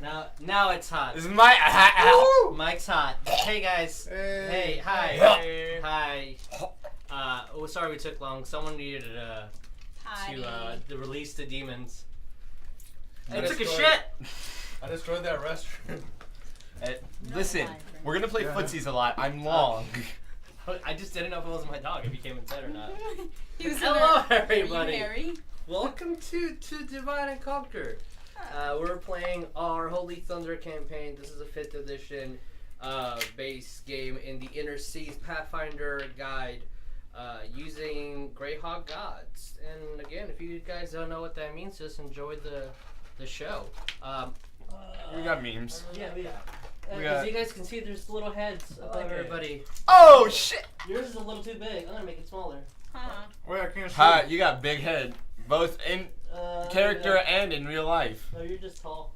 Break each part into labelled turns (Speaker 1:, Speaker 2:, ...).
Speaker 1: Now it's hot.
Speaker 2: This is my
Speaker 1: Mike's hot. Hey guys. Hey, hi.
Speaker 2: Hey.
Speaker 1: Hi. Sorry we took long. Someone needed to release the demons. I took a shit.
Speaker 3: I destroyed that restroom.
Speaker 2: Listen, we're gonna play footsies a lot. I'm long.
Speaker 1: I just didn't know if it was my dog, if he came inside or not.
Speaker 4: Hello,
Speaker 1: everybody.
Speaker 4: Harry?
Speaker 1: Welcome to Divide and Conquer. We're playing our Holy Thunder campaign. This is a 5th edition base game in the Inner Seas Pathfinder guide using Greyhawk gods. And again, if you guys don't know what that means, just enjoy the show.
Speaker 2: We got memes.
Speaker 1: Yeah, as you guys can see, there's little heads above everybody.
Speaker 2: Oh shit!
Speaker 1: Yours is a little too big. I'm gonna make it smaller.
Speaker 3: Wait, I can't see.
Speaker 2: Hi, you got big head, both in character and in real life.
Speaker 1: No, you're just tall.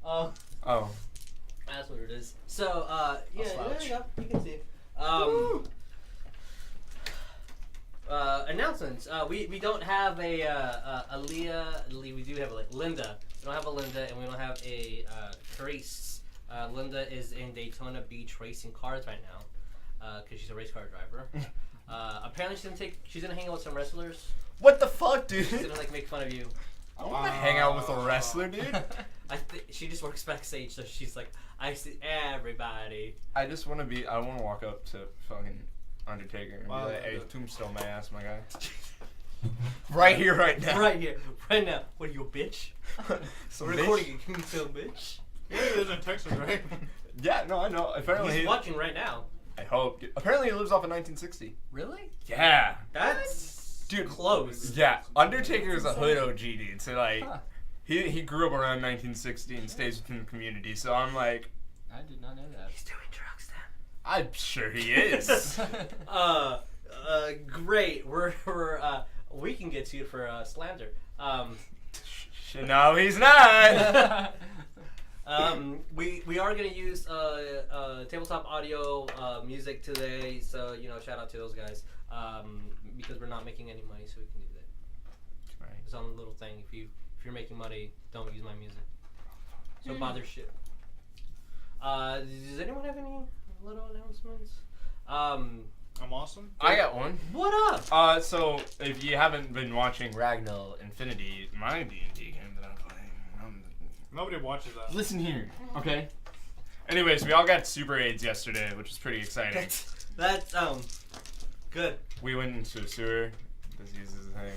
Speaker 2: Oh.
Speaker 1: That's what it is. So, yeah, there you go. You can see. Announcements. We don't have a Leihia. We do have a Linda. We don't have a Linda, and we don't have a Charis. Linda is in Daytona Beach racing cars right now, because she's a race car driver. Apparently she's gonna hang out with some wrestlers.
Speaker 2: What the fuck, dude?
Speaker 1: She's gonna make fun of you.
Speaker 2: I want to hang out with a wrestler, dude.
Speaker 1: She just works backstage, so she's like, I see everybody.
Speaker 2: I want to walk up to fucking Undertaker and be like, hey, tombstone my ass, my guy. Right here, right now.
Speaker 1: Right here, right now. What are you, a bitch?
Speaker 2: Some
Speaker 1: We're recording it. Can you tell, bitch?
Speaker 3: Yeah, he lives in Texas, right?
Speaker 2: Yeah, no, I know. Apparently
Speaker 1: he's watching right now.
Speaker 2: I hope. Apparently he lives off of 1960.
Speaker 1: Really?
Speaker 2: Yeah.
Speaker 1: That's
Speaker 2: dude
Speaker 1: close.
Speaker 2: Yeah, Undertaker is a hood OG dude. So like, he grew up around 1960 and stays within the community. So I'm like,
Speaker 5: I did not know that.
Speaker 1: He's doing drugs then.
Speaker 2: I'm sure he is.
Speaker 1: Great. We can get to you for slander.
Speaker 2: No, he's not.
Speaker 1: We are gonna use tabletop audio music today, so shout out to those guys because we're not making any money, so we can do that. Right. It's on a little thing. If you're making money, don't use my music. So bother shit. Does anyone have any little announcements?
Speaker 3: I'm awesome.
Speaker 2: I got one.
Speaker 1: What up?
Speaker 2: So if you haven't been watching Ragnar Infinity, my D&D game that I'm playing,
Speaker 3: nobody watches that.
Speaker 2: Listen here, okay? Anyways, we all got super AIDS yesterday, which was pretty exciting.
Speaker 1: That's good.
Speaker 2: We went into a sewer. Disease is a thing.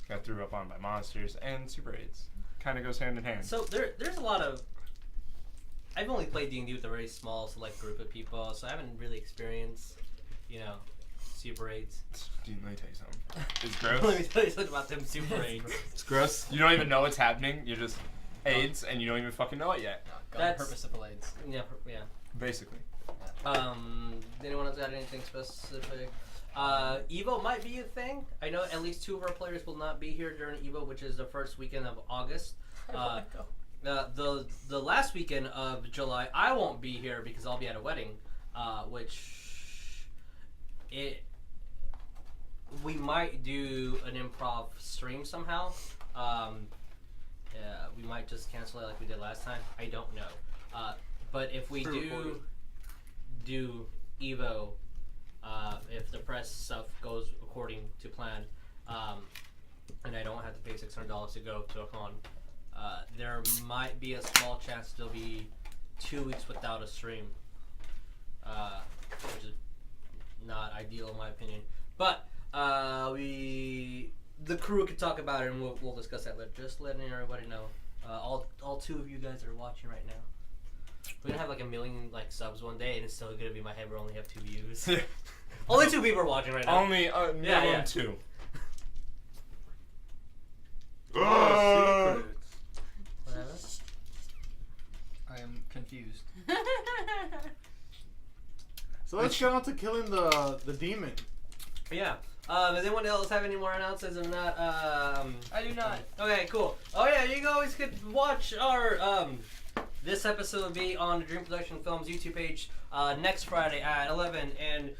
Speaker 2: Got threw up on by monsters and super AIDS. Kind of goes hand in hand.
Speaker 1: So there's a lot of. I've only played D&D with a very small select group of people, so I haven't really experienced, super AIDS.
Speaker 2: Dude, let me tell you something. It's gross.
Speaker 1: Let me tell you something about them super AIDS.
Speaker 2: It's gross. You don't even know what's happening. You're just AIDS, and you don't even fucking know it yet.
Speaker 5: No, that's purposeful AIDS.
Speaker 1: Yeah.
Speaker 2: Basically.
Speaker 1: Anyone else got anything specific? Evo might be a thing. I know at least 2 of our players will not be here during Evo, which is the first weekend of August. The last weekend of July, I won't be here because I'll be at a wedding, we might do an improv stream somehow. We might just cancel it like we did last time. I don't know. But if we do Evo, if the press stuff goes according to plan, and I don't have to pay $600 to go to a con, there might be a small chance there'll be 2 weeks without a stream, which is not ideal in my opinion. But the crew can talk about it and we'll discuss that later. Just letting everybody know. All 2 of you guys are watching right now. We're gonna have like 1 million subs one day, and it's still gonna be my head. We only have 2 views. Only 2 people are watching right now.
Speaker 2: Only minimum 2.
Speaker 3: Secrets.
Speaker 1: Whatever.
Speaker 5: I am confused.
Speaker 3: So let's get on to killing the demon.
Speaker 1: Yeah. Does anyone else have any more announcements? If not,
Speaker 5: I do not.
Speaker 1: Okay, cool. Oh yeah, you always could watch our this episode will be on the Dream Production Films YouTube page next Friday at 11. And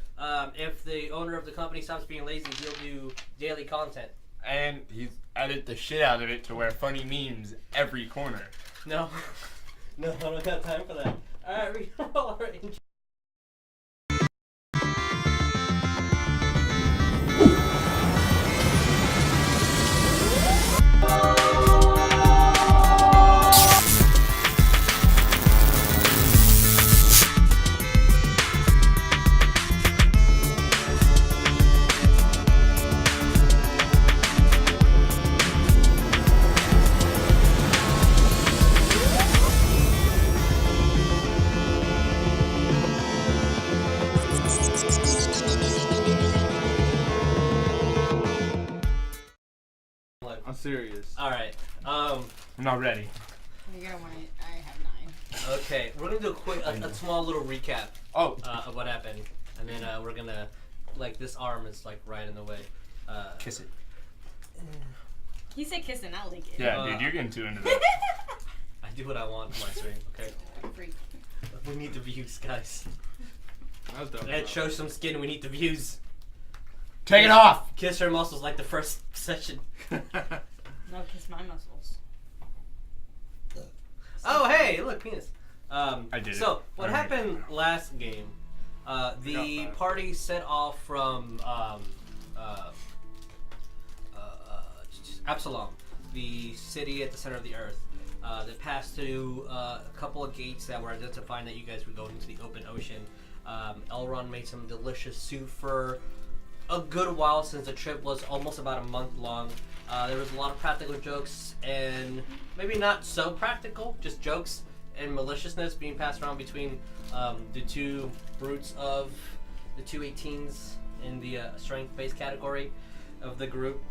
Speaker 1: if the owner of the company stops being lazy, he'll do daily content.
Speaker 2: And he's edited the shit out of it to where funny memes every corner.
Speaker 1: No. No, I don't got time for that. Alright, we can roll our intro.
Speaker 3: I'm serious.
Speaker 1: Alright,
Speaker 2: I'm not ready.
Speaker 4: You're gonna want it. I have 9.
Speaker 1: okay, we're gonna do a small little recap
Speaker 2: Oh,
Speaker 1: of what happened. And then we're gonna, like, this arm is, like, right in the way.
Speaker 2: kiss it.
Speaker 4: You say kiss and I'll lick it.
Speaker 2: Yeah, dude, you're getting too into that.
Speaker 1: I do what I want on my stream, okay?
Speaker 4: Freak.
Speaker 1: We need the views, guys.
Speaker 3: That's dope.
Speaker 1: Let's show some skin, we need the views.
Speaker 2: Take it off!
Speaker 1: Kiss her muscles like the first session.
Speaker 4: No, kiss my muscles.
Speaker 1: Oh, hey, look, penis.
Speaker 2: I did
Speaker 1: So,
Speaker 2: it.
Speaker 1: what
Speaker 2: Alright.
Speaker 1: happened last game, the party set off from Absalom, the city at the center of the earth. They passed through a couple of gates that were identifying that you guys were going into the open ocean. Aleron made some delicious soup for a good while since the trip was almost about a month long. There was a lot of practical jokes and maybe not so practical, just jokes and maliciousness being passed around between the two brutes of the two 18s in the strength-based category of the group.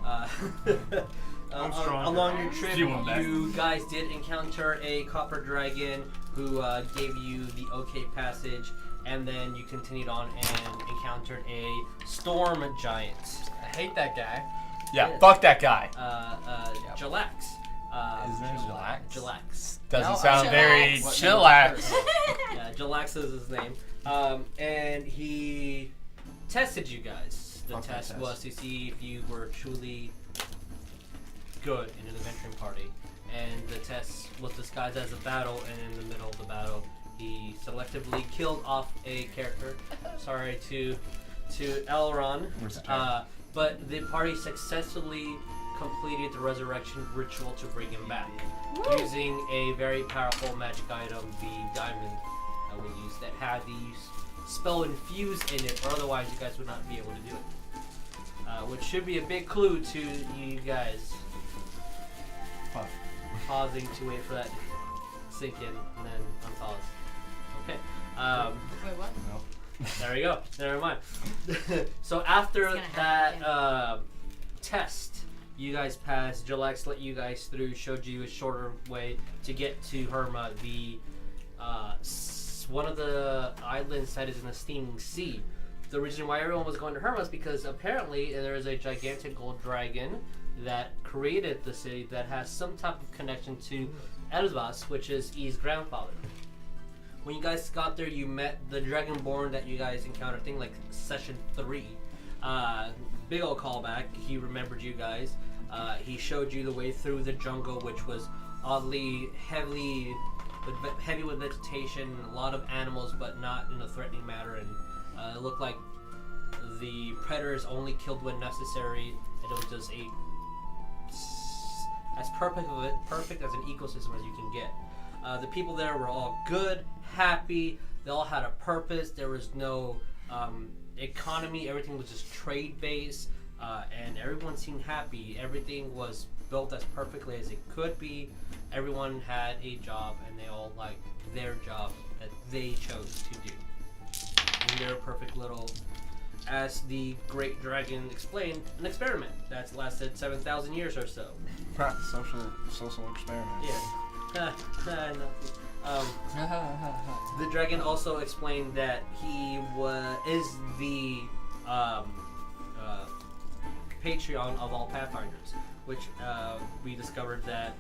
Speaker 3: I'm stronger.
Speaker 1: Along your trip,
Speaker 2: You want that.
Speaker 1: you guys did encounter a copper dragon who gave you the okay passage, and then you continued on and encountered a storm giant.
Speaker 5: I hate that guy.
Speaker 2: Yeah,
Speaker 1: Yeah.
Speaker 2: fuck that guy.
Speaker 1: Jalax.
Speaker 2: His name's Jalax?
Speaker 1: Jalax.
Speaker 2: Doesn't
Speaker 5: No,
Speaker 2: sound
Speaker 4: chillax.
Speaker 2: very
Speaker 5: What
Speaker 2: chillax.
Speaker 1: Yeah, Jalax is his name. And he tested you guys. The
Speaker 2: Fuck that
Speaker 1: test
Speaker 2: test.
Speaker 1: was to see if you were truly good in an adventuring party. And the test was disguised as a battle, and in the middle of the battle, he selectively killed off a character. Sorry to Aleron.
Speaker 2: Where's the turn?
Speaker 1: But the party successfully completed the resurrection ritual to bring him back, using a very powerful magic item, the diamond that we used, that had the spell infused in it, or otherwise you guys would not be able to do it. Which should be a big clue to you guys.
Speaker 2: Fuck.
Speaker 1: Pausing to wait for that to sink in, and then unpause. Okay.
Speaker 4: Wait, what?
Speaker 2: No.
Speaker 1: There we go. Never mind. So after
Speaker 4: It's gonna
Speaker 1: that
Speaker 4: happen.
Speaker 1: test, you guys passed. Jalax let you guys through, showed you a shorter way to get to Herma. The one of the islands that is in the steaming sea. The reason why everyone was going to Herma is because apparently there is a gigantic gold dragon that created the city that has some type of connection to Elvas, which is E's grandfather. When you guys got there, you met the Dragonborn that you guys encountered, I think like session 3. Big old callback. He remembered you guys. He showed you the way through the jungle, which was oddly heavy with vegetation, a lot of animals, but not in a threatening manner. And it looked like the predators only killed when necessary, and it was just as perfect as an ecosystem as you can get. The people there were all good, happy. They all had a purpose. There was no economy. Everything was just trade based, and everyone seemed happy. Everything was built as perfectly as it could be. Everyone had a job, and they all liked their job that they chose to do. And their perfect little, as the great dragon explained, an experiment that's lasted 7,000 years or so.
Speaker 2: Social experiment.
Speaker 1: Yeah. The dragon also explained that he is the Patreon of all Pathfinders, which we discovered that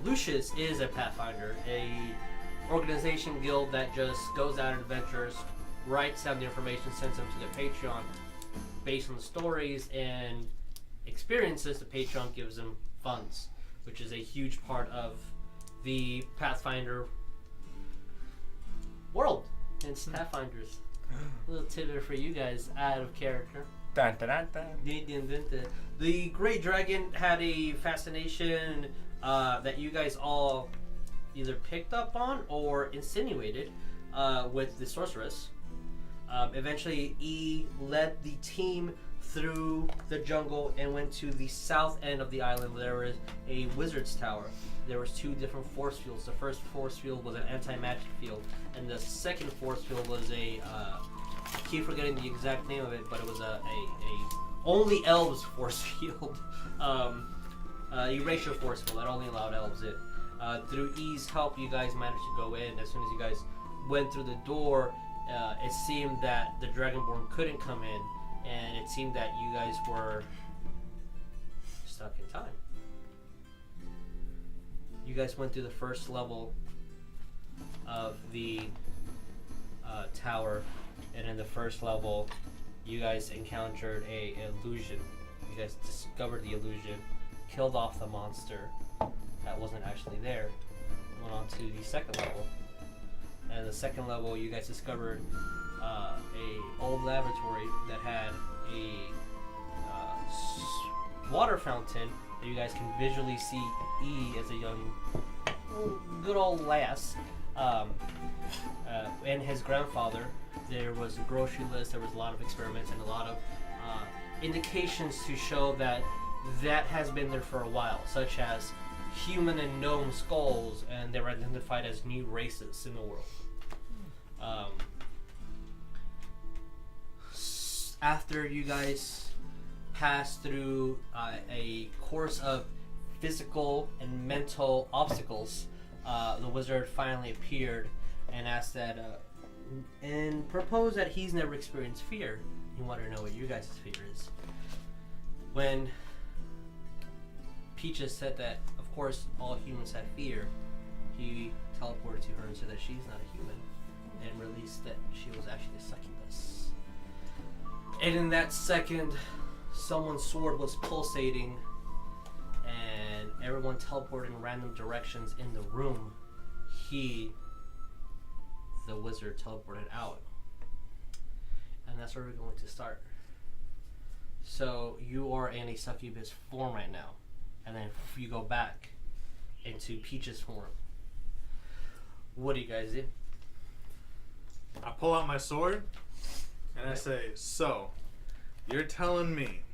Speaker 1: Lucius is a Pathfinder, a organization guild that just goes out on adventures, writes down the information, sends them to the Patreon based on the stories and experiences. The Patreon gives them funds, which is a huge part of the Pathfinder world. It's Pathfinders. A little tidbit for you guys out of character.
Speaker 2: Dun, dun, dun, dun.
Speaker 1: The Great Dragon had a fascination that you guys all either picked up on or insinuated with the Sorceress. Eventually, E led the team through the jungle and went to the south end of the island where there was a wizard's tower. There was 2 different force fields. The first force field was an anti-magic field, and the second force field was a I keep forgetting the exact name of it, but it was a only elves force field, erasure force field that only allowed elves in. Through E's help, you guys managed to go in. As soon as you guys went through the door, it seemed that the Dragonborn couldn't come in, and it seemed that you guys were stuck in time. You guys went through the first level of the tower, and in the first level, you guys encountered a illusion. You guys discovered the illusion, killed off the monster that wasn't actually there, went on to the second level. And the second level, you guys discovered a old laboratory that had a water fountain that you guys can visually see E as a young, good old lass, and his grandfather. There was a grocery list, there was a lot of experiments and a lot of indications to show that has been there for a while, such as human and gnome skulls, and they were identified as new races in the world. After you guys passed through a course of physical and mental obstacles, the wizard finally appeared and asked that and proposed that he's never experienced fear. He wanted to know what you guys' fear is. When Peaches said that, of course, all humans have fear, he teleported to her and said that she's not a human, and released that she was actually a succubus. And in that second, someone's sword was pulsating, and everyone teleported in random directions in the room. The wizard teleported out. And that's where we're going to start. So you are in a succubus form right now. And then you go back into Peach's form. What do you guys do?
Speaker 3: I pull out my sword and I say, so, you're telling me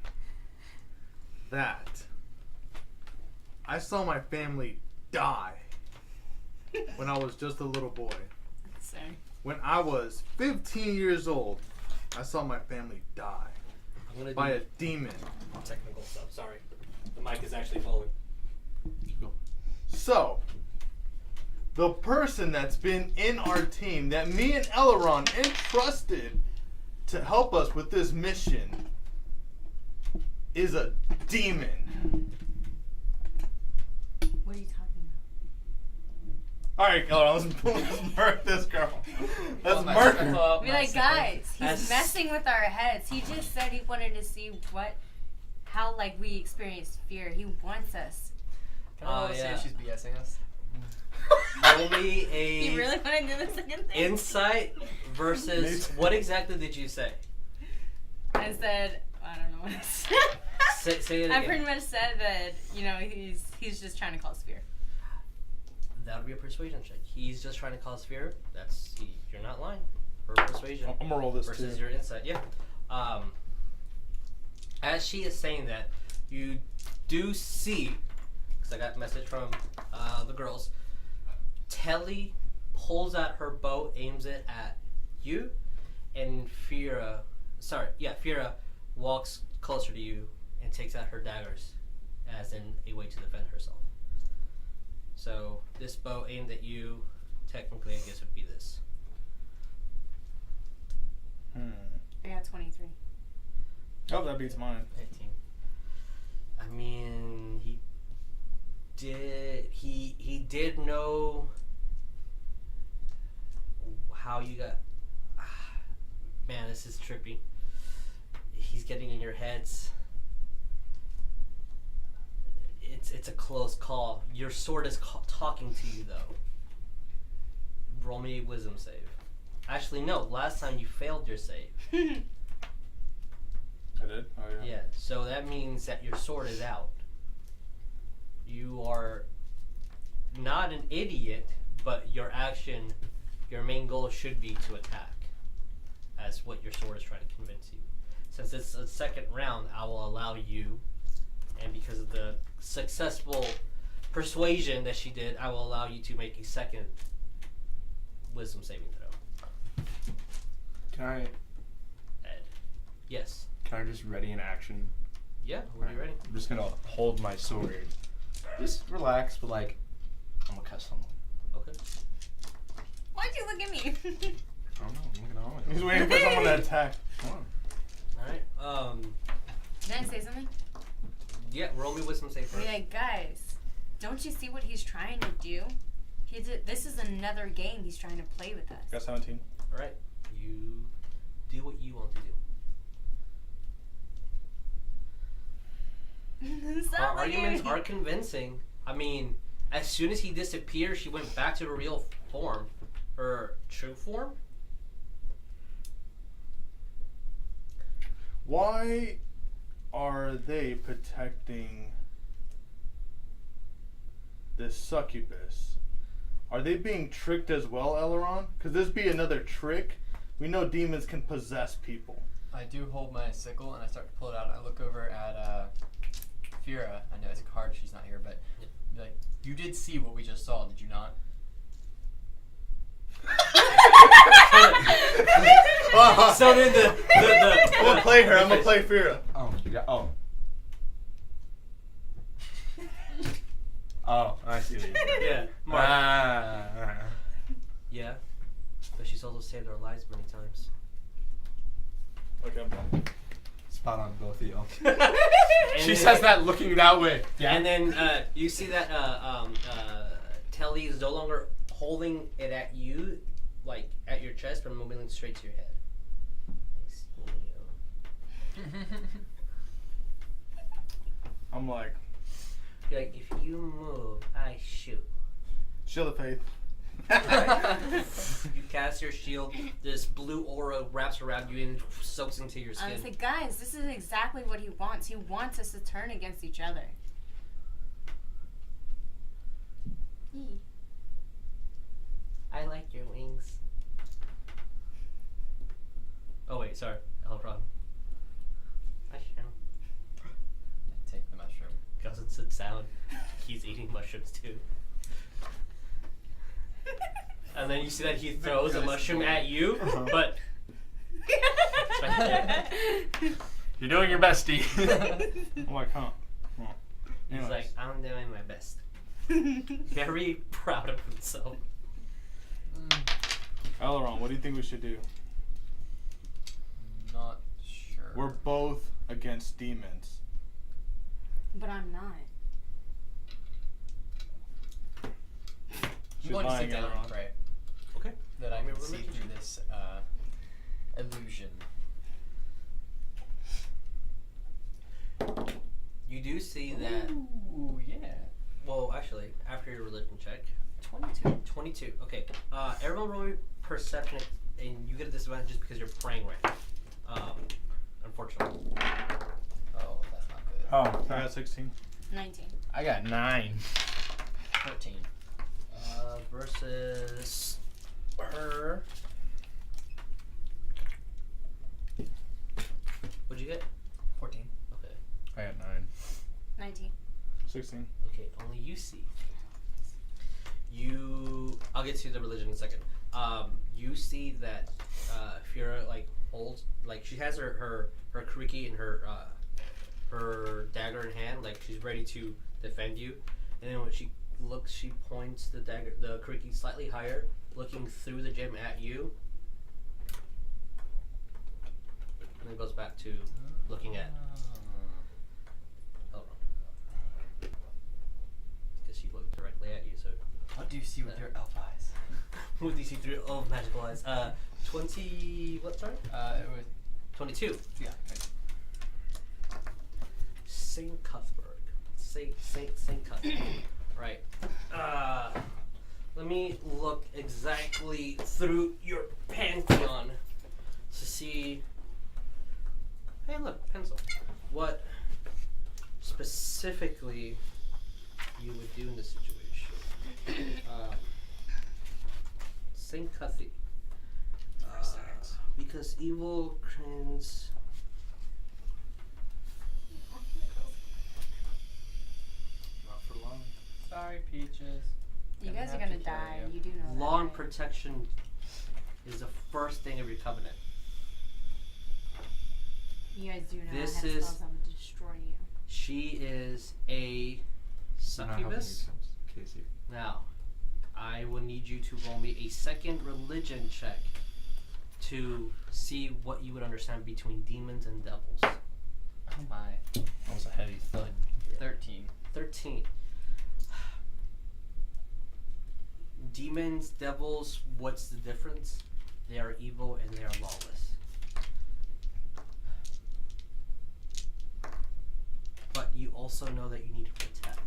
Speaker 3: that I saw my family die when I was just a little boy.
Speaker 4: Same.
Speaker 3: When I was 15 years old, I saw my family die by a demon.
Speaker 1: Technical stuff, sorry. The mic is actually falling.
Speaker 3: So, the person that's been in our team that me and Aleron entrusted to help us with this mission is a demon.
Speaker 4: What are you talking
Speaker 3: Alright, let's murk this girl. Let's murk her.
Speaker 4: about? Be like, guys, he's
Speaker 1: As-
Speaker 4: messing with our heads. He just said he wanted to see how like we experience fear. He wants us.
Speaker 5: Can I say
Speaker 1: yeah.
Speaker 5: she's BSing us?
Speaker 1: Roll me
Speaker 4: You
Speaker 1: a
Speaker 4: really want to do this again?
Speaker 1: insight versus what exactly did you say?
Speaker 4: I said, I don't know what I said.
Speaker 1: Say it
Speaker 4: I
Speaker 1: again.
Speaker 4: pretty much said that, he's just trying to cause fear.
Speaker 1: That would be a persuasion check. He's just trying to cause fear. You're not lying. For persuasion.
Speaker 2: I'm gonna roll this
Speaker 1: versus
Speaker 2: too.
Speaker 1: your insight. Yeah. As she is saying that, you do see, because I got a message from the girls, Netellie pulls out her bow, aims it at you, and Fyra walks closer to you and takes out her daggers as in a way to defend herself. So this bow aimed at you, technically I guess would be this.
Speaker 4: I got 23.
Speaker 2: Oh, that beats mine.
Speaker 1: 18. I mean, he did know how you got. Man, this is trippy. He's getting in your heads. It's a close call. Your sword is talking to you though. Roll me a wisdom save. Actually, no. Last time you failed your save.
Speaker 3: I did? Oh, yeah.
Speaker 1: Yeah. So that means that your sword is out. You are not an idiot, but your main goal should be to attack. As what your sword is trying to convince you. Since it's a second round, I will allow you, and because of the successful persuasion that she did, I will allow you to make a second wisdom saving throw.
Speaker 2: Can I?
Speaker 1: Ed. Yes.
Speaker 2: Can I just ready an action?
Speaker 1: Yeah. When you're ready.
Speaker 2: I'm just gonna hold my sword. Just relax, but like, I'm gonna catch someone.
Speaker 1: Okay.
Speaker 4: Why'd you look at me?
Speaker 2: I don't know. I'm looking at all of
Speaker 3: He's waiting for someone to attack.
Speaker 2: Come on.
Speaker 1: All right.
Speaker 4: Can I say something?
Speaker 1: Yeah. Roll me wisdom save first.
Speaker 4: Be like, guys, don't you see what he's trying to do? This is another game he's trying to play with us.
Speaker 3: Got 17.
Speaker 1: All right. You do what you want to do. Our arguments are convincing. I mean, as soon as he disappeared, she went back to her real form. Her true form?
Speaker 3: Why are they protecting this succubus? Are they being tricked as well, Aleron? Could this be another trick? We know demons can possess people.
Speaker 5: I do hold my sickle and I start to pull it out. I look over at Fyra. I know it's hard, she's not here, but like, you did see what we just saw, did you not?
Speaker 1: So then the
Speaker 3: I'm gonna play her. I'm gonna play Fyra.
Speaker 2: Oh, you got. Oh. Oh, I see what you did.
Speaker 1: yeah, Mark.
Speaker 2: Ah.
Speaker 1: Yeah, but she's also saved our lives many times.
Speaker 3: Okay.
Speaker 2: Spot on, both of y'all.
Speaker 1: And
Speaker 2: She
Speaker 1: then-
Speaker 2: says that looking that way. Yeah.
Speaker 1: And then you see that Telly is no longer holding it at you, like at your chest, but moving straight to your head. I see you.
Speaker 3: I'm like,
Speaker 1: You're like, if you move, I shoot.
Speaker 3: shield of faith.
Speaker 1: You cast your shield. This blue aura wraps around you and soaks into your
Speaker 4: I
Speaker 1: skin.
Speaker 4: was like, guys, this is exactly what he wants. He wants us to turn against each other.
Speaker 1: I like your wings. Oh wait, sorry, Aleron. Mushroom.
Speaker 5: Take the mushroom.
Speaker 1: Because it's a sound. He's eating mushrooms too. And then you see that he throws a mushroom at you, but
Speaker 2: You're doing your best, Steve.
Speaker 3: I'm like, huh? Well,
Speaker 1: he's
Speaker 3: anyways.
Speaker 1: like, I'm doing my best. Very proud of himself.
Speaker 3: Aleron, what do you think we should do?
Speaker 5: Not sure.
Speaker 3: We're both against demons.
Speaker 4: But I'm not.
Speaker 3: She's
Speaker 5: I'm going to
Speaker 3: lying,
Speaker 5: sit down
Speaker 3: Aleron.
Speaker 5: and pray
Speaker 1: Okay.
Speaker 5: that I
Speaker 1: Roll me
Speaker 5: can
Speaker 1: a
Speaker 5: see
Speaker 1: religion
Speaker 5: through this illusion.
Speaker 1: You do see that.
Speaker 5: Ooh, yeah.
Speaker 1: Well, actually, after your religion check,
Speaker 5: 22.
Speaker 1: 22. Okay. Everyone roll me perception, and you get a disadvantage just because you're praying right now. Unfortunately.
Speaker 5: Oh, that's not good.
Speaker 2: Oh,
Speaker 3: I got 16.
Speaker 4: 19.
Speaker 2: I got 9.
Speaker 5: 13.
Speaker 1: Versus her. What'd you get?
Speaker 5: 14.
Speaker 1: Okay.
Speaker 2: I got 9.
Speaker 4: 19.
Speaker 3: 16.
Speaker 1: Okay, only you see. I'll get to the religion in a second. You see that Fyra like holds, like she has her kriki and her dagger in hand, like she's ready to defend you. And then when she looks, she points the kriki slightly higher, looking through the gem at you. And then goes back to looking at Aleron. Because she looked directly at you, so.
Speaker 5: What do you see with your elf eyes?
Speaker 1: What do you see through all of magical eyes? 20. What, sorry?
Speaker 5: It was
Speaker 1: 22.
Speaker 5: yeah.
Speaker 1: St. Cuthbert. Let's Saint cut. Right. Let me look exactly through your pantheon to see. Hey, look, pencil. What specifically you would do in this situation? Saint Cuthie. Because evil trends.
Speaker 2: Not for long.
Speaker 5: Sorry, Peaches.
Speaker 4: You guys are gonna die. You do know that.
Speaker 1: Law and
Speaker 4: right?
Speaker 1: protection is the first thing of your covenant.
Speaker 4: You guys do know
Speaker 1: This
Speaker 4: I have
Speaker 1: is-
Speaker 4: spells that would destroy you.
Speaker 1: She is a succubus.
Speaker 2: Casey.
Speaker 1: Now, I will need you to roll me a second religion check to see what you would understand between demons and devils.
Speaker 5: Oh my.
Speaker 2: That was a heavy thud.
Speaker 5: 13.
Speaker 1: 13. Demons, devils, what's the difference? They are evil and they are lawless. But you also know that you need to protect.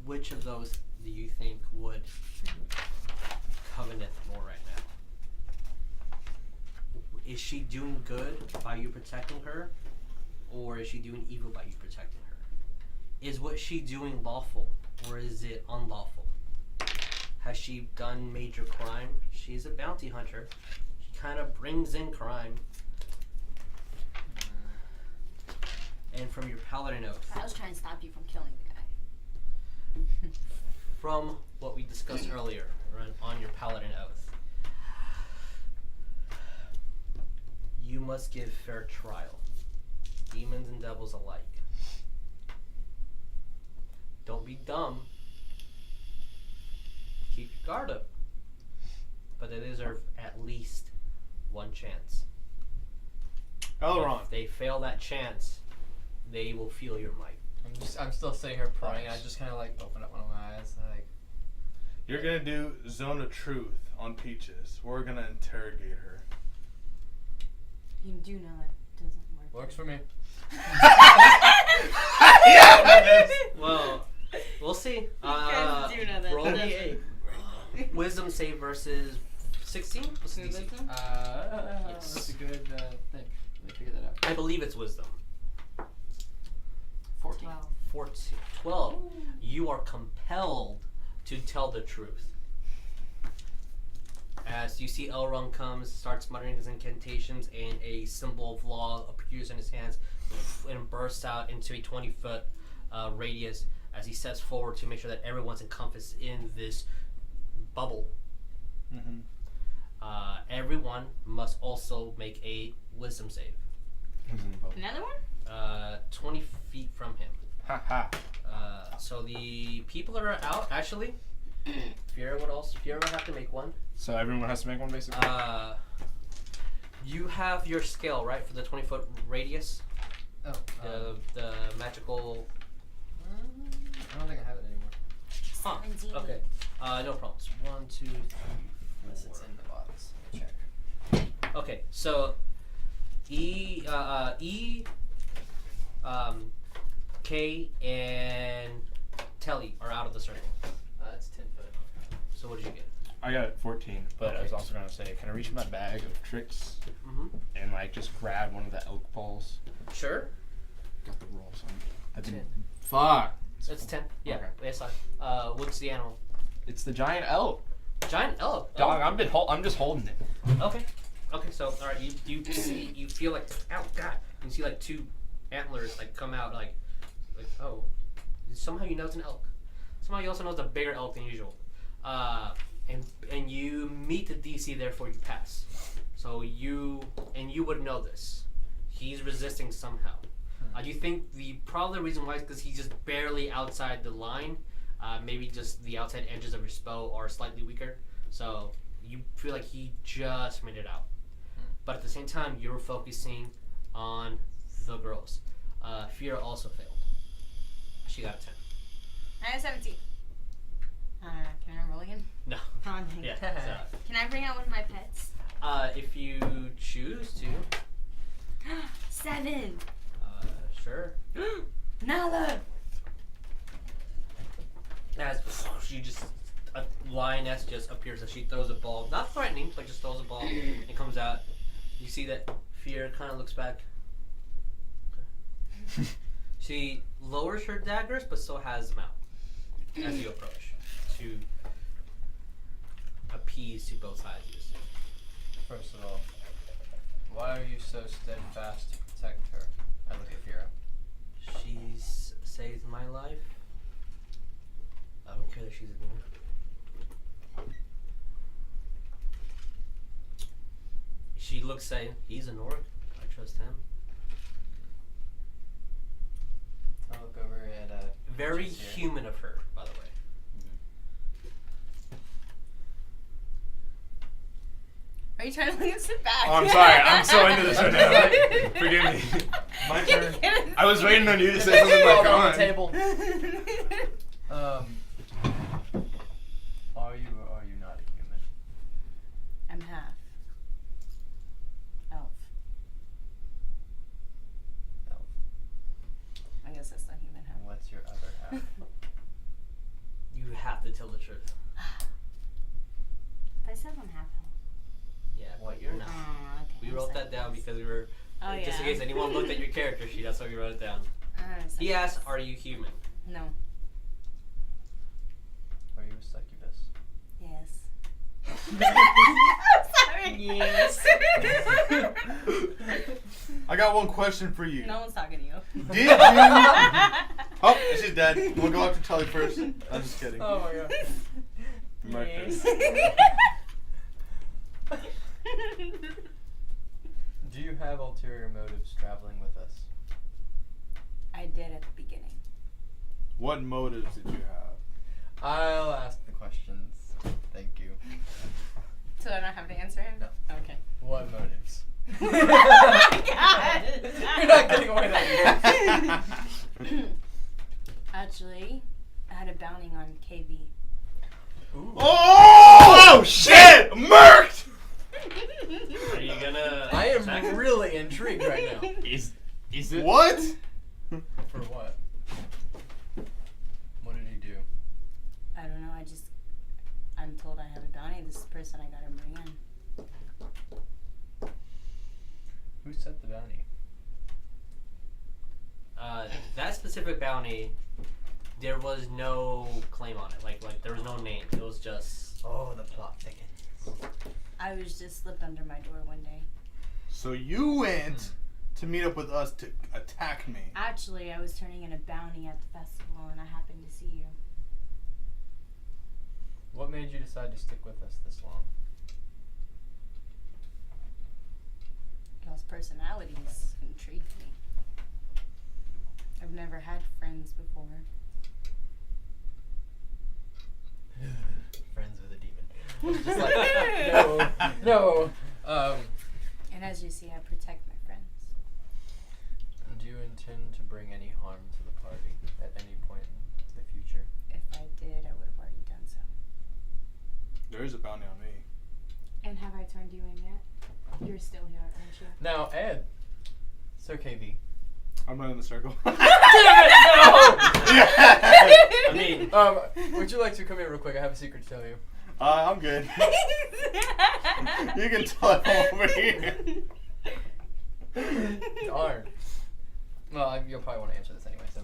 Speaker 1: Which of those do you think would covenant more right now? Is she doing good by you protecting her? Or is she doing evil by you protecting her? Is what she doing lawful or is it unlawful? Has she done major crime? She's a bounty hunter. She kind of brings in crime. And from your paladin oath,
Speaker 4: I was trying to stop you from killing the guy.
Speaker 1: from what we discussed earlier on your paladin oath, you must give fair trial, demons and devils alike. Don't be dumb. Keep your guard up. But they deserve at least one chance.
Speaker 3: Aleron.
Speaker 1: If they fail that chance, they will feel your might.
Speaker 5: I'm still sitting here praying. I just kind of like open up one of my eyes. Like,
Speaker 3: You're gonna do Zone of Truth on Peaches. We're gonna interrogate her.
Speaker 4: You do know that doesn't work.
Speaker 5: works for me.
Speaker 1: Well, we'll see.
Speaker 4: guys do know that.
Speaker 1: Roll me a wisdom save versus 16. What's the DC?
Speaker 4: Wisdom?
Speaker 5: That's a good thing. Let me figure that out.
Speaker 1: I believe it's wisdom.
Speaker 5: 14.
Speaker 1: 14. 12. You are compelled to tell the truth. As you see Elrond comes, starts muttering his incantations, and a symbol of law appears in his hands and bursts out into a 20-foot radius as he steps forward to make sure that everyone's encompassed in this bubble.
Speaker 3: Mm-hmm.
Speaker 1: Everyone must also make a wisdom save.
Speaker 4: Another one?
Speaker 1: 20 feet from him.
Speaker 2: Ha ha.
Speaker 1: So the people that are out, actually, Fyra would have to make one.
Speaker 2: So everyone has to make one basically?
Speaker 1: You have your scale, right, for the 20-foot radius?
Speaker 5: Oh.
Speaker 1: The magical...
Speaker 5: I don't think I have it anymore.
Speaker 1: Huh,
Speaker 4: 17.
Speaker 1: okay. No problems. 1, 2, 3,
Speaker 5: Unless it's
Speaker 1: 4.
Speaker 5: in the box. Let me check.
Speaker 1: Okay, so K, and Telly are out of the circle.
Speaker 5: That's 10 foot.
Speaker 1: So what did you get?
Speaker 2: I got 14, but I was
Speaker 1: Okay.
Speaker 2: also going to say, can I reach in my bag of tricks
Speaker 1: Mm-hmm.
Speaker 2: and like just grab one of the elk balls?
Speaker 1: Sure.
Speaker 2: Got the rolls on. I didn't.
Speaker 1: 10.
Speaker 2: Fuck.
Speaker 1: It's 10. Yeah,
Speaker 2: Okay.
Speaker 1: it's fine. What's the animal?
Speaker 2: It's the giant elk.
Speaker 1: Giant elk.
Speaker 2: Dog, I'm just holding it.
Speaker 1: Okay. Okay, so alright, you see, you feel like, ow, God. You see like two antlers like come out like oh. Somehow you know it's an elk. Somehow you also know it's a bigger elk than usual. And you meet the DC, therefore you pass. So you would know this. He's resisting somehow. You think probably the reason why is because he's just barely outside the line. Maybe just the outside edges of your spell are slightly weaker. So you feel like he just made it out. But at the same time, you're focusing on the girls. Fyra also failed. She got a 10.
Speaker 4: I have 17. Can I roll again?
Speaker 1: No.
Speaker 4: Oh, dang.
Speaker 1: Yeah.
Speaker 4: Can I bring out one of my pets?
Speaker 1: If you choose to,
Speaker 4: 7.
Speaker 1: sure.
Speaker 4: Nala!
Speaker 1: As she just a lioness just appears as she throws a ball, not threatening, but just throws a ball and comes out. You see that Fyra kind of looks back. She lowers her daggers, but still has them out as you approach to appease to both sides. You assume.
Speaker 5: First of all, why are you so steadfast to protect her? I look at Fyra.
Speaker 1: She saved my life. I don't care that she's a demon. She looks saying, he's an orc. I trust him.
Speaker 5: I look over at
Speaker 1: Very
Speaker 5: Lucius here.
Speaker 1: human of her, by the way.
Speaker 4: Are you trying to let him sit back?
Speaker 2: Oh, I'm sorry. I'm so into this right now. Forgive me.
Speaker 3: My turn.
Speaker 2: I was waiting on you to say something like, come
Speaker 5: on
Speaker 2: on.
Speaker 5: the table. Are you or are you not a human?
Speaker 4: I'm half elf.
Speaker 5: Elf.
Speaker 4: I guess that's not human, huh?
Speaker 5: What's your other half?
Speaker 1: You have to tell the truth.
Speaker 4: I said I'm half elf.
Speaker 1: Yeah, but you're not.
Speaker 4: Oh, okay.
Speaker 1: We
Speaker 4: I'm
Speaker 1: wrote
Speaker 4: sorry.
Speaker 1: that down because we were,
Speaker 4: Oh,
Speaker 1: just in
Speaker 4: yeah.
Speaker 1: case anyone looked at your character sheet, that's why we wrote it down.
Speaker 4: I'm sorry.
Speaker 1: He asked, are you human?
Speaker 4: No.
Speaker 5: Are you a succubus?
Speaker 4: Yes. I'm sorry.
Speaker 5: Yes.
Speaker 3: I got one question for you.
Speaker 4: No one's talking to you.
Speaker 3: Did you? Oh, she's dead. We'll go after Tully first. I'm just kidding.
Speaker 5: Oh my god.
Speaker 3: My turn.
Speaker 5: Do you have ulterior motives traveling with us?
Speaker 4: I did at the beginning.
Speaker 3: What motives did you have?
Speaker 5: I'll ask the questions. Thank you.
Speaker 4: So I don't have to answer him?
Speaker 5: No.
Speaker 4: Okay.
Speaker 5: What motives?
Speaker 4: Oh my god!
Speaker 5: You're not getting away that easy.
Speaker 4: Actually, I had a bounty on KV.
Speaker 5: Ooh.
Speaker 3: Oh shit! Murked!
Speaker 1: Are you gonna
Speaker 5: I
Speaker 1: attack
Speaker 5: am
Speaker 1: her?
Speaker 5: really intrigued right now.
Speaker 2: Is it?
Speaker 3: What?
Speaker 5: For what? What did he do?
Speaker 4: I don't know, I'm told I have a bounty. This is the person I gotta bring in.
Speaker 5: Who set the bounty?
Speaker 1: That specific bounty, there was no claim on it. Like there was no name. It was just.
Speaker 5: Oh, the plot thickens.
Speaker 4: I was just slipped under my door one day.
Speaker 3: So you went to meet up with us to attack me.
Speaker 4: Actually, I was turning in a bounty at the festival and I happened to see you.
Speaker 5: What made you decide to stick with us this long?
Speaker 4: Y'all's personalities intrigue me. I've never had friends before.
Speaker 5: Friends with a demon. Just like, no.
Speaker 4: And as you see, I protect my friends.
Speaker 5: Do you intend to bring any harm to the party at any point in the future?
Speaker 4: If I did, I would have already done so.
Speaker 3: There is a bounty on me.
Speaker 4: And have I turned you in yet? You're still here, aren't you?
Speaker 5: Now, Ed. Sir KV.
Speaker 3: I'm not in the circle.
Speaker 5: Damn it!
Speaker 1: I mean,
Speaker 5: No! Would you like to come here real quick? I have a secret to tell you.
Speaker 3: I'm good. You can tell I'm over here.
Speaker 5: Darn. Well, you'll probably want to answer this anyway. So,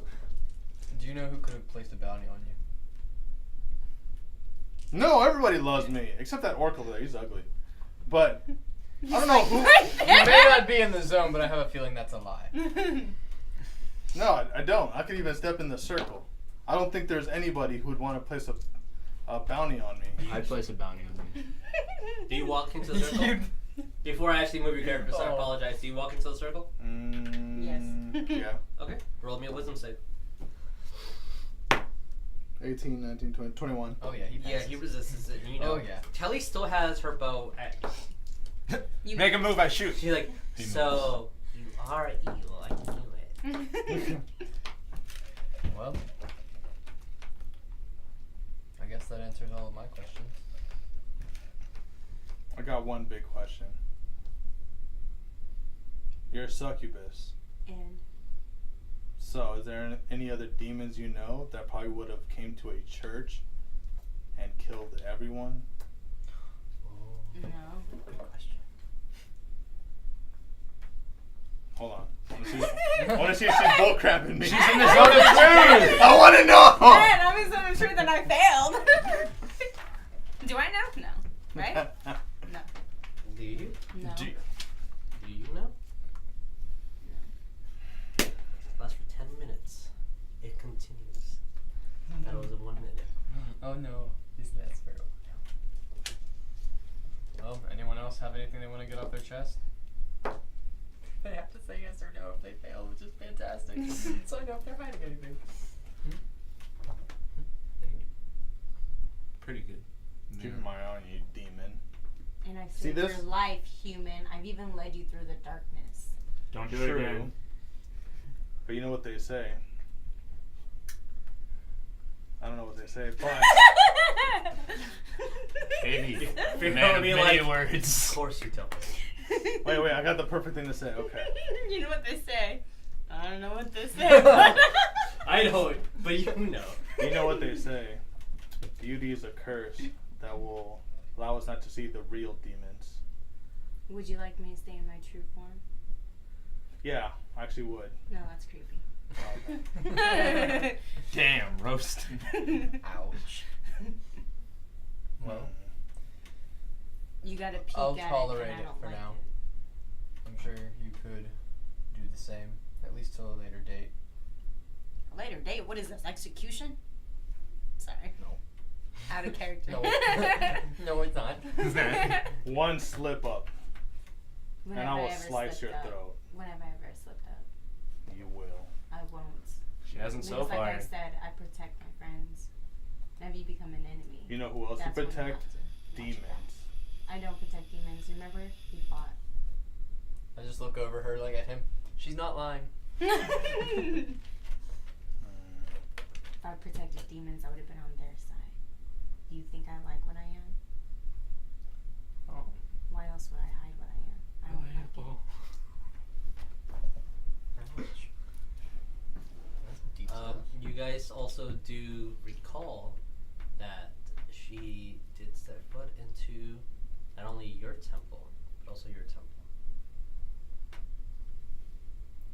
Speaker 5: do you know who could have placed a bounty on you?
Speaker 3: No, everybody loves me except that orc over there. He's ugly. But I don't know who.
Speaker 5: You may not be in the zone, but I have a feeling that's a lie.
Speaker 3: No, I don't. I could even step in the circle. I don't think there's anybody who would want to place a bounty on me.
Speaker 2: I'd place a bounty on me.
Speaker 1: do you walk into the circle? Before I actually move your character, so I apologize. Do you walk into the circle?
Speaker 4: Yes.
Speaker 3: Yeah.
Speaker 1: Okay. Roll me a wisdom save.
Speaker 3: 18, 19, 20, 21.
Speaker 5: Oh yeah, he passes.
Speaker 1: Yeah, he resists it. You know.
Speaker 5: Oh yeah.
Speaker 1: Telly still has her bow at.
Speaker 2: Make a move, I shoot.
Speaker 1: She's like,
Speaker 2: He
Speaker 1: so you are evil. I knew it.
Speaker 5: Well, I guess that answers all of my questions.
Speaker 3: I got one big question. You're a succubus.
Speaker 4: And
Speaker 3: So, is there any other demons you know that probably would have came to a church and killed everyone?
Speaker 4: No.
Speaker 1: Good question.
Speaker 3: Hold on. I want to see if she's bullcrapping me.
Speaker 2: She's in the zone of truth!
Speaker 3: I want to know!
Speaker 4: Man, I'm in zone of truth and I failed. Do I know? No. Right? No.
Speaker 1: Do you?
Speaker 4: No.
Speaker 1: Do you know? Lasts for 10 minutes. It continues. That was a 1 minute.
Speaker 5: Oh no, these last for a while. Well, anyone else have anything they want to get off their chest? They have to say yes or no if they fail, which is fantastic. So I know if they're hiding anything.
Speaker 2: Pretty good.
Speaker 3: Keep my eye on you, demon.
Speaker 4: And I've
Speaker 3: See
Speaker 4: saved
Speaker 3: this?
Speaker 4: your life, human. I've even led you through the darkness.
Speaker 2: Don't do it
Speaker 3: True.
Speaker 2: again.
Speaker 3: But you know what they say. I don't know what they say, but
Speaker 2: Heavy.
Speaker 1: You're
Speaker 2: Man
Speaker 1: gonna
Speaker 2: of
Speaker 1: be
Speaker 2: many
Speaker 1: like,
Speaker 2: words.
Speaker 1: of course you tell me.
Speaker 3: wait, I got the perfect thing to say. Okay.
Speaker 4: You know what they say. I don't know what they say.
Speaker 1: I know it, but you know.
Speaker 3: You know what they say. Beauty is a curse that will allow us not to see the real demons.
Speaker 4: Would you like me to stay in my true form?
Speaker 3: Yeah, I actually would.
Speaker 4: No, that's creepy.
Speaker 3: Okay.
Speaker 2: Damn, roasted.
Speaker 5: Ouch. Well,
Speaker 4: You gotta peek
Speaker 5: I'll
Speaker 4: at
Speaker 5: tolerate
Speaker 4: it, and I
Speaker 5: it
Speaker 4: don't
Speaker 5: for
Speaker 4: like
Speaker 5: now.
Speaker 4: it.
Speaker 5: I'm sure you could do the same, at least till a later date.
Speaker 4: A later date? What is this? Execution? Sorry.
Speaker 5: No.
Speaker 4: Out of character.
Speaker 5: No. No, it's not.
Speaker 3: One slip up,
Speaker 4: Whenever
Speaker 3: and I will
Speaker 4: ever
Speaker 3: slice your
Speaker 4: slipped up.
Speaker 3: throat.
Speaker 4: Whenever I ever slipped up.
Speaker 3: You will.
Speaker 4: I won't.
Speaker 2: She hasn't so
Speaker 4: Because
Speaker 2: far.
Speaker 4: like I said, I protect my friends. Whenever you become an enemy.
Speaker 3: You know who else you
Speaker 4: that's when you
Speaker 3: protect?
Speaker 4: have to watch
Speaker 3: Demons.
Speaker 4: that. I don't protect demons. Remember? We fought.
Speaker 5: I just look over her, like at him. She's not lying.
Speaker 4: If I protected demons, I would have been on their side. Do you think I like what I am?
Speaker 2: Oh.
Speaker 4: Why else would I hide what I am? I don't like it.
Speaker 5: Ouch. That's deep stuff.
Speaker 1: You guys also do recall that she did step foot into not only your temple, but also your temple.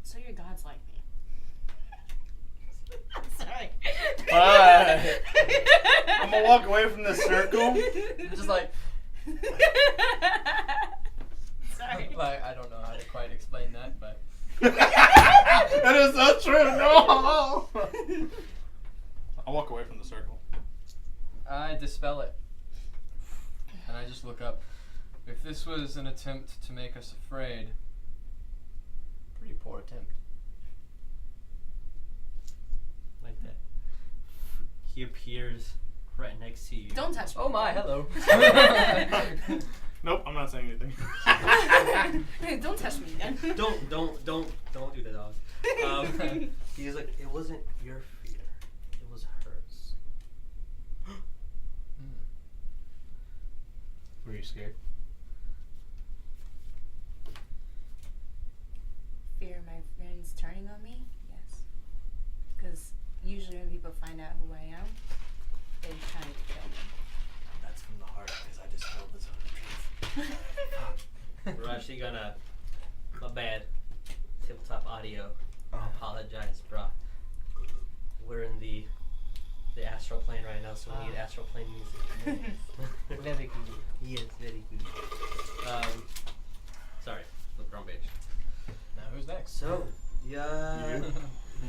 Speaker 4: So your gods like me. I'm sorry.
Speaker 3: I'm gonna walk away from the circle.
Speaker 5: Just like,
Speaker 4: Sorry.
Speaker 5: like, I don't know how to quite explain that, but
Speaker 3: That is so true. No. I'll walk away from the circle.
Speaker 5: I dispel it. And I just look up. If this was an attempt to make us afraid, pretty poor attempt.
Speaker 1: Like that. He appears right next to you.
Speaker 4: Don't touch me.
Speaker 5: Oh my, hello.
Speaker 3: Nope, I'm not saying anything.
Speaker 4: Don't touch me again.
Speaker 1: Don't do that, dog. He's like, it wasn't your fear, it was hers.
Speaker 2: Were you scared?
Speaker 4: Fear my friends turning on me? Yes. Because usually when people find out who I am, they're trying to kill me.
Speaker 1: That's from the heart, because I just told this on the truth. We're actually gonna, my bad, tip-top audio. I apologize, bro. We're in the astral plane right now, so we need astral plane music.
Speaker 5: Very good.
Speaker 1: Yes, very good. Sorry, flip wrong page.
Speaker 5: Now who's next?
Speaker 1: So, yeah,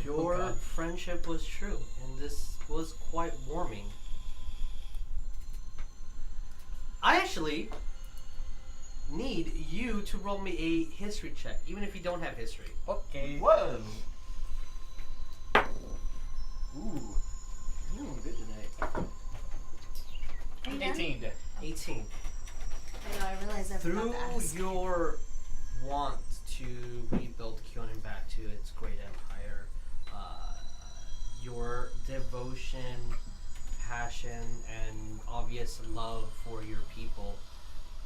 Speaker 1: your
Speaker 5: God.
Speaker 1: friendship was true, and this was quite warming. I actually need you to roll me a history check, even if you don't have history.
Speaker 5: Okay.
Speaker 2: Whoa.
Speaker 5: Ooh. Good tonight. 18.
Speaker 1: 18.
Speaker 4: I know, I realize I forgot
Speaker 1: Through
Speaker 4: to ask.
Speaker 1: your want to rebuild Kyonin back to its great empire, your devotion, passion, and obvious love for your people,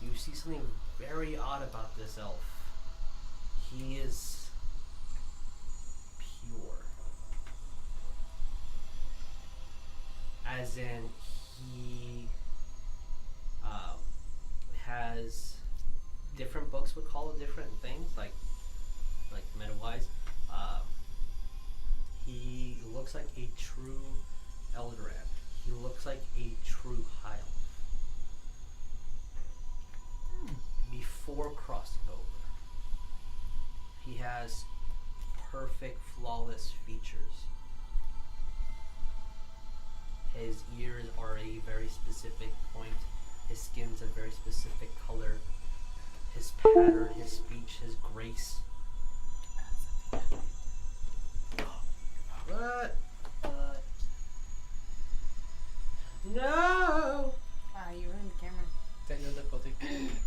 Speaker 1: you see something very odd about this elf. He is pure. as in he has different books would call it different things, like meta-wise. He looks like a true Eldrad. He looks like a true High Elf. Before crossing over, he has perfect, flawless features. His ears are a very specific point. His skin's a very specific color. His pattern, his speech, his grace. What? No!
Speaker 4: You ruined the camera.
Speaker 5: Technical difficulty.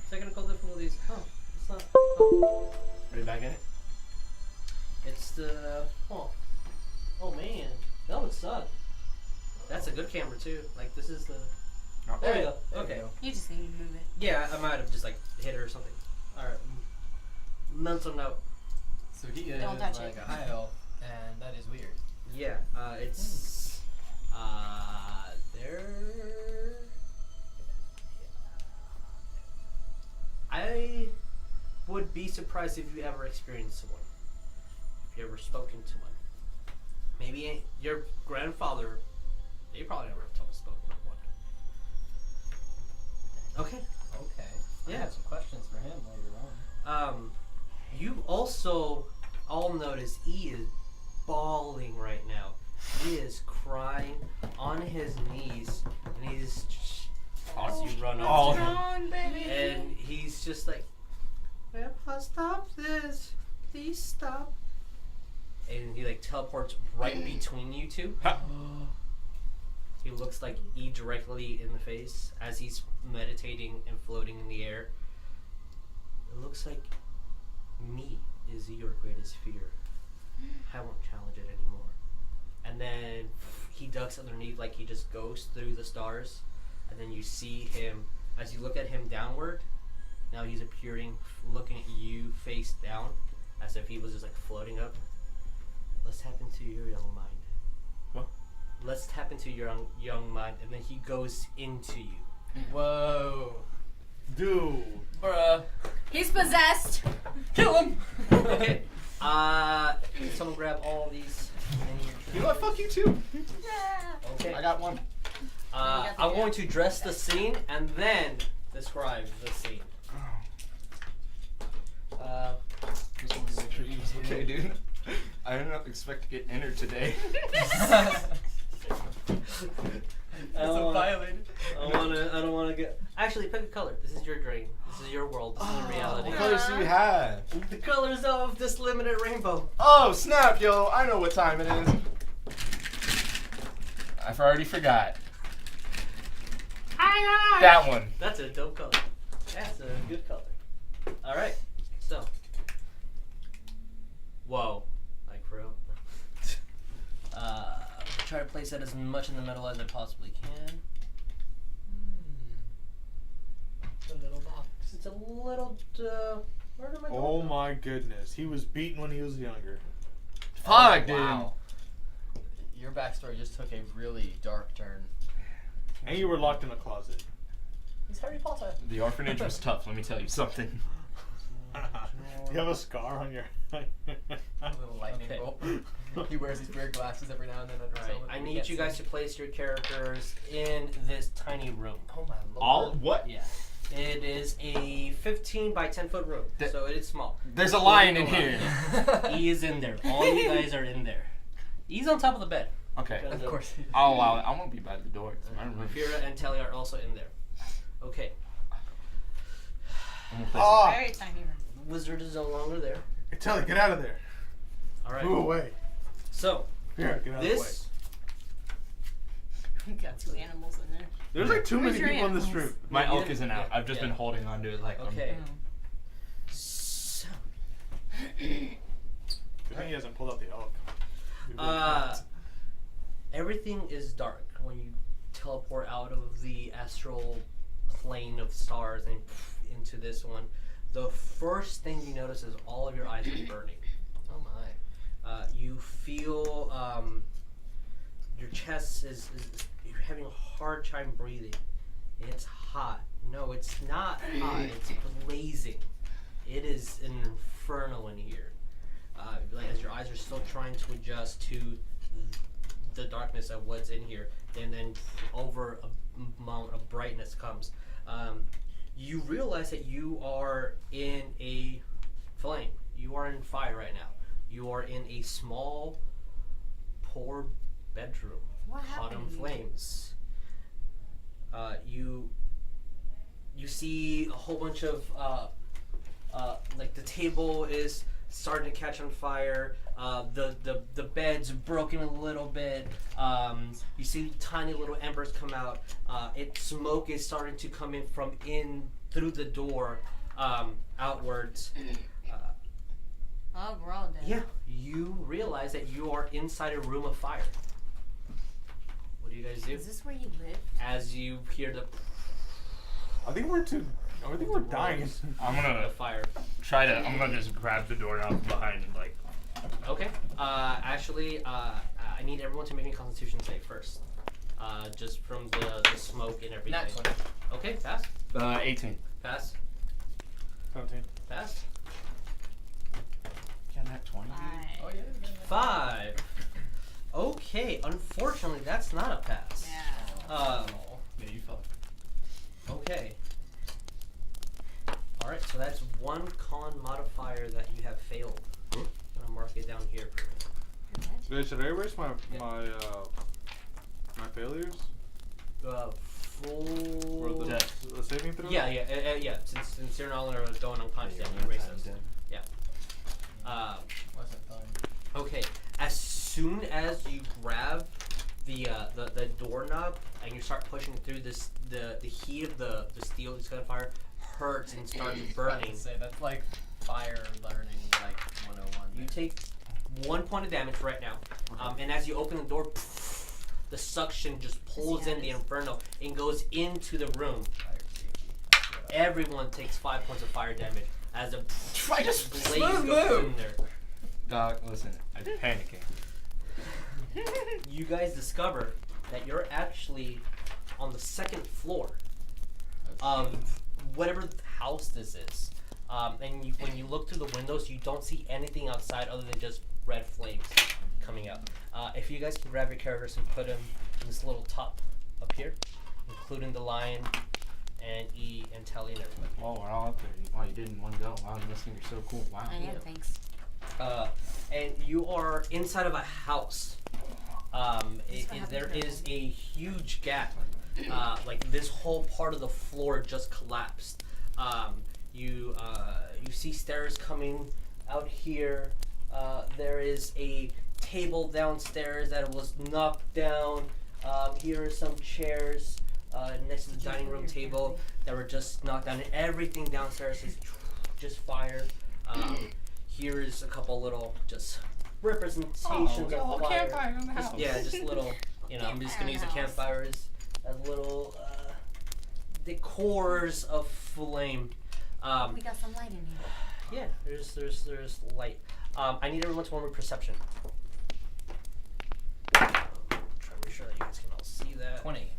Speaker 1: Technical difficulties. Oh, it's not. Oh.
Speaker 2: Are you back in it?
Speaker 1: It's the. Oh man. That would suck. That's a good camera too. Like, this is the.
Speaker 2: Oh.
Speaker 1: There we go.
Speaker 5: There we
Speaker 1: Okay.
Speaker 5: go.
Speaker 4: You just need to move it.
Speaker 1: Yeah, I might have just like hit it or something. Alright. Mental note.
Speaker 5: So he is
Speaker 4: Don't touch
Speaker 5: like
Speaker 4: it.
Speaker 5: a high elf, and that is weird.
Speaker 1: Yeah, it's there. I would be surprised if you ever experienced one. If you ever spoken to one. Maybe your grandfather. They probably never spoken with one. Okay.
Speaker 5: Okay. I
Speaker 1: Yeah.
Speaker 5: have some questions for him later on.
Speaker 1: You also all notice he is bawling right now. He is crying on his knees, and he's as you run up to him,
Speaker 4: Strong, baby.
Speaker 1: and he's just like, "Grandpa, stop this! Please stop!" And he like teleports right between you two. He looks like E directly in the face as he's meditating and floating in the air. It looks like me is your greatest fear. I won't challenge it anymore. And then he ducks underneath like he just goes through the stars. And then you see him, as you look at him downward, now he's appearing, looking at you face down, as if he was just like floating up. Let's tap into your young mind.
Speaker 2: What?
Speaker 1: Let's tap into your young mind. And then he goes into you.
Speaker 5: Whoa.
Speaker 3: Dude.
Speaker 5: Bruh.
Speaker 4: He's possessed.
Speaker 5: Kill him!
Speaker 1: Okay. Someone grab all these.
Speaker 2: You know what? Fuck you too.
Speaker 1: Okay.
Speaker 2: I got one.
Speaker 1: I'm going to dress the scene and then describe the scene.
Speaker 2: Okay, dude. I didn't expect to get entered today.
Speaker 5: So violated.
Speaker 1: I don't wanna get. Actually, pick a color. This is your dream. This is your world. This is your reality.
Speaker 2: What colors do you have?
Speaker 1: The colors of this limited rainbow.
Speaker 2: Oh, snap, yo. I know what time it is. I've already forgot. That one.
Speaker 1: That's a dope color. That's a good color. All right. So. Whoa. Like for real. Try to place that as much in the middle as I possibly can.
Speaker 5: It's a little box.
Speaker 1: It's a little. Where am I going?
Speaker 3: Oh my goodness. He was beaten when he was younger.
Speaker 2: Fuck, dude.
Speaker 5: Wow. Your backstory just took a really dark turn.
Speaker 3: And you were locked in a closet.
Speaker 5: He's Harry Potter.
Speaker 2: The orphanage was tough, let me tell you something.
Speaker 3: You have a scar on your.
Speaker 5: A little lightning
Speaker 1: Okay.
Speaker 5: bolt. He wears these weird glasses every now and then under his
Speaker 1: Alright,
Speaker 5: helmet.
Speaker 1: I
Speaker 5: You
Speaker 1: need
Speaker 5: can't
Speaker 1: you guys
Speaker 5: see.
Speaker 1: to place your characters in this tiny room.
Speaker 5: Oh my lord.
Speaker 2: All what?
Speaker 1: Yeah. It is a 15 by 10 foot room,
Speaker 2: Th-
Speaker 1: so it is small.
Speaker 2: There's a lion in here.
Speaker 1: He is in there. All you guys are in there. He's on top of the bed.
Speaker 2: Okay.
Speaker 5: Of course.
Speaker 2: I'll allow it. I won't be by the door. It's my room.
Speaker 1: Fyra and Netellie are also in there. Okay.
Speaker 2: I'm gonna place
Speaker 3: Oh!
Speaker 4: Very tiny room.
Speaker 1: Wizard is no longer there.
Speaker 3: Netellie, get out of there.
Speaker 1: Alright.
Speaker 3: Move away.
Speaker 1: So,
Speaker 3: Here, get out of the way.
Speaker 1: this.
Speaker 4: We got two animals in there.
Speaker 3: There's like too
Speaker 4: Where's
Speaker 3: many
Speaker 4: your
Speaker 3: people in this
Speaker 4: animals?
Speaker 3: room.
Speaker 2: My
Speaker 1: Yeah,
Speaker 2: elk isn't out.
Speaker 1: yeah,
Speaker 2: I've just
Speaker 1: yeah.
Speaker 2: been holding on to it like
Speaker 1: Okay.
Speaker 4: Oh.
Speaker 1: So,
Speaker 3: Good thing he hasn't pulled out the elk.
Speaker 1: everything is dark when you teleport out of the astral plane of stars and into this one. The first thing you notice is all of your eyes are burning.
Speaker 5: Oh my.
Speaker 1: You feel your chest is you're having a hard time breathing. It's hot. No, it's not hot. It's blazing. It is an inferno in here. Like as your eyes are still trying to adjust to the darkness of what's in here, and then over a amount of brightness comes. You realize that you are in a flame. You are in fire right now. You are in a small, poor bedroom
Speaker 4: What
Speaker 1: caught in
Speaker 4: happened to you?
Speaker 1: flames. You see a whole bunch of like the table is starting to catch on fire. The bed's broken a little bit. You see tiny little embers come out. Smoke is starting to come in from in through the door outwards.
Speaker 4: Oh, we're all dead.
Speaker 1: Yeah, you realize that you are inside a room of fire. What do you guys do?
Speaker 4: Is this where you live?
Speaker 1: As you hear the
Speaker 3: I think we're dying.
Speaker 2: I'm gonna
Speaker 1: fire.
Speaker 2: I'm gonna just grab the doorknob from behind and like.
Speaker 1: Okay. Actually, I need everyone to make me a Constitution save first. Just from the smoke and everything.
Speaker 5: Nat 20.
Speaker 1: Okay, pass.
Speaker 2: 18.
Speaker 1: Pass.
Speaker 3: 17.
Speaker 1: Pass.
Speaker 2: Yeah, nat 20.
Speaker 5: Oh yeah.
Speaker 1: 5. Okay, unfortunately, that's not a pass.
Speaker 4: Yeah.
Speaker 2: Yeah, you fell.
Speaker 1: Okay. Alright, so that's one con modifier that you have failed. I'm gonna mark it down here.
Speaker 3: Wait, should I erase my failures?
Speaker 1: Full.
Speaker 3: Or the saving throw?
Speaker 1: Yeah. Since you're no longer going unconscious, you erase those. Yeah.
Speaker 5: Wasn't fun.
Speaker 1: Okay. As soon as you grab the doorknob and you start pushing through this, the heat of the steel that's gonna fire hurts and starts burning.
Speaker 5: Say that's like fire learning like 101.
Speaker 1: You take 1 point of damage right now, and as you open the door, the suction just pulls in the inferno and goes into the room.
Speaker 5: Fire safety.
Speaker 1: Everyone takes 5 points of fire damage as a blaze
Speaker 5: smooth
Speaker 1: goes
Speaker 5: move.
Speaker 1: in there.
Speaker 2: Doc, listen, I'm panicking.
Speaker 1: You guys discover that you're actually on the second floor of whatever house this is. And when you look through the windows, you don't see anything outside other than just red flames coming out. If you guys can grab your characters and put them in this little top up here, including the lion and E and Telly and everybody.
Speaker 2: Oh, we're all up there. Wow, you did in one go. Wow, this thing is so cool. Wow.
Speaker 4: I am, thanks.
Speaker 1: And you are inside of a house. There is a huge gap. Like this whole part of the floor just collapsed. You see stairs coming out here. There is a table downstairs that was knocked down. Here are some chairs next to the dining room table that were just knocked down. And everything downstairs is just fire. Here is a couple little just representations of fire. Just little, I'm just gonna use the campfire as little decors of flame.
Speaker 4: We got some light in here.
Speaker 1: Yeah, there's light. I need everyone to roll me perception. Try to make sure that you guys can all see that.
Speaker 5: 20.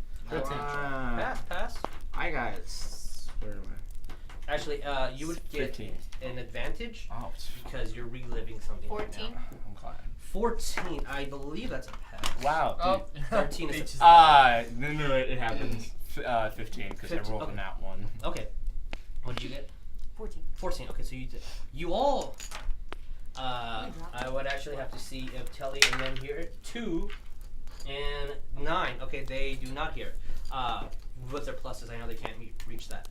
Speaker 1: Pass.
Speaker 2: I got it. Where am I?
Speaker 1: Actually, you would get
Speaker 2: 15.
Speaker 1: an advantage
Speaker 2: Oh,
Speaker 1: because you're reliving something.
Speaker 4: 14.
Speaker 1: Right now.
Speaker 2: I'm glad.
Speaker 1: 14. I believe that's a pass.
Speaker 2: Wow.
Speaker 5: Oh,
Speaker 1: 13 is
Speaker 5: Beach
Speaker 2: No, it happens. 15 because I
Speaker 1: 15,
Speaker 2: rolled
Speaker 1: okay.
Speaker 2: a nat 1.
Speaker 1: Okay. What did you get?
Speaker 4: 14.
Speaker 1: 14. Okay, so you all. I would actually have to see if Telly and then here 2 and 9. Okay, they do not hear. With their pluses, I know they can't reach that.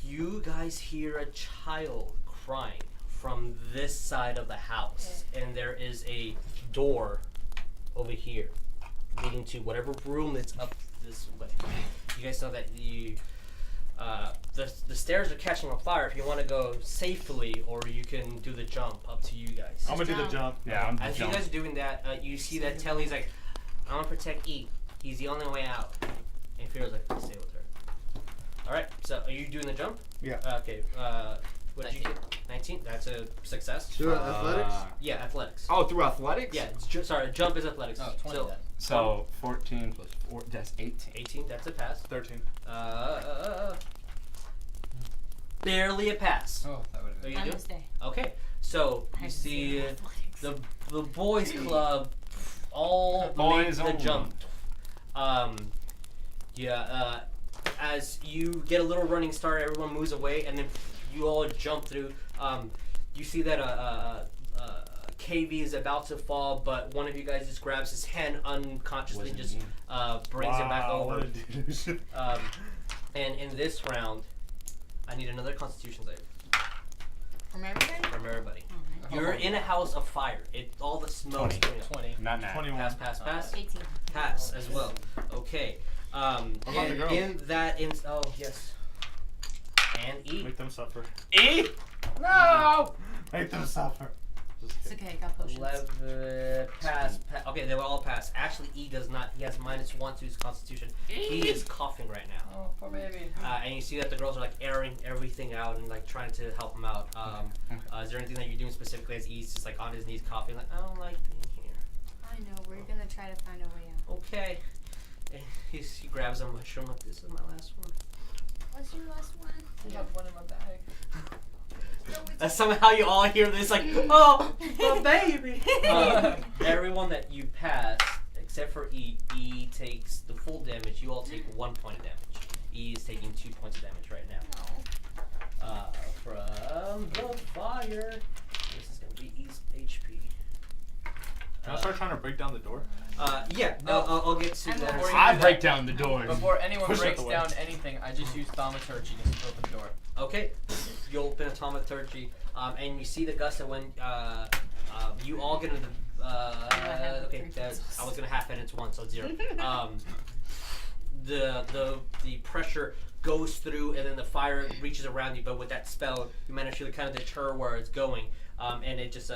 Speaker 1: You guys hear a child crying from this side of the house, and there is a door over here leading to whatever room that's up this way. You guys know that the stairs are catching on fire. If you want to go safely, or you can do the jump. Up to you guys.
Speaker 3: I'm gonna do the jump.
Speaker 2: Yeah, I'm
Speaker 1: As you guys are doing that, you see that Telly's like, I want to protect E. He's the only way out. And Fyra's like, stay with her. Alright, so are you doing the jump?
Speaker 3: Yeah.
Speaker 1: Okay, What did you get? 19. That's a success.
Speaker 3: Do it, athletics?
Speaker 1: Yeah, athletics.
Speaker 2: Oh, through athletics?
Speaker 1: Yeah, sorry, jump is athletics.
Speaker 5: Oh, 20
Speaker 1: so,
Speaker 5: then.
Speaker 2: So 14 plus 4, that's 18.
Speaker 1: 18, that's a pass.
Speaker 3: 13.
Speaker 1: Barely a pass.
Speaker 5: Oh, that would have
Speaker 1: What
Speaker 5: been.
Speaker 1: are you
Speaker 4: Almost
Speaker 1: doing?
Speaker 4: there.
Speaker 1: Okay, so
Speaker 4: I
Speaker 1: you
Speaker 4: have
Speaker 1: see
Speaker 4: zero athletics.
Speaker 1: the boys club, all
Speaker 2: Boys
Speaker 1: make the
Speaker 2: only.
Speaker 1: jump. As you get a little running start, everyone moves away, and then you all jump through. You see that KV is about to fall, but one of you guys just grabs his hand unconsciously,
Speaker 2: Wasn't
Speaker 1: just
Speaker 2: me.
Speaker 1: brings him back
Speaker 3: Wow, what
Speaker 1: over.
Speaker 3: a douche.
Speaker 1: And in this round, I need another Constitution save
Speaker 4: From everybody?
Speaker 1: from everybody.
Speaker 4: Oh, nice.
Speaker 1: You're in a house of fire. All the smoke's
Speaker 2: 20.
Speaker 1: coming up.
Speaker 5: 20.
Speaker 2: Not now.
Speaker 3: 21.
Speaker 1: Pass.
Speaker 4: 18.
Speaker 1: Pass as well. Okay.
Speaker 3: about the
Speaker 1: And
Speaker 3: girls?
Speaker 1: in that oh yes. And E.
Speaker 3: Make them suffer.
Speaker 2: E? No!
Speaker 3: Make them suffer. Just
Speaker 4: It's
Speaker 3: kidding.
Speaker 4: okay, I got potions.
Speaker 1: 11 pass. Okay, they were all pass. Actually, E does not. He has -1 to his Constitution. He is coughing right now.
Speaker 5: Oh, poor baby.
Speaker 1: And you see that the girls are like airing everything out and like trying to help him out. Is there anything that you're doing specifically as E's just like on his knees coughing like I don't like being here?
Speaker 4: I know, we're gonna try to find a way out.
Speaker 1: Okay. And he grabs a mushroom like this is my last one.
Speaker 4: What's your last one?
Speaker 5: I have one in my bag.
Speaker 4: No, it's
Speaker 1: And somehow you all hear this like oh the baby. Everyone that you pass except for E takes the full damage. You all take 1 point of damage. E is taking 2 points of damage right now. From the fire. This is gonna be E's HP.
Speaker 3: Can I start trying to break down the door?
Speaker 1: Yeah.
Speaker 5: No.
Speaker 1: I'll get to
Speaker 4: I'm
Speaker 1: that.
Speaker 5: Before you
Speaker 2: I
Speaker 5: do
Speaker 2: break
Speaker 5: that,
Speaker 2: down the doors.
Speaker 5: Before anyone
Speaker 3: Push it
Speaker 5: breaks
Speaker 3: away.
Speaker 5: down anything, I just use thaumaturgy to open the door.
Speaker 1: Okay, you open Thaumaturgy, and you see the gust when you all get into the. Okay, I was gonna half it into 1, so 0. The pressure goes through, and then the fire reaches around you. But with that spell, you manage to kind of deter where it's going, and it just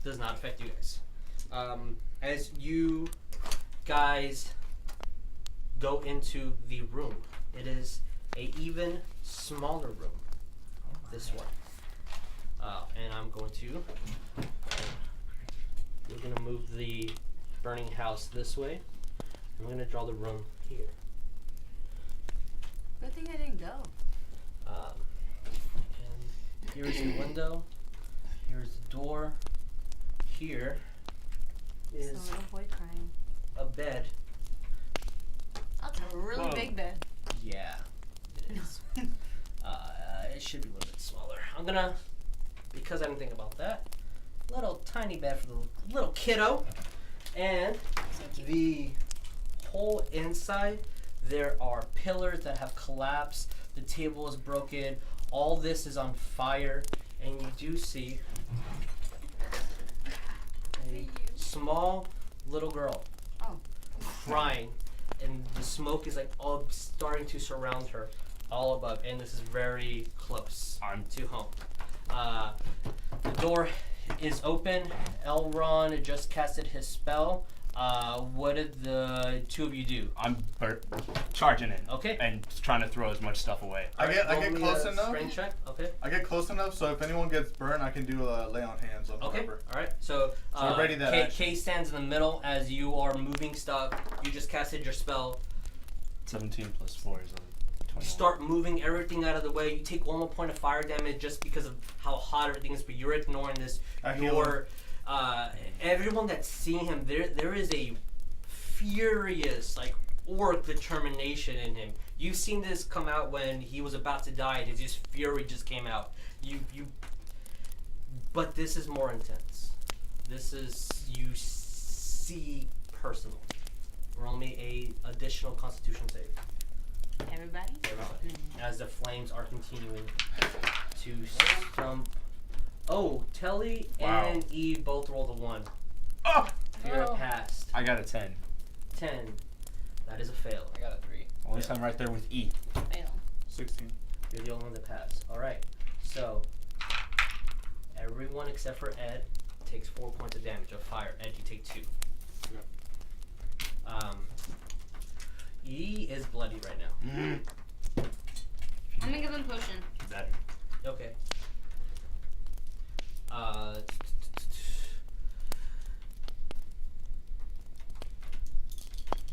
Speaker 1: does not affect you guys. As you guys go into the room, it is a even smaller room. This one, and I'm going to. We're gonna move the burning house this way. I'm gonna draw the room here.
Speaker 4: Good thing I didn't go.
Speaker 1: And here's the window. Here's the door. Here
Speaker 4: It's
Speaker 1: is
Speaker 4: a little boy crying.
Speaker 1: a bed.
Speaker 4: That's a really
Speaker 3: Whoa.
Speaker 4: big bed.
Speaker 1: Yeah, it is. It should be a little bit smaller. I'm gonna, because I didn't think about that, little tiny bed for the little kiddo. And the whole inside, there are pillars that have collapsed. The table is broken. All this is on fire. And you do see a small little girl
Speaker 4: Oh.
Speaker 1: crying. And the smoke is like all starting to surround her all above. And this is very close to home. The door is open. Elrond just casted his spell. What did the two of you do?
Speaker 2: I'm charging in.
Speaker 1: Okay.
Speaker 2: And trying to throw as much stuff away.
Speaker 3: I get
Speaker 1: Roll me
Speaker 3: close
Speaker 1: a
Speaker 3: enough.
Speaker 1: strength check. Okay.
Speaker 3: I get close enough so if anyone gets burned, I can do a lay on hands on
Speaker 1: Okay.
Speaker 3: whoever.
Speaker 1: All right. So,
Speaker 3: we're ready that action.
Speaker 1: Kay stands in the middle as you are moving stuff. You just casted your spell.
Speaker 2: 17 plus 4 is 21.
Speaker 1: You start moving everything out of the way. You take 1 more point of fire damage just because of how hot everything is, but you're ignoring this.
Speaker 3: I heal
Speaker 1: Everyone that's seeing him, there is a furious orc determination in him. You've seen this come out when he was about to die, and his fury just came out. But this is more intense. This is you see personal. Roll me a additional Constitution save.
Speaker 4: Everybody?
Speaker 1: As the flames are continuing to stump. Oh, Telly and E both rolled a 1.
Speaker 2: Oh!
Speaker 1: You're passed.
Speaker 2: I got a 10.
Speaker 1: 10. That is a fail.
Speaker 5: I got a 3.
Speaker 2: Well, at least I'm right there with E.
Speaker 4: Fail.
Speaker 3: 16.
Speaker 1: You're the only one that passed. Alright. So, everyone except for Ed takes 4 points of damage of fire. Ed, you take 2. E is bloody right now.
Speaker 4: I'm gonna give him potion.
Speaker 6: better.
Speaker 1: Okay.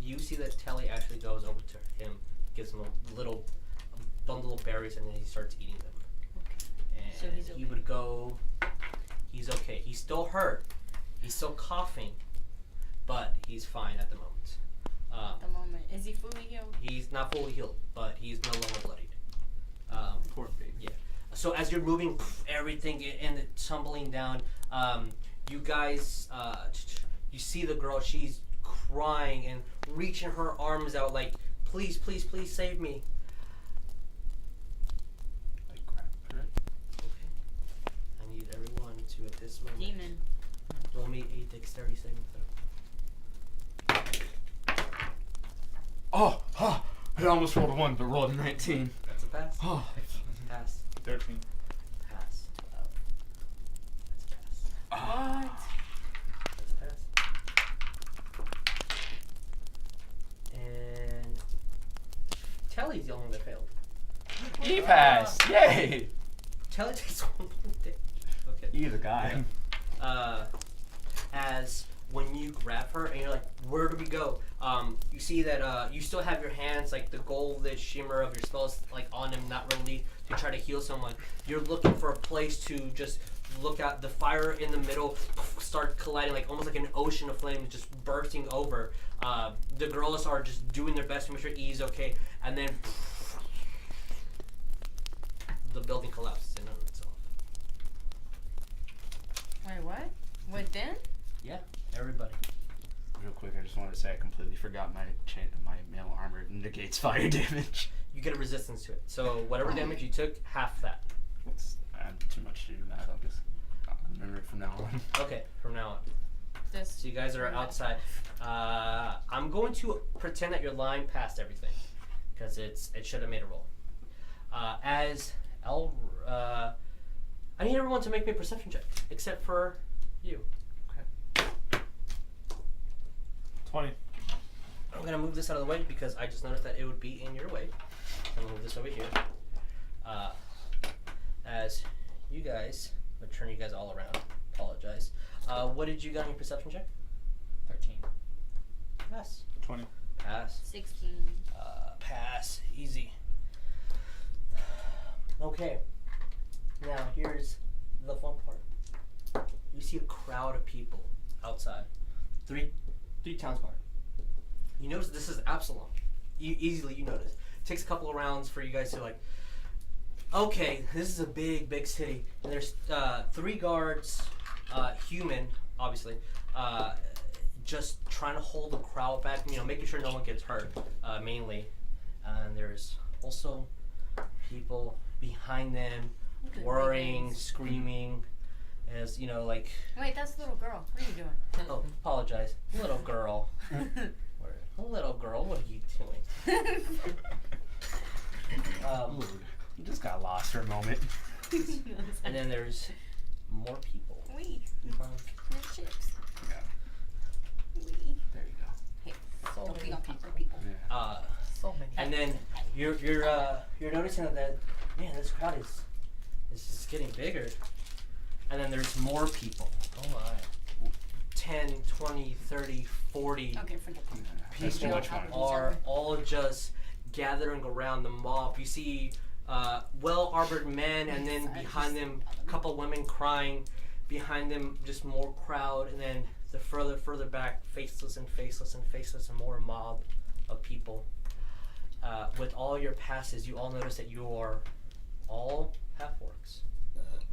Speaker 1: You see that Telly actually goes over to him, gives him a little bundle of berries, and then he starts eating them. And
Speaker 4: So he's
Speaker 1: he
Speaker 4: okay.
Speaker 1: would go. He's okay. He's still hurt. He's still coughing, but he's fine at the moment.
Speaker 4: At the moment, is he fully healed?
Speaker 1: He's not fully healed, but he's no longer bloodied.
Speaker 6: Poor baby.
Speaker 1: Yeah. So as you're moving, everything and tumbling down, you guys, you see the girl. She's crying and reaching her arms out like, please, please, please save me.
Speaker 6: Like grab her.
Speaker 1: Okay. I need everyone to, at this moment,
Speaker 4: Demon.
Speaker 1: roll me a dexterity saving throw.
Speaker 2: Oh, I almost rolled a 1, but rolled a 19.
Speaker 1: That's a pass.
Speaker 2: Oh,
Speaker 1: Pass.
Speaker 3: 13.
Speaker 1: Pass. That's a pass.
Speaker 4: What?
Speaker 1: That's a pass. And Telly's the only one that failed.
Speaker 2: he passed. Yay!
Speaker 1: Telly takes 1 point damage. Okay.
Speaker 6: He's a guy.
Speaker 1: As when you grab her and you're like, where do we go? You see that you still have your hands, like the golden shimmer of your spells, like on him, not really to try to heal someone. You're looking for a place to just look at the fire in the middle, start colliding, like almost like an ocean of flame just bursting over. The girls are just doing their best to make sure E's okay, and then the building collapses in on itself.
Speaker 4: Wait, what? Within?
Speaker 1: Yeah, everybody.
Speaker 6: Real quick, I just wanted to say I completely forgot my mail armor negates fire damage.
Speaker 1: You get a resistance to it. So whatever damage you took, half that.
Speaker 6: I have too much to do that. I'll just remember it from now on.
Speaker 1: Okay, from now on.
Speaker 4: This.
Speaker 1: So you guys are outside. I'm going to pretend that you're lying past everything, because it should have made a roll. I need everyone to make me a perception check, except for you.
Speaker 3: 20.
Speaker 1: I'm gonna move this out of the way because I just noticed that it would be in your way. I'm gonna move this over here. As you guys, I'm gonna turn you guys all around. Apologize. What did you get on your perception check?
Speaker 5: 13.
Speaker 1: Pass.
Speaker 3: 20.
Speaker 1: Pass.
Speaker 4: 16.
Speaker 1: Pass. Easy. Okay. Now here's the fun part. You see a crowd of people outside. Three towns guard. You notice this is Absalom. Easily you notice. It takes a couple of rounds for you guys to like, okay, this is a big city. And there's 3 guards, human, obviously, just trying to hold the crowd back, making sure no one gets hurt, mainly. And there's also people behind them,
Speaker 4: Good
Speaker 1: worrying,
Speaker 4: riddance.
Speaker 1: screaming, as, like,
Speaker 4: Wait, that's the little girl. What are you doing?
Speaker 1: oh, apologize, little girl. Little girl, what are you doing?
Speaker 6: You just got lost for a moment.
Speaker 1: And then there's more people.
Speaker 4: Wee.
Speaker 1: behind.
Speaker 4: No chips.
Speaker 6: Yeah.
Speaker 4: Wee.
Speaker 6: There you go.
Speaker 4: Hey,
Speaker 5: So
Speaker 4: don't
Speaker 5: many
Speaker 4: be on top
Speaker 5: people.
Speaker 4: of people.
Speaker 6: Yeah.
Speaker 5: So many.
Speaker 1: And then you're noticing that man, this crowd is just getting bigger. And then there's more people.
Speaker 5: Oh my.
Speaker 1: 10, 20, 30, 40
Speaker 4: Okay, forget that.
Speaker 6: That's too
Speaker 1: people
Speaker 6: much money.
Speaker 1: are all just gathering around the mob. You see well-armored men, and then behind them a couple women crying. Behind them just more crowd, and then the further back, faceless, and more mob of people. With all your passes, you all notice that you are all half-orcs.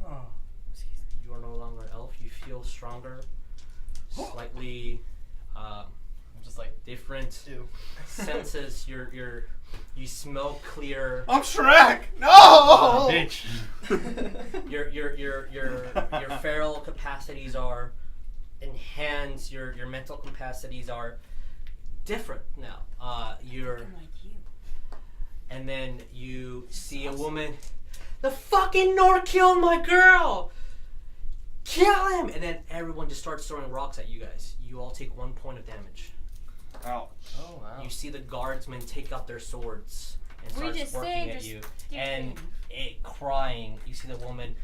Speaker 5: Oh.
Speaker 1: You are no longer an elf. You feel stronger, slightly
Speaker 5: I'm just like,
Speaker 1: different
Speaker 5: ew.
Speaker 1: senses. You smell clear.
Speaker 3: I'm Shrek! No!
Speaker 6: Bitch.
Speaker 1: Your feral capacities are enhanced. Your mental capacities are different now.
Speaker 4: Looking like you.
Speaker 1: And then you see a woman. The fucking Nord killed my girl. Kill him! And then everyone just starts throwing rocks at you guys. You all take 1 point of damage.
Speaker 3: Ow.
Speaker 5: Oh wow.
Speaker 1: You see the guardsmen take out their swords and
Speaker 4: We
Speaker 1: starts
Speaker 4: just
Speaker 1: working
Speaker 4: saved
Speaker 1: at
Speaker 4: her
Speaker 1: you.
Speaker 4: stupid.
Speaker 1: And it crying. You see the woman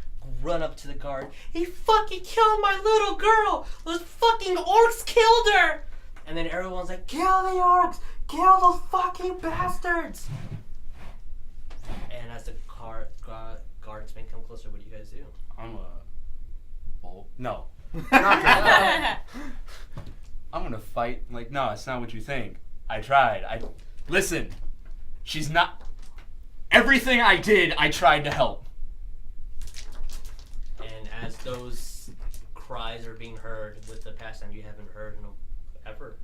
Speaker 1: run up to the guard. He fucking killed my little girl. Those fucking orcs killed her. And then everyone's like, kill the orcs! Kill those fucking bastards! And as the guardsmen come closer, what do you guys do?
Speaker 6: I'm a bolt. No. I'm gonna fight. Like, no, it's not what you think. I tried. Listen. She's not. Everything I did, I tried to help.
Speaker 1: And as those cries are being heard with the pastime you haven't heard in ever,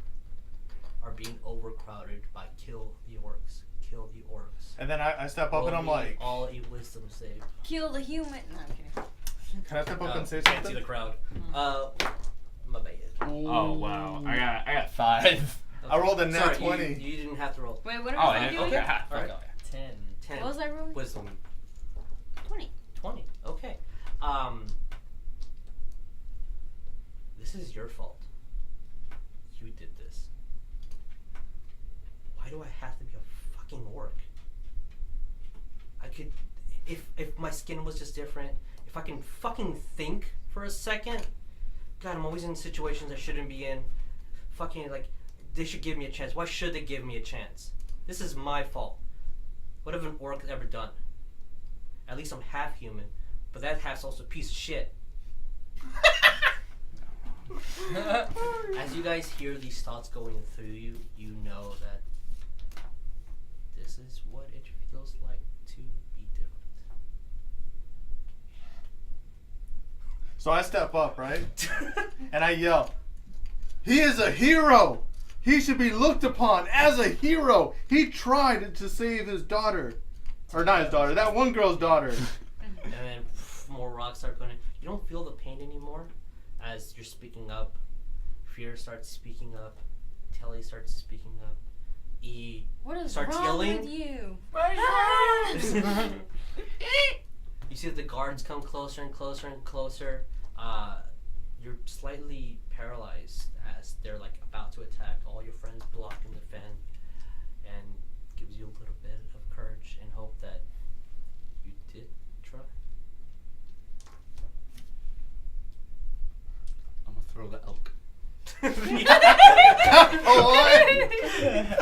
Speaker 1: are being overcrowded by kill the orcs. Kill the orcs.
Speaker 3: And then I step up and I'm like,
Speaker 1: all a wisdom save.
Speaker 4: Kill the human. No, I'm kidding.
Speaker 3: can I step up and say
Speaker 1: Can't see
Speaker 3: something?
Speaker 1: the crowd. My bad.
Speaker 6: Oh wow. I got 5.
Speaker 3: I rolled a nat
Speaker 1: Sorry,
Speaker 3: 20.
Speaker 1: You didn't have to roll.
Speaker 4: Wait, what
Speaker 6: Oh,
Speaker 4: are
Speaker 6: I
Speaker 4: we
Speaker 6: didn't.
Speaker 4: doing?
Speaker 6: Okay.
Speaker 1: All right.
Speaker 5: 10.
Speaker 1: 10.
Speaker 4: What was I rolling?
Speaker 1: Wisdom.
Speaker 4: 20.
Speaker 1: 20. Okay. This is your fault. You did this. Why do I have to be a fucking orc? I could, if my skin was just different, if I can fucking think for a second. God, I'm always in situations I shouldn't be in. Fucking like, they should give me a chance. Why should they give me a chance? This is my fault. What have an orc ever done? At least I'm half human, but that half's also a piece of shit. As you guys hear these thoughts going through you, you know that this is what it feels like to be different.
Speaker 3: So I step up, right? And I yell, he is a hero! He should be looked upon as a hero! He tried to save his daughter. Or not his daughter, that one girl's daughter.
Speaker 1: And then more rocks start going in. You don't feel the pain anymore as you're speaking up. Fear starts speaking up. Netellie starts speaking up.
Speaker 4: What is
Speaker 1: starts
Speaker 4: wrong
Speaker 1: yelling.
Speaker 4: with you?
Speaker 1: You see that the guards come closer and closer and closer. You're slightly paralyzed as they're like about to attack. All your friends block and defend, and gives you a little bit of courage and hope that you did try.
Speaker 6: I'm gonna throw the elk.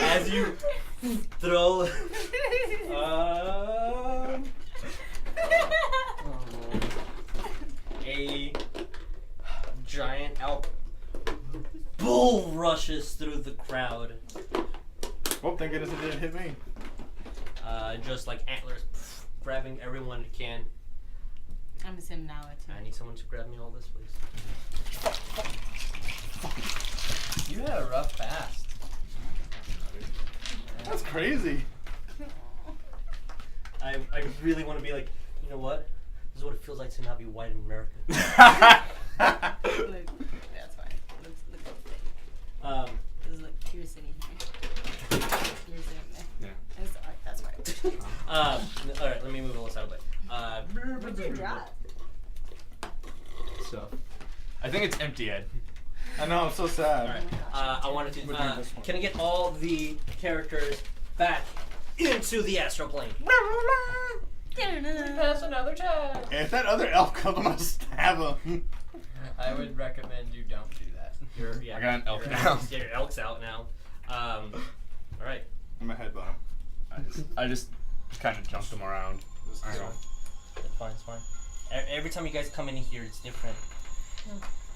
Speaker 1: As you throw a giant elk bull rushes through the crowd,
Speaker 3: Well, thank goodness it didn't hit me.
Speaker 1: just like antlers grabbing everyone it can.
Speaker 4: I'm assuming now it's
Speaker 1: I need someone to grab me all this, please.
Speaker 5: You had a rough fast.
Speaker 3: That's crazy.
Speaker 1: I really want to be like, you know what? This is what it feels like to not be white in America.
Speaker 4: Look, that's fine. Look
Speaker 1: Um,
Speaker 4: look, you're sitting here. You're sitting there.
Speaker 6: Yeah.
Speaker 4: That's right.
Speaker 1: all right, let me move all this out of the way.
Speaker 4: What'd you drop?
Speaker 6: So, I think it's empty, Ed.
Speaker 3: I know, I'm so sad.
Speaker 1: All right. I wanted to.
Speaker 3: We're doing this one.
Speaker 1: Can I get all the characters back into the astral plane?
Speaker 5: Pass another tag.
Speaker 3: And if that other elf comes, I'm gonna stab him.
Speaker 5: I would recommend you don't do that.
Speaker 1: Yeah,
Speaker 6: I got an elk
Speaker 1: your
Speaker 6: now.
Speaker 1: Yeah, your elk's out now. All right.
Speaker 3: I'm a headbutt him.
Speaker 6: I just kind of jumped them around. I don't know.
Speaker 1: It's fine. It's fine. Every time you guys come in here, it's different.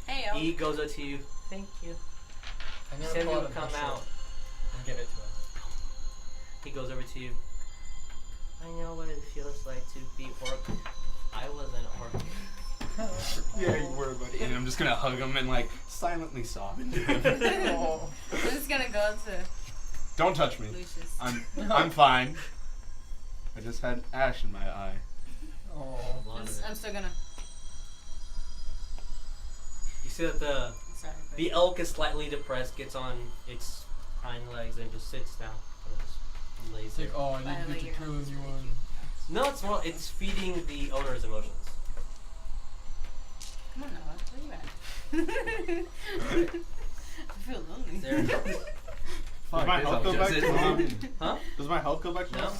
Speaker 4: Hey,
Speaker 1: E goes up to you. Thank you.
Speaker 5: I'm gonna
Speaker 1: Send
Speaker 5: pull
Speaker 1: you
Speaker 5: out
Speaker 1: to
Speaker 5: a
Speaker 1: come
Speaker 5: pistol
Speaker 1: out.
Speaker 5: and give it to him.
Speaker 1: He goes over to you. I know what it feels like to be orc. I was an orc.
Speaker 6: Yeah, you were, buddy. And I'm just gonna hug him and like silently sob into him.
Speaker 3: Oh.
Speaker 4: I'm just gonna go to
Speaker 6: Don't touch me.
Speaker 4: Lucius.
Speaker 6: I'm fine. I just had ash in my eye.
Speaker 5: Oh.
Speaker 4: I'm still gonna.
Speaker 1: You see that
Speaker 4: Sorry. But
Speaker 1: the elk is slightly depressed, gets on its hind legs, and just sits down. And just lays
Speaker 5: It's
Speaker 1: there.
Speaker 5: like, oh, I
Speaker 4: By the
Speaker 5: didn't
Speaker 4: way,
Speaker 5: get to
Speaker 4: your
Speaker 5: kill
Speaker 4: house is really
Speaker 5: anyone.
Speaker 4: cute.
Speaker 1: No, it's more. It's feeding the owner's emotions.
Speaker 4: Come on, Noah. Where you at? I feel lonely.
Speaker 1: There.
Speaker 3: Does my health go back to normal?
Speaker 1: Huh?
Speaker 3: Does my health go back to
Speaker 1: No.
Speaker 3: normal?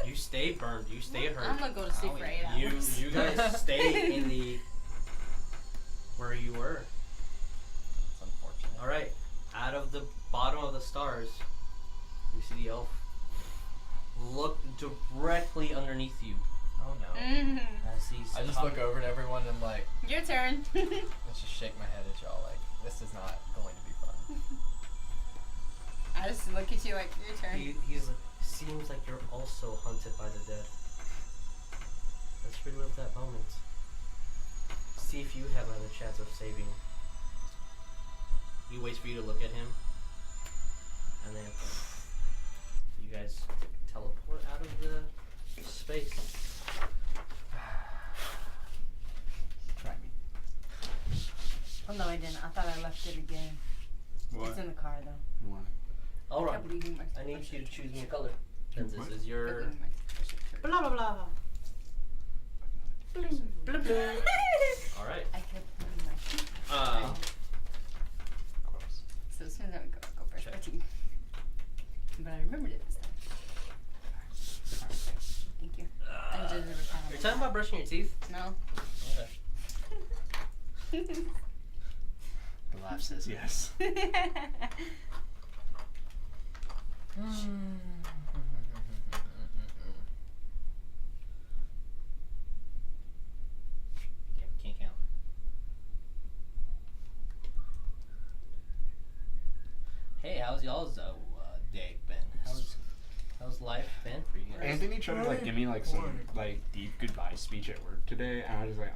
Speaker 1: You stay burned. You stay hurt.
Speaker 4: I'm gonna go to sleep for 8 hours.
Speaker 1: You guys stay in the where you were.
Speaker 5: It's unfortunate.
Speaker 1: All right. Out of the bottom of the stars, you see the elf look directly underneath you.
Speaker 5: Oh no.
Speaker 1: As he's
Speaker 5: I just look over at everyone and like,
Speaker 4: Your turn.
Speaker 5: let's just shake my head at y'all like, this is not going to be fun.
Speaker 4: I just look at you like, your turn.
Speaker 1: He's like, seems like you're also hunted by the dead. Let's relive that moment. See if you have another chance of saving. He waits for you to look at him, and then you guys teleport out of the space.
Speaker 6: Try me.
Speaker 4: Oh no, I didn't. I thought I left it again.
Speaker 2: What?
Speaker 4: It's in the car though.
Speaker 6: You want it?
Speaker 1: All right.
Speaker 4: I kept leaving my
Speaker 1: I need
Speaker 4: special
Speaker 1: you to choose
Speaker 4: church.
Speaker 1: me a color. Since this is your
Speaker 4: Kept leaving my special church.
Speaker 1: blah blah blah.
Speaker 4: Bling.
Speaker 1: Blah blah. All right.
Speaker 4: I kept leaving my teeth.
Speaker 6: Close.
Speaker 4: So as soon as I would go brush my teeth. But I remembered it this time. Thank you. I just never found
Speaker 1: You're talking about brushing your teeth?
Speaker 4: No.
Speaker 1: Okay.
Speaker 6: The laugh says yes.
Speaker 1: Can't count. Hey, how's y'all's day been? How's life been for you guys?
Speaker 6: Anthony tried to like give me like some like deep goodbye speech at work today, and I was just like,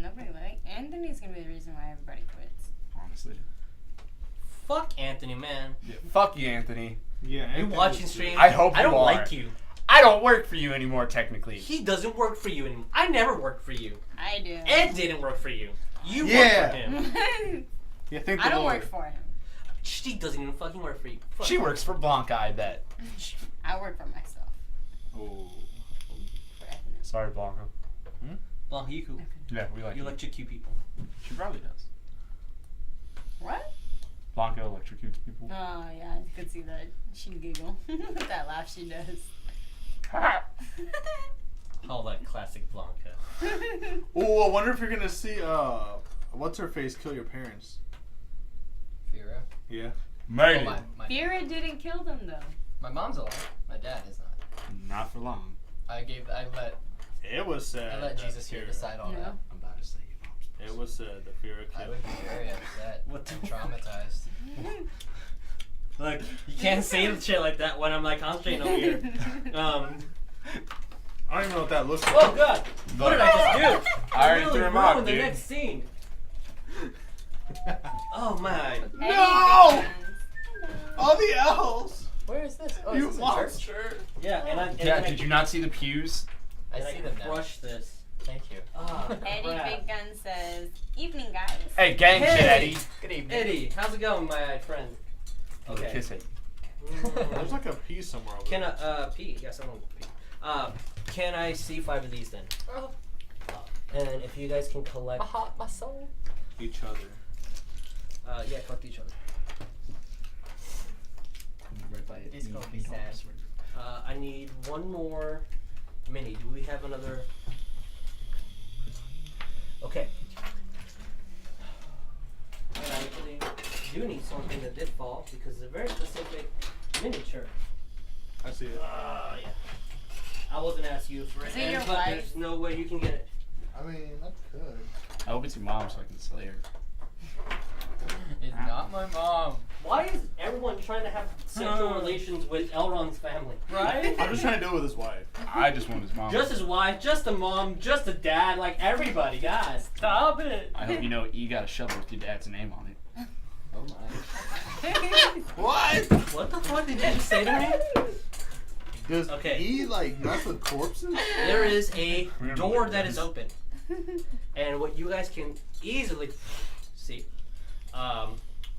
Speaker 4: Nobody like Anthony's gonna be the reason why everybody quits.
Speaker 6: honestly.
Speaker 1: Fuck Anthony, man.
Speaker 6: Yeah, fuck you, Anthony.
Speaker 3: Yeah.
Speaker 1: You watching streams?
Speaker 6: I hope
Speaker 1: I don't
Speaker 6: you are.
Speaker 1: like you.
Speaker 6: I don't work for you anymore, technically.
Speaker 1: He doesn't work for you anymore. I never worked for you.
Speaker 4: I do.
Speaker 1: Ed didn't work for you. You
Speaker 3: Yeah.
Speaker 1: work for him.
Speaker 3: Yeah, thank the
Speaker 4: I don't
Speaker 3: Lord.
Speaker 4: work for him.
Speaker 1: She doesn't even fucking work for you. Fuck
Speaker 6: She
Speaker 1: her.
Speaker 6: works for Blanca, I bet.
Speaker 4: I work for myself.
Speaker 6: Oh.
Speaker 4: For Anthony.
Speaker 6: Sorry, Blanca.
Speaker 1: Well, you cool.
Speaker 6: Yeah, we like
Speaker 1: You
Speaker 6: you.
Speaker 1: electrocute people.
Speaker 6: She probably does.
Speaker 4: What?
Speaker 6: Blanca electrocutes people.
Speaker 4: Oh yeah, I could see that. She giggle. That laugh she does.
Speaker 1: All that classic Blanca.
Speaker 3: Oh, I wonder if you're gonna see what's her face kill your parents.
Speaker 5: Fyra.
Speaker 3: Yeah.
Speaker 6: Maybe.
Speaker 5: Oh, my
Speaker 4: Fyra didn't kill them though.
Speaker 5: my mom's alive. My dad is not.
Speaker 6: Not for long.
Speaker 5: I
Speaker 3: It was said.
Speaker 5: let
Speaker 3: that
Speaker 5: Jesus here
Speaker 3: Fyra-
Speaker 5: decide all
Speaker 4: No.
Speaker 5: that.
Speaker 6: I'm about to say your mom's
Speaker 3: It was said that Fyra
Speaker 5: I
Speaker 3: killed.
Speaker 5: would be very upset.
Speaker 1: What the-
Speaker 5: I'm traumatized.
Speaker 1: Look, you can't say shit like that when I'm like concentrating over here.
Speaker 3: I don't even know what that looks like.
Speaker 1: Oh god! What did I just do?
Speaker 6: I already
Speaker 1: really
Speaker 6: threw him off,
Speaker 1: ruined the
Speaker 6: dude.
Speaker 1: next scene. Oh my!
Speaker 3: No! All the elves!
Speaker 5: Where is this? Oh,
Speaker 3: You
Speaker 5: is this a church?
Speaker 3: monster!
Speaker 1: Yeah, and
Speaker 6: Yeah, did you not see the pews?
Speaker 5: I
Speaker 1: and
Speaker 5: see them now.
Speaker 1: crush this.
Speaker 5: Thank you.
Speaker 1: Ah,
Speaker 4: Eddie
Speaker 1: crap.
Speaker 4: Big Gun says, "Evening, guys."
Speaker 6: Hey, gang shit,
Speaker 1: Hey!
Speaker 6: Eddie.
Speaker 5: Good evening.
Speaker 1: Eddie, how's it going, my friend? Okay.
Speaker 6: Kiss it.
Speaker 3: There's like a piece somewhere over
Speaker 1: Can
Speaker 3: there.
Speaker 1: P? Yes, I want P. Can I see 5 of these then?
Speaker 5: Oh,
Speaker 1: And if you guys can collect,
Speaker 5: my heart, my soul.
Speaker 3: Each other.
Speaker 1: yeah, collect each other.
Speaker 6: Right by it.
Speaker 5: It's gonna be sad.
Speaker 1: I need one more mini. Do we have another? Okay. I actually do need something that did fall because it's a very specific miniature.
Speaker 3: I see it.
Speaker 1: Yeah. I wasn't asking you for it,
Speaker 4: Is it your
Speaker 1: but
Speaker 4: wife?
Speaker 1: there's no way you can get it.
Speaker 3: I mean, I could.
Speaker 6: I hope it's your mom so I can slay her.
Speaker 5: It's not my mom.
Speaker 1: Why is everyone trying to have sexual relations with Elrond's family? Right?
Speaker 3: I'm just trying to do it with his wife.
Speaker 6: I just want his mom.
Speaker 1: Just his wife, just a mom, just a dad, like everybody, guys. Stop it.
Speaker 6: I hope you know you got a shovel with your dad's name on it.
Speaker 1: Oh my.
Speaker 3: What?
Speaker 1: What the fuck did you just say to me?
Speaker 3: Does
Speaker 1: Okay.
Speaker 3: he like mess with corpses?
Speaker 1: There is a
Speaker 6: We're gonna
Speaker 1: door
Speaker 6: look
Speaker 1: that
Speaker 6: at
Speaker 1: is
Speaker 6: this.
Speaker 1: open. And what you guys can easily see.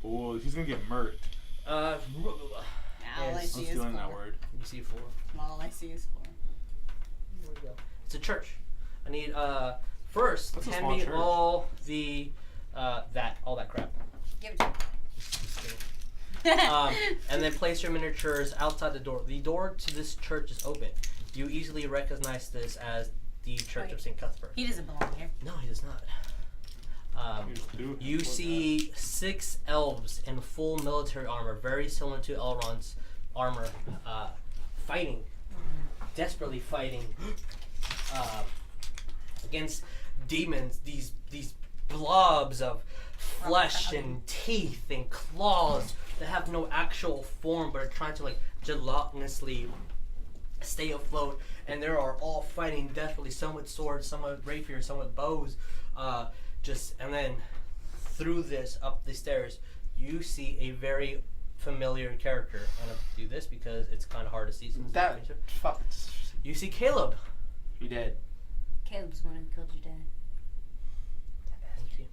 Speaker 3: Oh, he's gonna get murked.
Speaker 4: All I
Speaker 1: Yes.
Speaker 4: see
Speaker 3: I'm
Speaker 4: is
Speaker 3: stealing that
Speaker 4: floor.
Speaker 3: word.
Speaker 1: You see 4.
Speaker 4: All I see is floor.
Speaker 1: There we go. It's a church. I need first
Speaker 3: That's a
Speaker 1: hand
Speaker 3: small
Speaker 1: me
Speaker 3: church.
Speaker 1: all the all that crap.
Speaker 4: Give it to me.
Speaker 1: And then place your miniatures outside the door. The door to this church is open. You easily recognize this as the Church of St. Cuthbert.
Speaker 4: He doesn't belong here.
Speaker 1: No, he does not. You see 6 elves in full military armor, very similar to Aleron's armor, fighting, desperately fighting against demons. These blobs of flesh and teeth and claws that have no actual form, but are trying to like gelatinously stay afloat. And they are all fighting desperately. Some with swords, some with rapiers, some with bows. And then through this, up the stairs, you see a very familiar character. I'm gonna do this because it's kind of hard to see. Since
Speaker 2: That fuck.
Speaker 1: you see Caleb.
Speaker 6: He did.
Speaker 4: Caleb's the one who killed your dad.
Speaker 1: Thank you.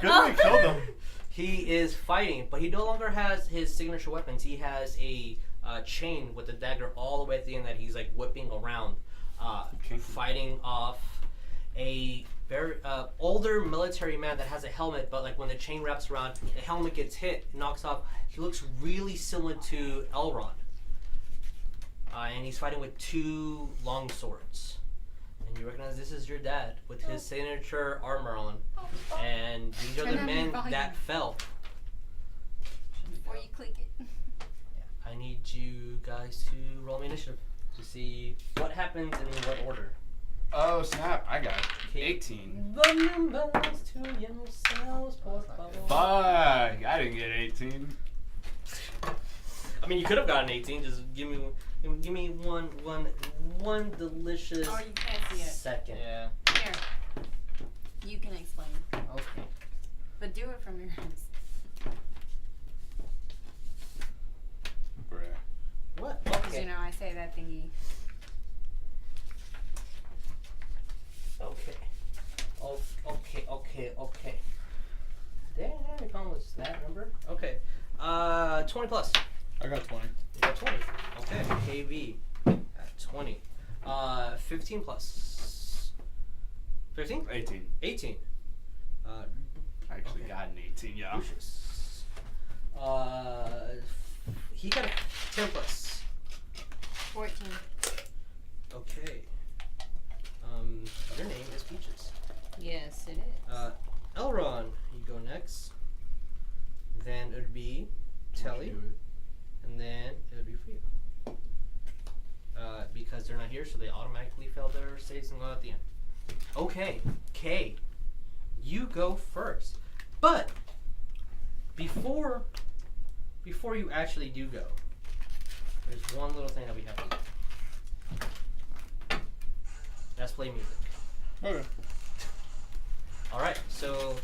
Speaker 3: Good thing we killed him.
Speaker 1: He is fighting, but he no longer has his signature weapons. He has a chain with a dagger all the way at the end that he's like whipping around, fighting off a very older military man that has a helmet, but like when the chain wraps around, the helmet gets hit, knocks off. He looks really similar to Aleron. And he's fighting with 2 long swords. And you recognize this is your dad with his signature armor on. And these are the men that fell.
Speaker 4: Before you click it.
Speaker 1: I need you guys to roll me initiative to see what happens and in what order.
Speaker 6: Oh snap! I got it. 18.
Speaker 1: The numbers to yourselves, por favor.
Speaker 6: Fuck! I didn't get 18.
Speaker 1: I mean, you could have gotten 18. Just give me one delicious
Speaker 4: Oh, you can't see it.
Speaker 1: second.
Speaker 5: Yeah.
Speaker 4: Here. You can explain.
Speaker 1: Okay.
Speaker 4: But do it from your hands.
Speaker 6: Bruh.
Speaker 1: What?
Speaker 4: Because,
Speaker 1: Okay.
Speaker 4: you know, I say that thingy.
Speaker 1: Okay. Okay. Damn, I promised that number. Okay. 20 plus.
Speaker 3: I got 20.
Speaker 1: You got 20. Okay. KV at 20. 15 plus. 15?
Speaker 6: 18.
Speaker 1: 18.
Speaker 6: I actually
Speaker 1: Okay.
Speaker 6: got an 18, yeah.
Speaker 1: Lucius. He got a 10 plus.
Speaker 4: 14.
Speaker 1: Okay. Your name is Peaches.
Speaker 4: Yes, it is.
Speaker 1: Aleron, you go next. Then it would be Telly, and then it would be for you. Because they're not here, so they automatically fail their saves and go at the end. Okay, Kay, you go first. But before you actually do go, there's one little thing that we have to do. Let's play music.
Speaker 3: Okay.
Speaker 1: Alright, so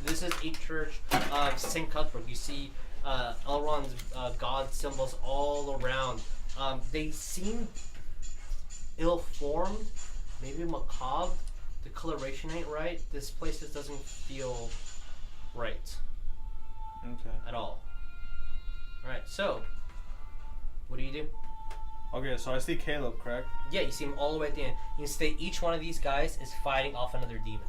Speaker 1: this is a church of St. Cuthbert. You see Elrond's god symbols all around. They seem ill-formed, maybe macabre. The coloration ain't right. This place just doesn't feel right
Speaker 3: Okay.
Speaker 1: at all. Alright, so what do you do?
Speaker 3: Okay, so I see Caleb, correct?
Speaker 1: Yeah, you see him all the way at the end. You can say each one of these guys is fighting off another demon.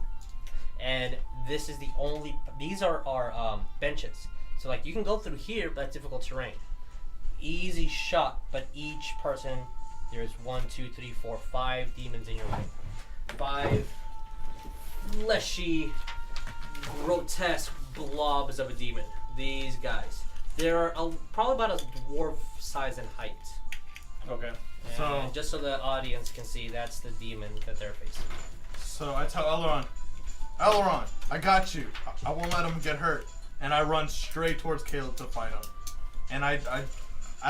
Speaker 1: And this is the only, these are our benches. So like you can go through here, but that's difficult terrain. Easy shot, but each person, there's 1, 2, 3, 4, 5 demons in your way. 5 fleshy, grotesque blobs of a demon. These guys. They're probably about a dwarf size in height.
Speaker 3: Okay.
Speaker 1: And
Speaker 3: So
Speaker 1: just so the audience can see, that's the demon that they're facing.
Speaker 3: So I tell Aleron, I got you. I won't let him get hurt. And I run straight towards Caleb to fight him. And I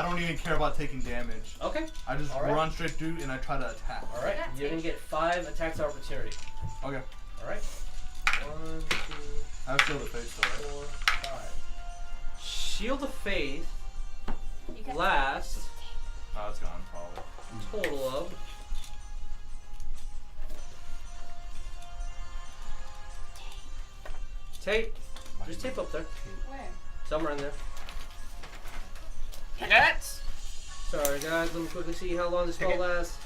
Speaker 3: don't even care about taking damage.
Speaker 1: Okay.
Speaker 3: I just
Speaker 1: All right.
Speaker 3: run straight through and I try to attack.
Speaker 1: All right.
Speaker 4: That's
Speaker 1: You're
Speaker 4: it.
Speaker 1: gonna get 5 attacks of opportunity.
Speaker 3: Okay.
Speaker 1: All right. 1, 2,
Speaker 3: I have Shield of Faith still, right?
Speaker 1: 4, 5. Shield of Faith
Speaker 4: You can
Speaker 1: lasts
Speaker 3: Oh, it's gone probably.
Speaker 1: total of tape. Just tape up there.
Speaker 4: Where?
Speaker 1: Somewhere in there.
Speaker 6: That's
Speaker 1: Sorry guys, let me quickly see how long this spell lasts.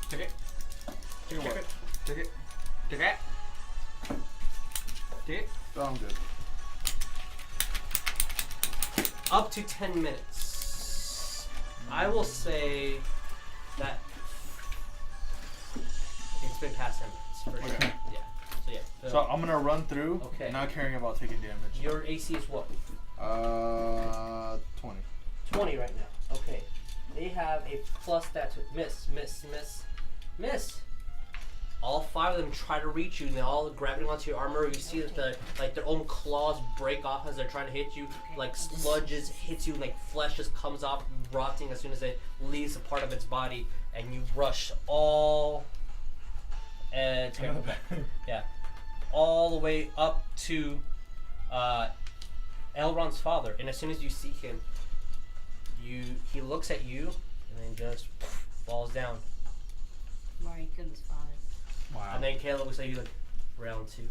Speaker 6: Take it.
Speaker 3: Take a what?
Speaker 6: Take it. Take it. Take it.
Speaker 3: Oh, I'm good.
Speaker 1: Up to 10 minutes. I will say that it's been past 10 minutes for sure.
Speaker 3: Okay.
Speaker 1: Yeah. So yeah.
Speaker 3: So I'm gonna run through,
Speaker 1: Okay.
Speaker 3: not caring about taking damage.
Speaker 1: Your AC is what?
Speaker 3: 20.
Speaker 1: 20 right now. Okay. They have a plus that to miss. All 5 of them try to reach you, and they all grabbing onto your armor. You see that their own claws break off as they're trying to hit you. Like sludges hits you, like flesh just comes off, rotting as soon as it leaves a part of its body, and you rush all and yeah, all the way up to Aleron's father. And as soon as you see him, he looks at you and then just falls down.
Speaker 4: Mari killed his father.
Speaker 6: Wow.
Speaker 1: And then Caleb looks at you like round 2.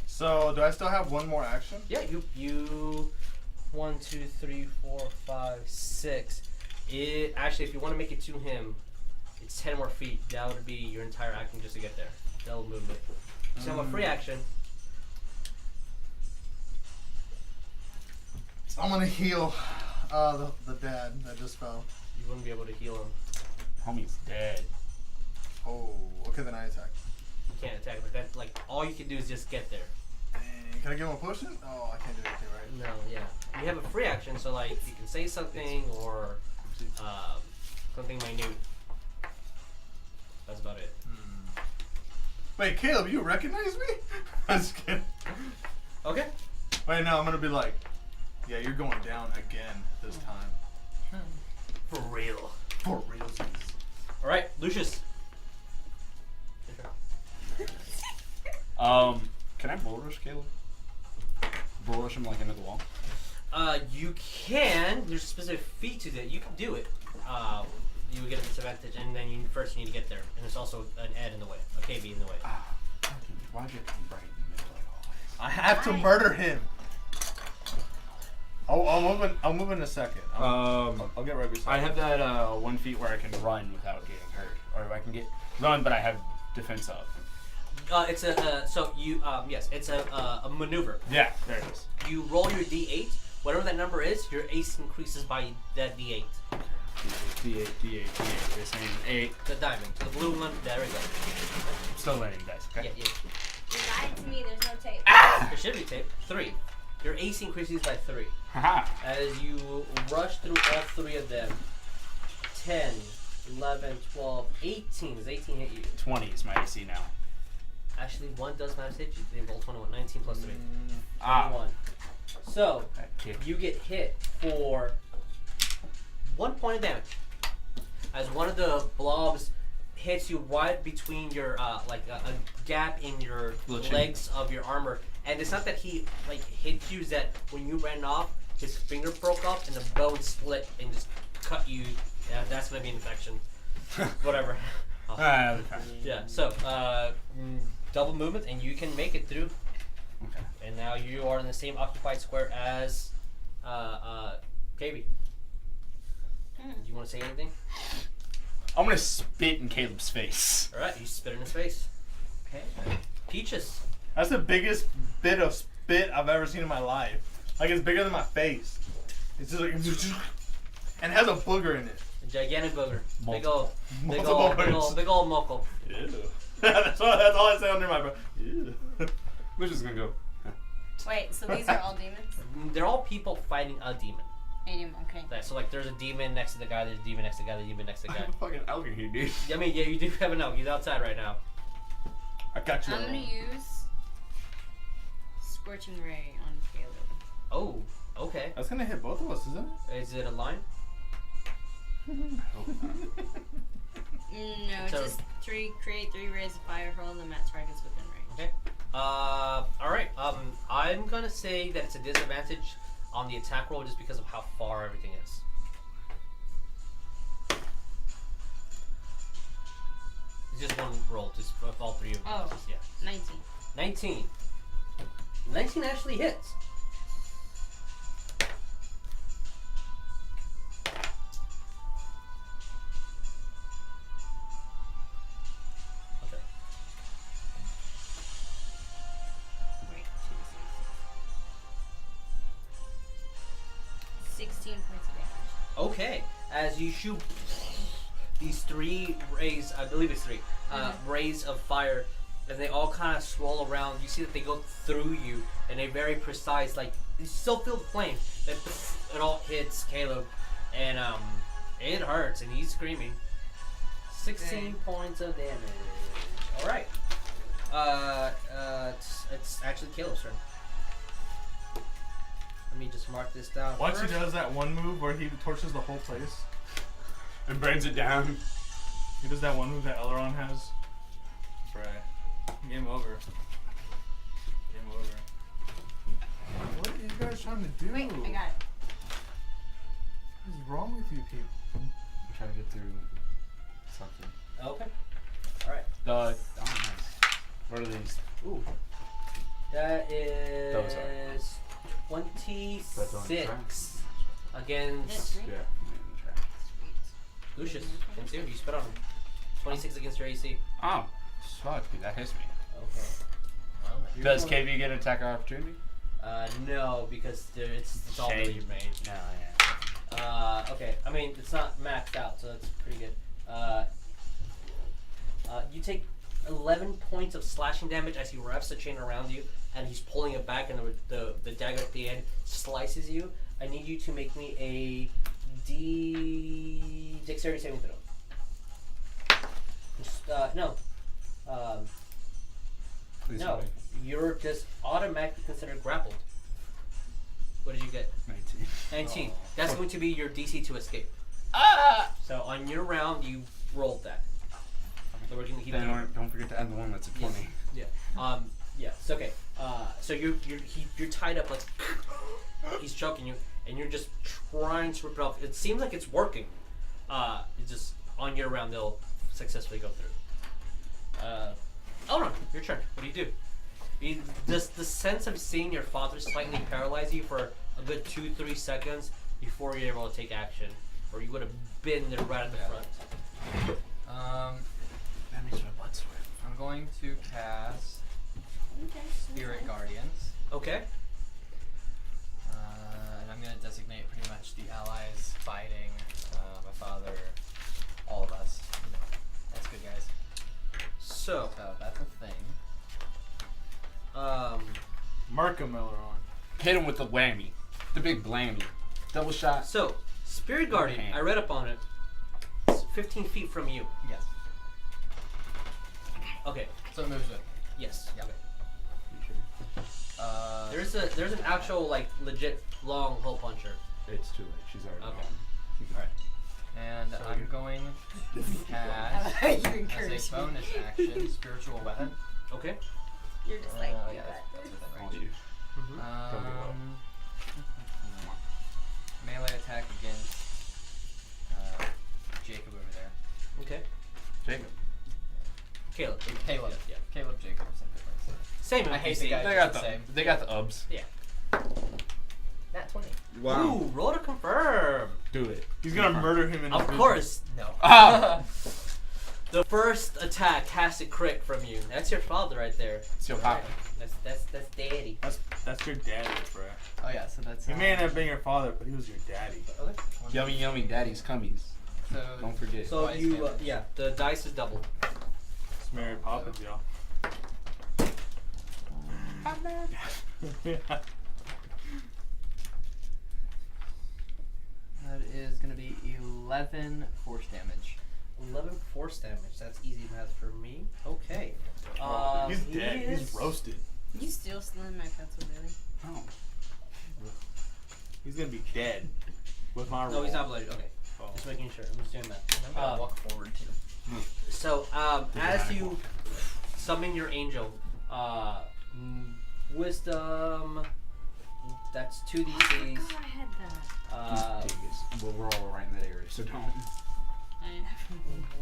Speaker 3: So do I still have one more action?
Speaker 1: Yeah, you 1, 2, 3, 4, 5, 6. It actually, if you want to make it to him, it's 10 more feet. That would be your entire action just to get there. Double movement. So a free action.
Speaker 3: I'm gonna heal the dad that just fell.
Speaker 1: You wouldn't be able to heal him.
Speaker 6: Homie's dead.
Speaker 3: Oh, okay, then I attack.
Speaker 1: You can't attack, but that all you can do is just get there.
Speaker 3: Dang, can I give him a potion? Oh, I can't do anything, right?
Speaker 1: No, yeah. You have a free action, so you can say something or something minute. That's about it.
Speaker 3: Wait, Caleb, you recognize me? I'm just kidding.
Speaker 1: Okay.
Speaker 3: Wait, no, I'm gonna be like, yeah, you're going down again this time.
Speaker 1: For real.
Speaker 3: For realsies.
Speaker 1: All right, Lucius.
Speaker 6: Can I bull rush Caleb? Bull rush him into the wall?
Speaker 1: You can. There's a specific feat to that. You can do it. You would get a disadvantage, and then you need to get there. And there's also an Ed in the way, a KB in the way.
Speaker 6: Why'd you come right in the middle always?
Speaker 3: I have to murder him. I'll move in a second. I'll get right beside
Speaker 6: I
Speaker 3: you.
Speaker 6: have that 1 feet where I can run without getting hurt, or I can run, but I have defense up.
Speaker 1: It's a yes, it's a maneuver.
Speaker 6: Yeah, there it is.
Speaker 1: You roll your D8. Whatever that number is, your ace increases by that D8.
Speaker 6: D8. They're saying 8.
Speaker 1: The diamond, the blue one. There we go.
Speaker 6: Still landing dice. Okay.
Speaker 1: Yeah.
Speaker 4: You lied to me, there's no tape.
Speaker 1: There should be tape. 3. Your ace increases by 3.
Speaker 6: Haha.
Speaker 1: As you rush through all 3 of them. 10, 11, 12, 18. Does 18 hit you?
Speaker 6: 20 is my AC now.
Speaker 1: Actually, 1 does not hit you. They roll 21. 19 plus 3.
Speaker 6: Ah.
Speaker 1: 21. So,
Speaker 6: Okay.
Speaker 1: you get hit for 1 point of damage. As one of the blobs hits you right between your, a gap in your
Speaker 6: Little
Speaker 1: legs of your armor. And it's not that he, hit you, it's that when you ran off, his finger broke off and the bone split and just cut you. Yeah, that's gonna be an infection. Whatever. Yeah, so, double movement and you can make it through.
Speaker 6: Okay.
Speaker 1: And now you are in the same occupied square as KB. You want to say anything?
Speaker 6: I'm gonna spit in Caleb's face.
Speaker 1: Alright, you spit in his face. Okay. Peaches.
Speaker 3: That's the biggest bit of spit I've ever seen in my life. It's bigger than my face. It's just and it has a booger in it.
Speaker 1: A gigantic booger.
Speaker 6: Multiple.
Speaker 1: Big
Speaker 3: Multiple
Speaker 1: old muckle.
Speaker 3: Ew. that's all I say under my breath. Ew.
Speaker 6: We're just gonna go.
Speaker 4: Wait, so these are all demons?
Speaker 1: They're all people fighting a demon.
Speaker 4: A demon, okay.
Speaker 1: Yeah, so there's a demon next to the guy, there's a demon next to the guy, there's a demon next to the
Speaker 6: I
Speaker 1: guy.
Speaker 6: have a fucking elk here, dude.
Speaker 1: I mean, yeah, you do have an elk. He's outside right now.
Speaker 3: I got you.
Speaker 4: I'm gonna use Scorching Ray on Caleb.
Speaker 1: Oh, okay.
Speaker 3: That's gonna hit both of us, isn't it?
Speaker 1: Is it a line?
Speaker 4: No,
Speaker 1: So-
Speaker 4: just create 3 rays of fire, hurl them at targets within range.
Speaker 1: Okay. Alright. I'm gonna say that it's a disadvantage on the attack roll just because of how far everything is. It's just one roll, just for all 3 of them.
Speaker 4: Oh.
Speaker 1: Just, yeah.
Speaker 4: 19.
Speaker 1: 19. 19 actually hits. Okay.
Speaker 4: Wait, 2, 6. 15 points of damage.
Speaker 1: Okay, as you shoot these 3 rays, I believe it's 3, rays of fire, and they all kind of swirl around. You see that they go through you, and they're very precise. Like you still feel the flame. Then it all hits Caleb, and it hurts, and he's screaming. 16 points of damage. All right. It's actually Caleb's turn. Let me just mark this down.
Speaker 3: Once
Speaker 1: first.
Speaker 3: he does that one move where he torches the whole place,
Speaker 6: And burns it down.
Speaker 3: he does that one move that Aleron has. That's right. Game over. Game over. What are you guys trying to do?
Speaker 4: Wait, I got it.
Speaker 3: What is wrong with you people?
Speaker 6: I'm trying to get through something.
Speaker 1: Okay. All right.
Speaker 6: Oh, nice. What are these?
Speaker 1: Ooh. That
Speaker 6: Those
Speaker 1: is
Speaker 6: That's on
Speaker 1: 26
Speaker 4: Yes,
Speaker 1: against
Speaker 4: right?
Speaker 6: Yeah.
Speaker 1: Lucius. Can see what you spit on him. 26 against your AC.
Speaker 6: Oh, fuck, dude, that hits me.
Speaker 1: Okay. Well, you're
Speaker 6: Does
Speaker 1: going-
Speaker 6: KV get an attack opportunity?
Speaker 1: No, because it's all that you've made.
Speaker 6: No, yeah.
Speaker 1: Okay. I mean, it's not maxed out, so that's pretty good. You take 11 points of slashing damage as he wraps the chain around you, and he's pulling it back, and the dagger at the end slices you. I need you to make me a dexterity saving throw. No.
Speaker 6: Please
Speaker 1: No.
Speaker 6: wait.
Speaker 1: You're just automatically considered grappled. What did you get?
Speaker 6: 19.
Speaker 1: 19. That's going to be your DC to escape.
Speaker 6: Ah!
Speaker 1: So on your round, you rolled that. So we're gonna keep
Speaker 6: Then
Speaker 1: going.
Speaker 6: don't forget to add the one that's a 20.
Speaker 1: Yeah. Yeah. It's okay. So you're tied up like he's choking you, and you're just trying to rip it off. It seems like it's working. It's just on your round they'll successfully go through. Aleron, your turn. What do you do? Does the sense of seeing your father slightly paralyze you for a good 2-3 seconds before you're able to take action, or you would have been there right at the front?
Speaker 6: That makes my blood sweat.
Speaker 5: I'm going to cast Spirit Guardians.
Speaker 1: Okay.
Speaker 5: And I'm going to designate pretty much the allies fighting my father, all of us. You know, that's good, guys.
Speaker 1: So,
Speaker 5: So that's a thing.
Speaker 3: Mark him, Aleron.
Speaker 6: Hit him with the whammy. The big blammy. Double shot.
Speaker 1: So, Spirit Guardian, I read up on it. It's 15 feet from you.
Speaker 5: Yes.
Speaker 1: Okay.
Speaker 5: So it moves with.
Speaker 1: Yes.
Speaker 5: Yeah.
Speaker 1: Okay. There's an actual like legit long hole puncher.
Speaker 6: It's too late. She's already
Speaker 1: Okay.
Speaker 6: gone.
Speaker 1: Alright.
Speaker 5: And
Speaker 6: So
Speaker 5: I'm
Speaker 6: you're-
Speaker 5: going to cast
Speaker 4: You're
Speaker 5: as
Speaker 4: encouraging
Speaker 5: a bonus
Speaker 4: me.
Speaker 5: action Spiritual Weapon.
Speaker 1: Okay.
Speaker 4: You're just like,
Speaker 5: Yeah,
Speaker 4: you got
Speaker 5: that's
Speaker 4: this.
Speaker 5: within
Speaker 6: All
Speaker 5: range.
Speaker 6: you. Don't be low.
Speaker 5: Melee attack against Jacob over there.
Speaker 1: Okay.
Speaker 6: Jacob.
Speaker 1: Caleb.
Speaker 5: Caleb.
Speaker 1: Yeah.
Speaker 5: Caleb, Jacob, same difference.
Speaker 1: Same.
Speaker 5: I hate
Speaker 1: NPC.
Speaker 5: the guy.
Speaker 6: They got
Speaker 5: the
Speaker 6: the
Speaker 5: same.
Speaker 6: They got the ubs.
Speaker 5: Nat 20.
Speaker 1: Ooh, roll to confirm.
Speaker 6: Do it.
Speaker 3: He's gonna murder him in his
Speaker 1: Of
Speaker 3: vision.
Speaker 1: course.
Speaker 5: No.
Speaker 6: Ah!
Speaker 1: The first attack has to crit from you. That's your father right there.
Speaker 6: It's your papa.
Speaker 1: That's daddy.
Speaker 3: That's your daddy, bro.
Speaker 5: Oh yeah, so that's.
Speaker 3: He may not have been your father, but he was your daddy.
Speaker 1: Okay.
Speaker 6: Yummy, yummy, daddy's cummies.
Speaker 5: So
Speaker 6: Don't forget.
Speaker 1: So
Speaker 5: Twice
Speaker 1: you,
Speaker 5: damage.
Speaker 1: yeah, the dice is doubled.
Speaker 3: It's Mary Poppins, y'all.
Speaker 5: that is gonna be 11 force damage.
Speaker 1: 11 force damage. That's easy math for me. Okay.
Speaker 3: He's
Speaker 1: he
Speaker 3: dead.
Speaker 1: is-
Speaker 3: He's roasted.
Speaker 4: You still stealing my pencil, really?
Speaker 6: Oh.
Speaker 3: He's gonna be dead with my roll.
Speaker 1: No, he's not bloody. Okay.
Speaker 3: Oh.
Speaker 1: Just making sure. I'm just doing that.
Speaker 5: I'm gonna walk forward too.
Speaker 1: So, as you summon your angel, wisdom, that's 2
Speaker 4: Oh, I
Speaker 1: DCs.
Speaker 4: forgot I had that.
Speaker 6: Well, we're all right in that area, so don't.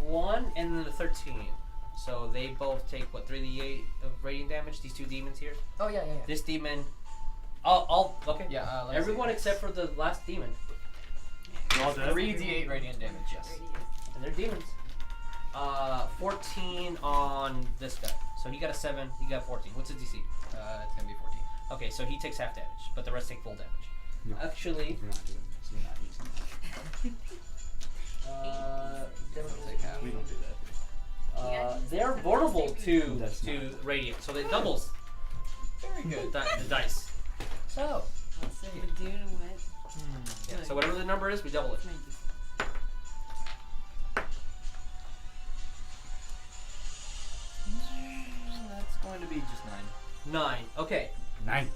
Speaker 1: 1 and then a 13. So they both take, what, 3d8 of radiant damage? These two demons here?
Speaker 5: Oh yeah.
Speaker 1: This demon. Okay.
Speaker 5: Yeah. Let's
Speaker 1: Everyone
Speaker 5: see.
Speaker 1: except for the last demon.
Speaker 3: You're all dead?
Speaker 5: 3d8 radiant damage. Yes.
Speaker 1: And they're demons. 14 on this guy. So he got a 7, he got 14. What's his DC?
Speaker 5: It's gonna be 14.
Speaker 1: Okay, so he takes half damage, but the rest take full damage.
Speaker 6: No.
Speaker 1: Actually,
Speaker 6: We're not doing this. We're not using that.
Speaker 3: We don't do that.
Speaker 1: they're vulnerable to
Speaker 6: That's
Speaker 1: radiant, so it doubles
Speaker 5: Very good.
Speaker 1: the dice.
Speaker 5: So, let's see.
Speaker 4: We're doing what?
Speaker 1: Yeah, so whatever the number is, we double it.
Speaker 5: That's going to be just 9.
Speaker 1: 9. Okay.
Speaker 6: 9.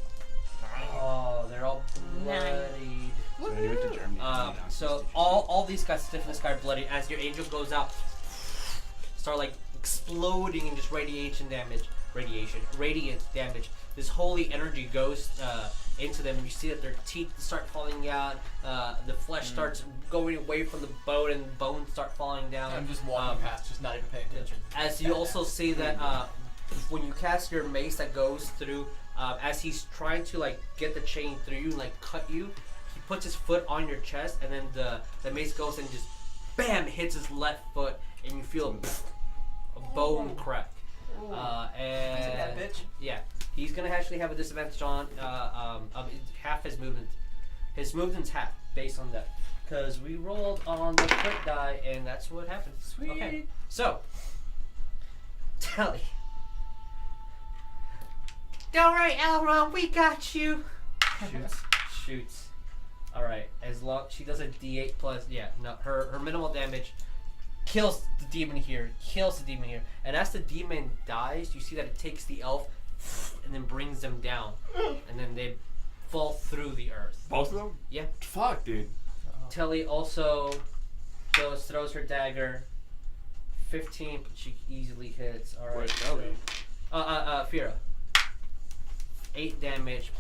Speaker 1: Oh, they're all
Speaker 4: Nine.
Speaker 1: bloodied.
Speaker 6: So I went to Germany.
Speaker 1: So all these guys, stiffness guy bloody. As your angel goes out, start like exploding in just radiant damage. This holy energy goes into them, and you see that their teeth start falling out. The flesh starts going away from the bone, and bones start falling down.
Speaker 5: I'm just walking past, just not even paying attention.
Speaker 1: As you also see that when you cast your mace that goes through, as he's trying to like get the chain through you and like cut you, he puts his foot on your chest, and then the mace goes and just bam hits his left foot, and you feel a bone crack. And
Speaker 5: Is it that bitch?
Speaker 1: yeah, he's gonna actually have a disadvantage on half his movement. His movement's half based on that, because we rolled on the crit die, and that's what happened.
Speaker 5: Sweet.
Speaker 1: Okay, so Netellie. All right, Aleron, we got you. Shoots. All right, as long she does a D8 plus, her minimal damage kills the demon here, and as the demon dies, you see that it takes the elf and then brings them down, and then they fall through the earth.
Speaker 6: Both of them?
Speaker 1: Yeah.
Speaker 6: Fuck, dude.
Speaker 1: Telly also throws her dagger. 15, but she easily hits. All right.
Speaker 2: Where's Telly?
Speaker 1: Fyra. 8 damage.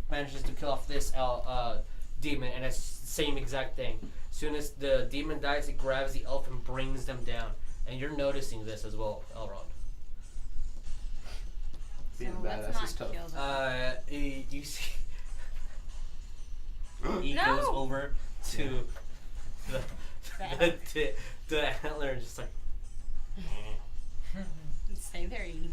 Speaker 1: Manages to kill off this demon, and it's the same exact thing. As soon as the demon dies, it grabs the elf and brings them down. And you're noticing this as well, Elrond.
Speaker 3: Being
Speaker 4: let's
Speaker 3: badass
Speaker 4: not
Speaker 3: is tough.
Speaker 4: kill them.
Speaker 1: You see, he
Speaker 4: No!
Speaker 1: goes over to the antler and just like,
Speaker 4: Stay there, you.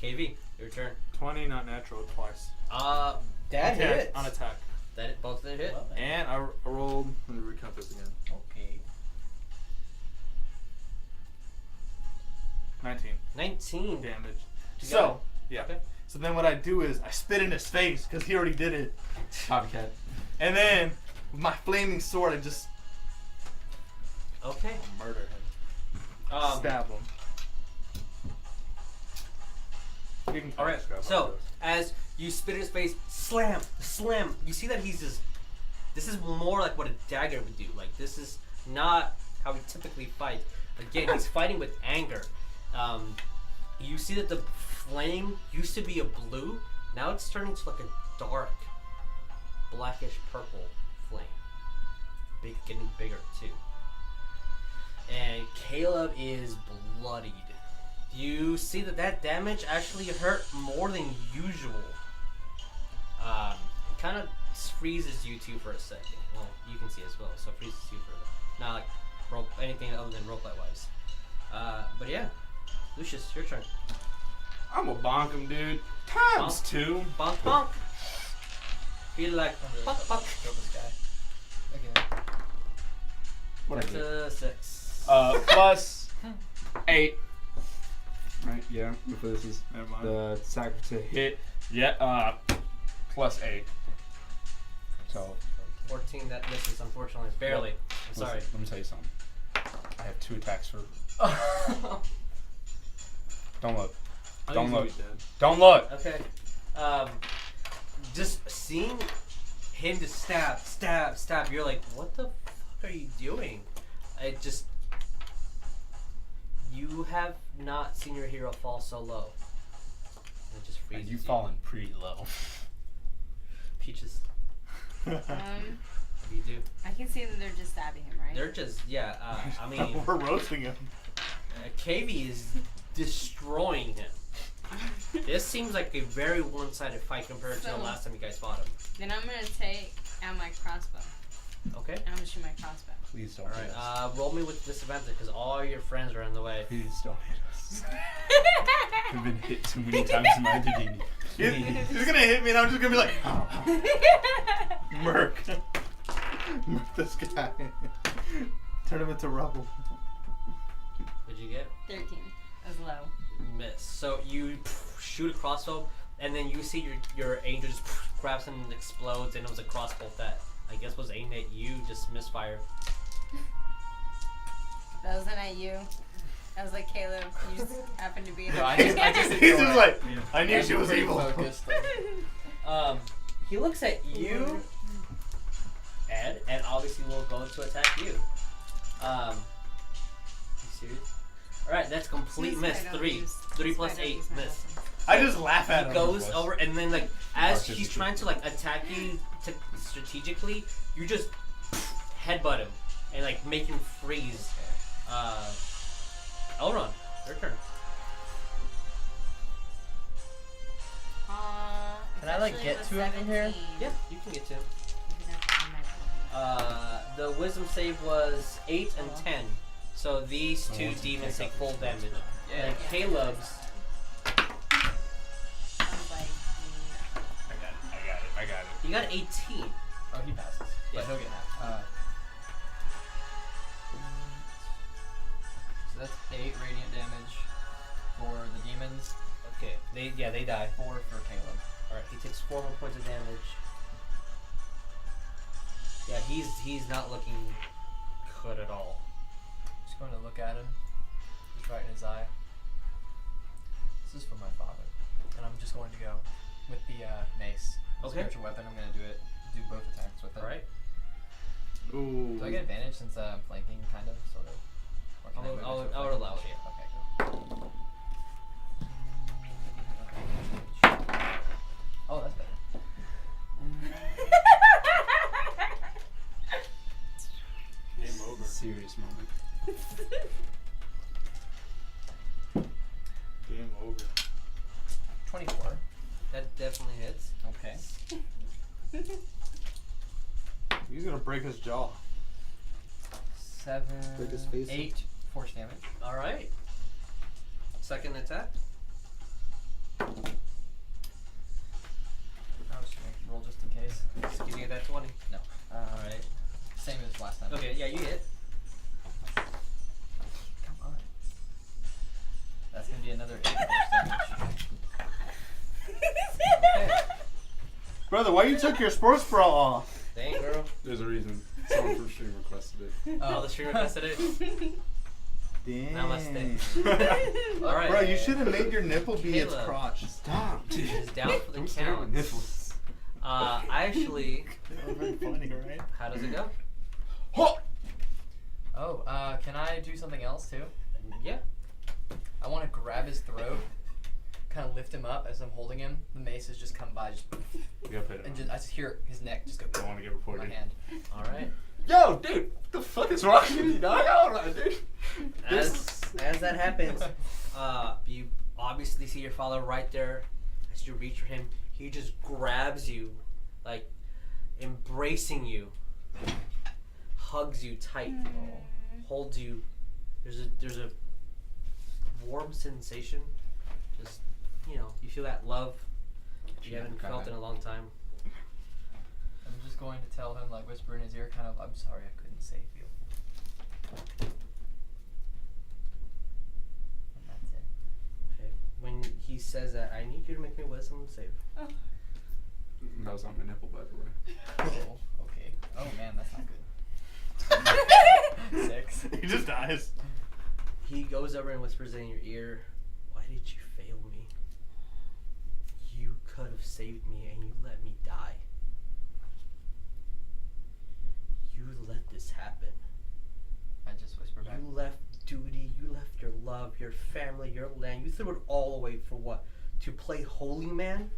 Speaker 1: KV, your turn.
Speaker 2: 20, not natural, twice.
Speaker 1: That
Speaker 2: Attack,
Speaker 1: hits.
Speaker 2: on attack.
Speaker 1: That both of them hit.
Speaker 5: Well, then.
Speaker 2: And I rolled. Let me recount this again.
Speaker 5: Okay.
Speaker 2: 19
Speaker 1: 19
Speaker 2: damage.
Speaker 1: You got
Speaker 3: So,
Speaker 2: Yeah.
Speaker 1: Okay.
Speaker 3: so then what I do is I spit in his face because he already did it,
Speaker 6: Copycat.
Speaker 3: and then with my flaming sword I just
Speaker 1: Okay.
Speaker 2: Murder him.
Speaker 3: stab him.
Speaker 2: You can
Speaker 1: All right.
Speaker 2: scrap
Speaker 1: So
Speaker 2: all this.
Speaker 1: as you spit in his face, slam. You see that he's just. This is more like what a dagger would do. Like this is not how we typically fight. Again, he's fighting with anger. You see that the flame used to be a blue. Now it's turning to like a dark, blackish purple flame. Getting bigger too. And Caleb is bloodied. You see that damage actually hurt more than usual. It kind of freezes you two for a second. Well, you can see as well, so it freezes you for not like anything other than roleplay wise. But yeah, Lucius, your turn.
Speaker 6: I'm gonna bonk him, dude. Times 2.
Speaker 1: Bonk bonk. Feel like
Speaker 5: I'm really
Speaker 1: bonk bonk.
Speaker 5: kill this guy. Again.
Speaker 3: What I did.
Speaker 1: 6.
Speaker 6: Plus 8. Right, yeah. Before this is
Speaker 2: Never mind.
Speaker 6: the sack to hit. Yeah, plus 8. So,
Speaker 1: 14, that misses, unfortunately. Barely. I'm sorry.
Speaker 6: Let me tell you something. I have 2 attacks for. Don't look.
Speaker 2: I
Speaker 6: Don't
Speaker 2: think
Speaker 6: look.
Speaker 2: he's dead.
Speaker 6: Don't look.
Speaker 1: Okay. Just seeing him just stab, you're like, what the fuck are you doing? It just. You have not seen your hero fall so low. It just freezes
Speaker 6: And you've fallen pretty low.
Speaker 1: Peaches. What do you do?
Speaker 4: I can see that they're just stabbing him, right?
Speaker 1: They're just, yeah, I mean,
Speaker 3: We're roasting him.
Speaker 1: KV is destroying him. This seems like a very one-sided fight compared to the
Speaker 4: So-
Speaker 1: last time you guys fought him.
Speaker 4: Then I'm gonna take out my crossbow.
Speaker 1: Okay?
Speaker 4: And I'm gonna shoot my crossbow.
Speaker 6: Please don't
Speaker 1: Alright,
Speaker 6: hit us.
Speaker 1: roll me with disadvantage because all your friends are in the way.
Speaker 6: Please don't hit us. I've been hit too many times in my beginning.
Speaker 3: He's gonna hit me and I'm just gonna be like, Merc. Merc this guy. Turn him into rubble.
Speaker 1: What'd you get?
Speaker 4: 13. As low.
Speaker 1: Miss. So you shoot a crossbow, and then you see your angel just grabs him and explodes, and it was a crossbow that I guess was aimed at you, just misfire.
Speaker 4: That wasn't at you. That was like Caleb. You just happened to be in
Speaker 5: No, I just
Speaker 3: He's just like,
Speaker 5: Yeah.
Speaker 3: I knew she was
Speaker 5: Pretty
Speaker 3: evil.
Speaker 5: focused.
Speaker 1: He looks at you, Ed, and obviously will go to attack you. You serious? Alright, that's complete miss. 3. 3 plus 8, miss.
Speaker 3: I just laugh at
Speaker 1: He
Speaker 3: him.
Speaker 1: goes over, and then like as
Speaker 6: Oh,
Speaker 1: he's trying to like attack you strategically, you just headbutt him and like make him freeze. Aleron, your turn.
Speaker 5: Can I, like, get to him from here?
Speaker 1: Yeah, you can get to him. The wisdom save was 8 and 10, so these two demons take full damage.
Speaker 5: Yeah.
Speaker 1: And Caleb's.
Speaker 6: I got it.
Speaker 1: You got 18.
Speaker 5: Oh, he passes.
Speaker 1: Yeah.
Speaker 5: But he'll get half. So that's 8 radiant damage for the demons.
Speaker 1: Okay, they die.
Speaker 5: 4 for Caleb.
Speaker 1: Alright, he takes 4 more points of damage. Yeah, he's not looking good at all.
Speaker 5: Just going to look at him. He's right in his eye. This is for my father. And I'm just going to go with the mace.
Speaker 1: Okay.
Speaker 5: Spiritual weapon. I'm going to do both attacks with it.
Speaker 1: Alright.
Speaker 3: Ooh.
Speaker 5: Do I get advantage since I'm flanking, kind of, sort of? Or can I move into a
Speaker 1: I would allow it,
Speaker 5: flanking?
Speaker 1: yeah.
Speaker 5: Okay, cool. Oh, that's better.
Speaker 6: Game over. Serious moment.
Speaker 3: Game over.
Speaker 5: 24.
Speaker 1: That definitely hits.
Speaker 5: Okay.
Speaker 3: He's gonna break his jaw.
Speaker 5: 7,
Speaker 3: Break his face.
Speaker 5: 8 force damage.
Speaker 1: Alright. Second attack.
Speaker 5: I was just going to roll just in case.
Speaker 1: Just giving you that 20.
Speaker 5: No.
Speaker 1: Alright.
Speaker 5: Same as last time.
Speaker 1: Okay, yeah, you hit.
Speaker 5: Come on. That's going to be another 8 force damage. Okay.
Speaker 3: Brother, why you took your sports bra off?
Speaker 1: Dang, girl.
Speaker 6: There's a reason. Someone from stream requested it.
Speaker 1: Oh, the stream requested it.
Speaker 3: Damn.
Speaker 1: Namaste. Alright.
Speaker 3: Bro, you should have made your nipple be its
Speaker 1: Caleb.
Speaker 3: crotch.
Speaker 6: Stop, dude.
Speaker 1: Is down for the
Speaker 6: Don't stare at my
Speaker 1: count.
Speaker 6: nipples.
Speaker 1: Actually,
Speaker 3: That was very funny, right?
Speaker 1: how does it go?
Speaker 5: Oh, can I do something else too?
Speaker 1: Yeah.
Speaker 5: I want to grab his throat, kind of lift him up as I'm holding him. The mace has just come by, just,
Speaker 6: You gotta put it
Speaker 5: and
Speaker 6: on.
Speaker 5: just, I just hear his neck just go
Speaker 6: Don't want to get
Speaker 5: in my
Speaker 6: reported.
Speaker 5: hand.
Speaker 1: Alright.
Speaker 6: Yo, dude, what the fuck is wrong with you, dog? Hold on, dude.
Speaker 1: As that happens, you obviously see your father right there. As you reach for him, he just grabs you, like embracing you, hugs you tight, holds you. There's a warm sensation. Just you feel that love you haven't felt in a long time.
Speaker 5: I'm just going to tell him, like, whisper in his ear, kind of, I'm sorry I couldn't save you. And that's it.
Speaker 1: Okay. When he says that, I need you to make me a wisdom save.
Speaker 6: That was on my nipple, by the way.
Speaker 5: Oh, okay. Oh man, that's not good. 6.
Speaker 3: He just dies.
Speaker 1: He goes over and whispers in your ear, "Why did you fail me? You could have saved me and you let me die. You let this happen.
Speaker 5: I just whisper back.
Speaker 1: You left duty, you left your love, your family, your land. You threw it all away for what? To play holy man?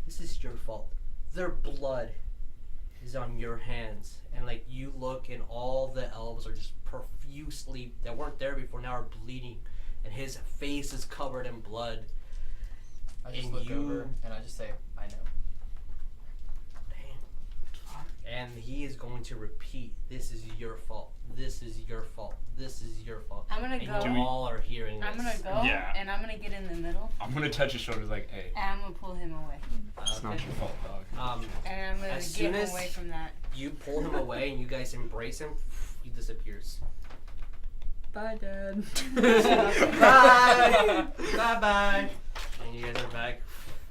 Speaker 1: This is your fault. Their blood is on your hands." And like you look and all the elves are just profusely, that weren't there before, now are bleeding. And his face is covered in blood.
Speaker 5: I just
Speaker 1: and
Speaker 5: look
Speaker 1: you-
Speaker 5: over and I just say, I know.
Speaker 1: Damn. And he is going to repeat, "This is your fault. This is your fault. This is your fault."
Speaker 4: I'm gonna
Speaker 1: and
Speaker 4: go.
Speaker 1: you all are hearing this.
Speaker 4: I'm gonna go,
Speaker 6: Yeah.
Speaker 4: and I'm gonna get in the middle,
Speaker 6: I'm gonna touch his shoulder like, hey,
Speaker 4: and I'm gonna pull him away.
Speaker 6: it's not your fault, dog.
Speaker 4: And I'm gonna
Speaker 1: As
Speaker 4: get
Speaker 1: soon
Speaker 4: him
Speaker 1: as
Speaker 4: away from that.
Speaker 1: you pull him away and you guys embrace him, he disappears.
Speaker 5: Bye, Dad.
Speaker 1: Bye! Bye-bye! And you guys are back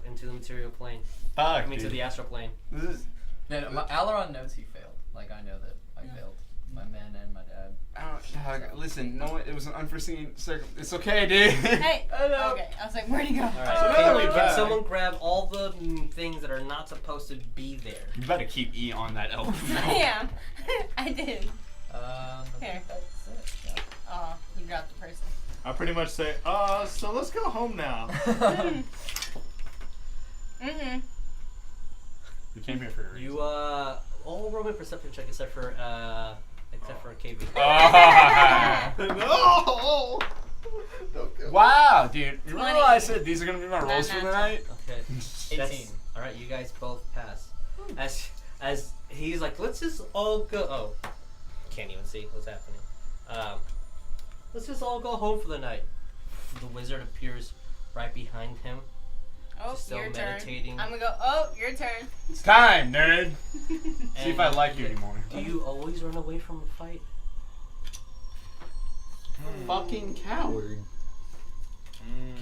Speaker 1: into the material plane.
Speaker 6: Fuck,
Speaker 1: I mean, to
Speaker 6: dude.
Speaker 1: the astral plane.
Speaker 6: This is.
Speaker 5: Man, Aleron knows he failed. Like, I know that I failed. My men and my dad.
Speaker 6: Listen, no, it was an unforeseen It's okay, dude.
Speaker 4: Hey! Okay, I was like, where'd he go?
Speaker 1: Alright,
Speaker 3: So now
Speaker 1: can,
Speaker 3: that we're
Speaker 1: can
Speaker 3: back-
Speaker 1: someone grab all the things that are not supposed to be there?
Speaker 6: You better keep E on that elf.
Speaker 4: Yeah, I did.
Speaker 5: I
Speaker 4: Here.
Speaker 5: think that's it. Yeah.
Speaker 4: Oh, you dropped the person.
Speaker 3: I pretty much say, so let's go home now.
Speaker 4: Mm-hmm.
Speaker 6: We came here for a reason.
Speaker 1: You, all roll me a perception check except for KB.
Speaker 3: No! Don't go.
Speaker 6: Wow, dude. You
Speaker 4: 20.
Speaker 6: realize that these are gonna be my rolls for the
Speaker 4: Natural.
Speaker 6: night?
Speaker 1: Okay.
Speaker 5: 18.
Speaker 1: Alright, you guys both pass. As he's like, let's just all go. Oh, can't even see what's happening. Let's just all go home for the night. The wizard appears right behind him.
Speaker 4: Oh,
Speaker 1: Still
Speaker 4: your
Speaker 1: meditating.
Speaker 4: turn. I'm gonna go. Oh, your turn.
Speaker 6: It's time, nerd. See if I
Speaker 1: And
Speaker 6: like you anymore.
Speaker 1: Do you always run away from a fight?
Speaker 6: Fucking coward.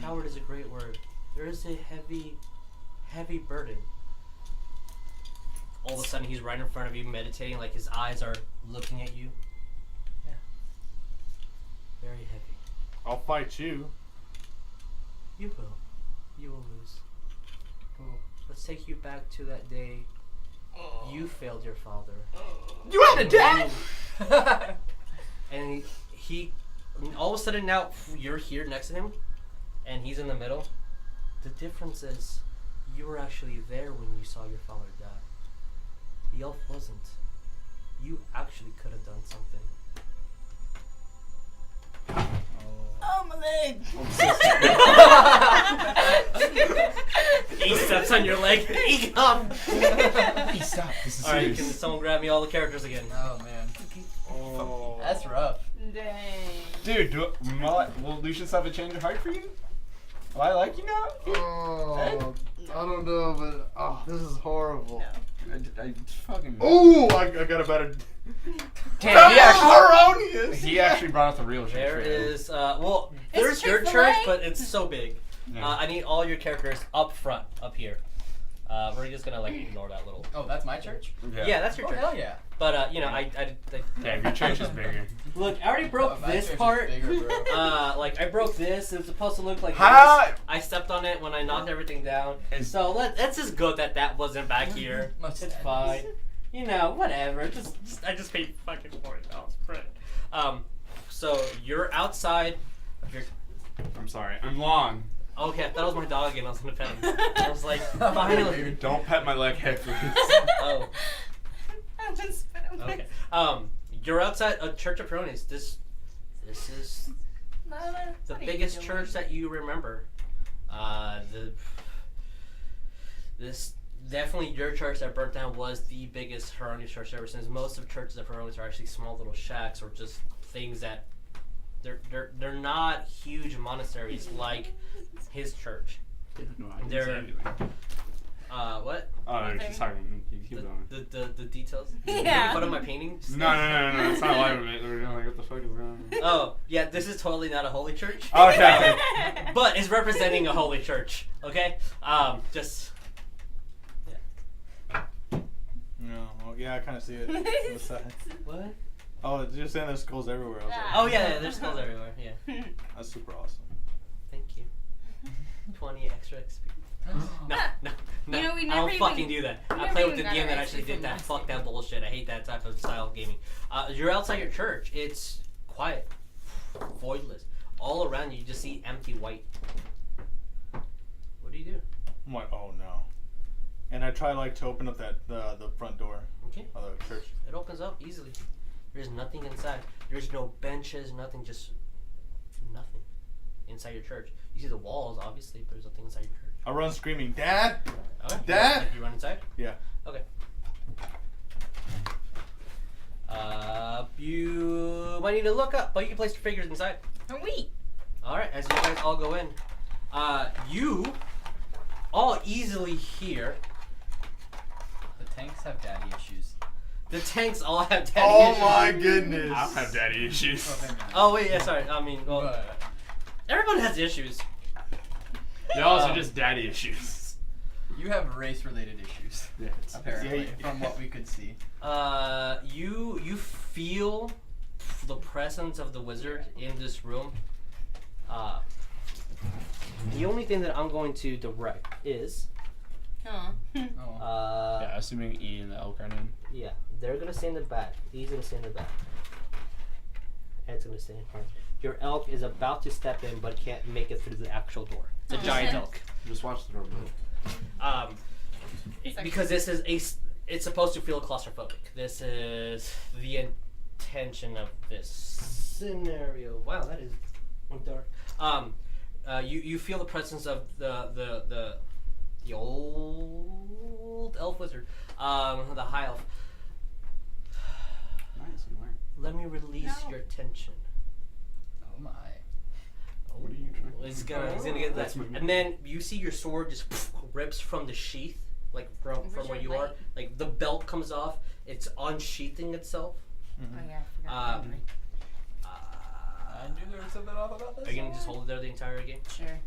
Speaker 1: Coward is a great word. There is a heavy burden. All of a sudden, he's right in front of you, meditating, like his eyes are looking at you. Yeah. Very heavy.
Speaker 3: I'll fight you.
Speaker 1: You will. You will lose. Let's take you back to that day you failed your father.
Speaker 6: You had a dad?
Speaker 1: And he all of a sudden now you're here next to him and he's in the middle. The difference is you were actually there when you saw your father die. The elf wasn't. You actually could have done something.
Speaker 4: Oh, my leg.
Speaker 1: He steps on your leg. He comes.
Speaker 6: Hey, stop. This is
Speaker 1: Alright, can
Speaker 6: serious.
Speaker 1: someone grab me all the characters again?
Speaker 5: Oh, man.
Speaker 3: Oh.
Speaker 5: That's rough.
Speaker 4: Dang.
Speaker 6: Dude, will Lucius have a change of heart for you? Will I like you now?
Speaker 3: Oh, I don't know, but this is horrible.
Speaker 4: No.
Speaker 6: I fucking.
Speaker 3: Oh, I got a better.
Speaker 6: Damn,
Speaker 3: Haronius.
Speaker 6: he actually brought out the real shit.
Speaker 1: There
Speaker 6: for you.
Speaker 1: is, there's
Speaker 4: It's
Speaker 1: your
Speaker 4: Chick-fil-A.
Speaker 1: church, but it's so big.
Speaker 6: Yeah.
Speaker 1: I need all your characters up front, up here. We're just gonna like ignore that little.
Speaker 5: Oh, that's my church?
Speaker 1: Yeah, that's your
Speaker 5: Oh,
Speaker 1: church.
Speaker 5: hell yeah.
Speaker 1: But I
Speaker 6: Yeah, your church is bigger.
Speaker 1: look. I already broke
Speaker 5: Oh, my
Speaker 1: this
Speaker 5: church is
Speaker 1: part.
Speaker 5: bigger, bro.
Speaker 1: Like I broke this. It was supposed to look like
Speaker 6: How?
Speaker 1: this. I stepped on it when I knocked everything down.
Speaker 6: Is-
Speaker 1: So let's just go that wasn't back here.
Speaker 5: Must
Speaker 1: It's
Speaker 5: end.
Speaker 1: fine. You know, whatever. I just paid fucking $40 for it. So you're outside.
Speaker 6: I'm sorry. I'm long.
Speaker 1: Okay, I thought it was my dog again. I was gonna pet him. I was like, finally.
Speaker 6: Don't pet my leg head, please.
Speaker 1: Oh,
Speaker 4: I just spit on my-
Speaker 1: okay. You're outside a Church of Peronius. This is
Speaker 4: No,
Speaker 1: the
Speaker 4: what are you
Speaker 1: biggest
Speaker 4: doing?
Speaker 1: church that you remember. This definitely your church that burnt down was the biggest Peronius church ever since. Most of churches of Peronius are actually small little shacks or just things that they're not huge monasteries like his church.
Speaker 6: No, I didn't
Speaker 1: They're-
Speaker 6: say anything.
Speaker 1: What?
Speaker 6: Oh, no, just talking. Keep going.
Speaker 1: The details?
Speaker 4: Yeah.
Speaker 1: What am I painting?
Speaker 6: No, it's not live of it. We're like, what the fuck is going on?
Speaker 1: Oh, yeah, this is totally not a holy church.
Speaker 6: Okay.
Speaker 1: But it's representing a holy church, okay? Just...
Speaker 3: No, well, yeah, I kind of see it. On the side.
Speaker 1: What?
Speaker 3: Oh, you're saying there's skulls everywhere. I was like,
Speaker 1: Oh, yeah, there's skulls everywhere, yeah.
Speaker 3: that's super awesome.
Speaker 1: Thank you. 20 extra XP. No.
Speaker 4: You know, we
Speaker 1: I
Speaker 4: never
Speaker 1: don't
Speaker 4: even-
Speaker 1: fucking do that.
Speaker 4: we
Speaker 1: I
Speaker 4: never
Speaker 1: play with
Speaker 4: even
Speaker 1: the
Speaker 4: got
Speaker 1: DM
Speaker 4: our
Speaker 1: that
Speaker 4: XP
Speaker 1: actually did
Speaker 4: from
Speaker 1: that.
Speaker 4: last
Speaker 1: Fuck
Speaker 4: year.
Speaker 1: that bullshit. I hate that type of style of gaming. You're outside your church. It's quiet. Voidless. All around you just see empty white. What do you do?
Speaker 3: I'm like, oh no. And I try like to open up that the front door
Speaker 1: Okay.
Speaker 3: of the church.
Speaker 1: It opens up easily. There's nothing inside. There's no benches, nothing, just nothing inside your church. You see the walls, obviously, but there's nothing inside your church.
Speaker 3: I run screaming, Dad!
Speaker 1: Okay.
Speaker 3: Dad!
Speaker 1: You run inside?
Speaker 3: Yeah.
Speaker 1: Okay. You might need to look up, but you can place your figures inside.
Speaker 4: Wait.
Speaker 1: All right, as you guys all go in, you all easily hear.
Speaker 5: The tanks have daddy issues.
Speaker 1: The tanks all have daddy
Speaker 3: Oh
Speaker 1: issues.
Speaker 3: my goodness.
Speaker 6: I don't have daddy issues.
Speaker 1: Oh wait, yeah, sorry. I mean, well,
Speaker 5: But
Speaker 1: everyone has issues.
Speaker 6: They also just daddy issues.
Speaker 5: you have race-related issues,
Speaker 6: Yeah, it's,
Speaker 5: apparently, from what we could see.
Speaker 1: You feel the presence of the wizard in this room. The only thing that I'm going to direct is,
Speaker 4: Oh.
Speaker 5: Oh.
Speaker 6: yeah, assuming E and the Elk are in.
Speaker 1: yeah, they're gonna stay in the back. He's gonna stay in the back. Ed's gonna stay in front. Your elk is about to step in, but can't make it through the actual door. It's a giant elk.
Speaker 7: Just watch the door move.
Speaker 1: Because this is it's supposed to feel claustrophobic. This is the intention of this scenario. Wow, that is dark. You feel the presence of the old elf wizard, the high elf.
Speaker 6: Nice, you learned.
Speaker 1: Let me release
Speaker 4: No.
Speaker 1: your tension.
Speaker 5: Oh my.
Speaker 6: What are you trying
Speaker 1: He's gonna get that.
Speaker 6: That's my-
Speaker 1: And then you see your sword just rips from the sheath, like from where you are.
Speaker 4: Light.
Speaker 1: Like the belt comes off. It's unsheathing itself.
Speaker 4: Oh yeah, I forgot.
Speaker 1: Um,
Speaker 5: I knew there was something off about this.
Speaker 1: Are you gonna just hold it there the entire game?
Speaker 4: Sure.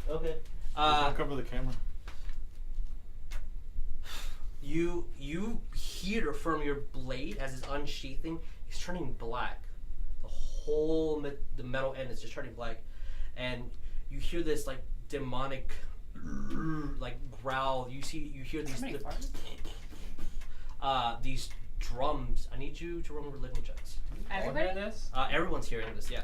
Speaker 1: Okay.
Speaker 3: Don't cover the camera.
Speaker 1: You hear from your blade as it's unsheathing, it's turning black. The whole the metal end is just turning black, and you hear this like demonic like growl. You hear these these drums. I need you to roll religion checks.
Speaker 4: Everybody?
Speaker 5: This?
Speaker 1: Everyone's hearing this, yeah.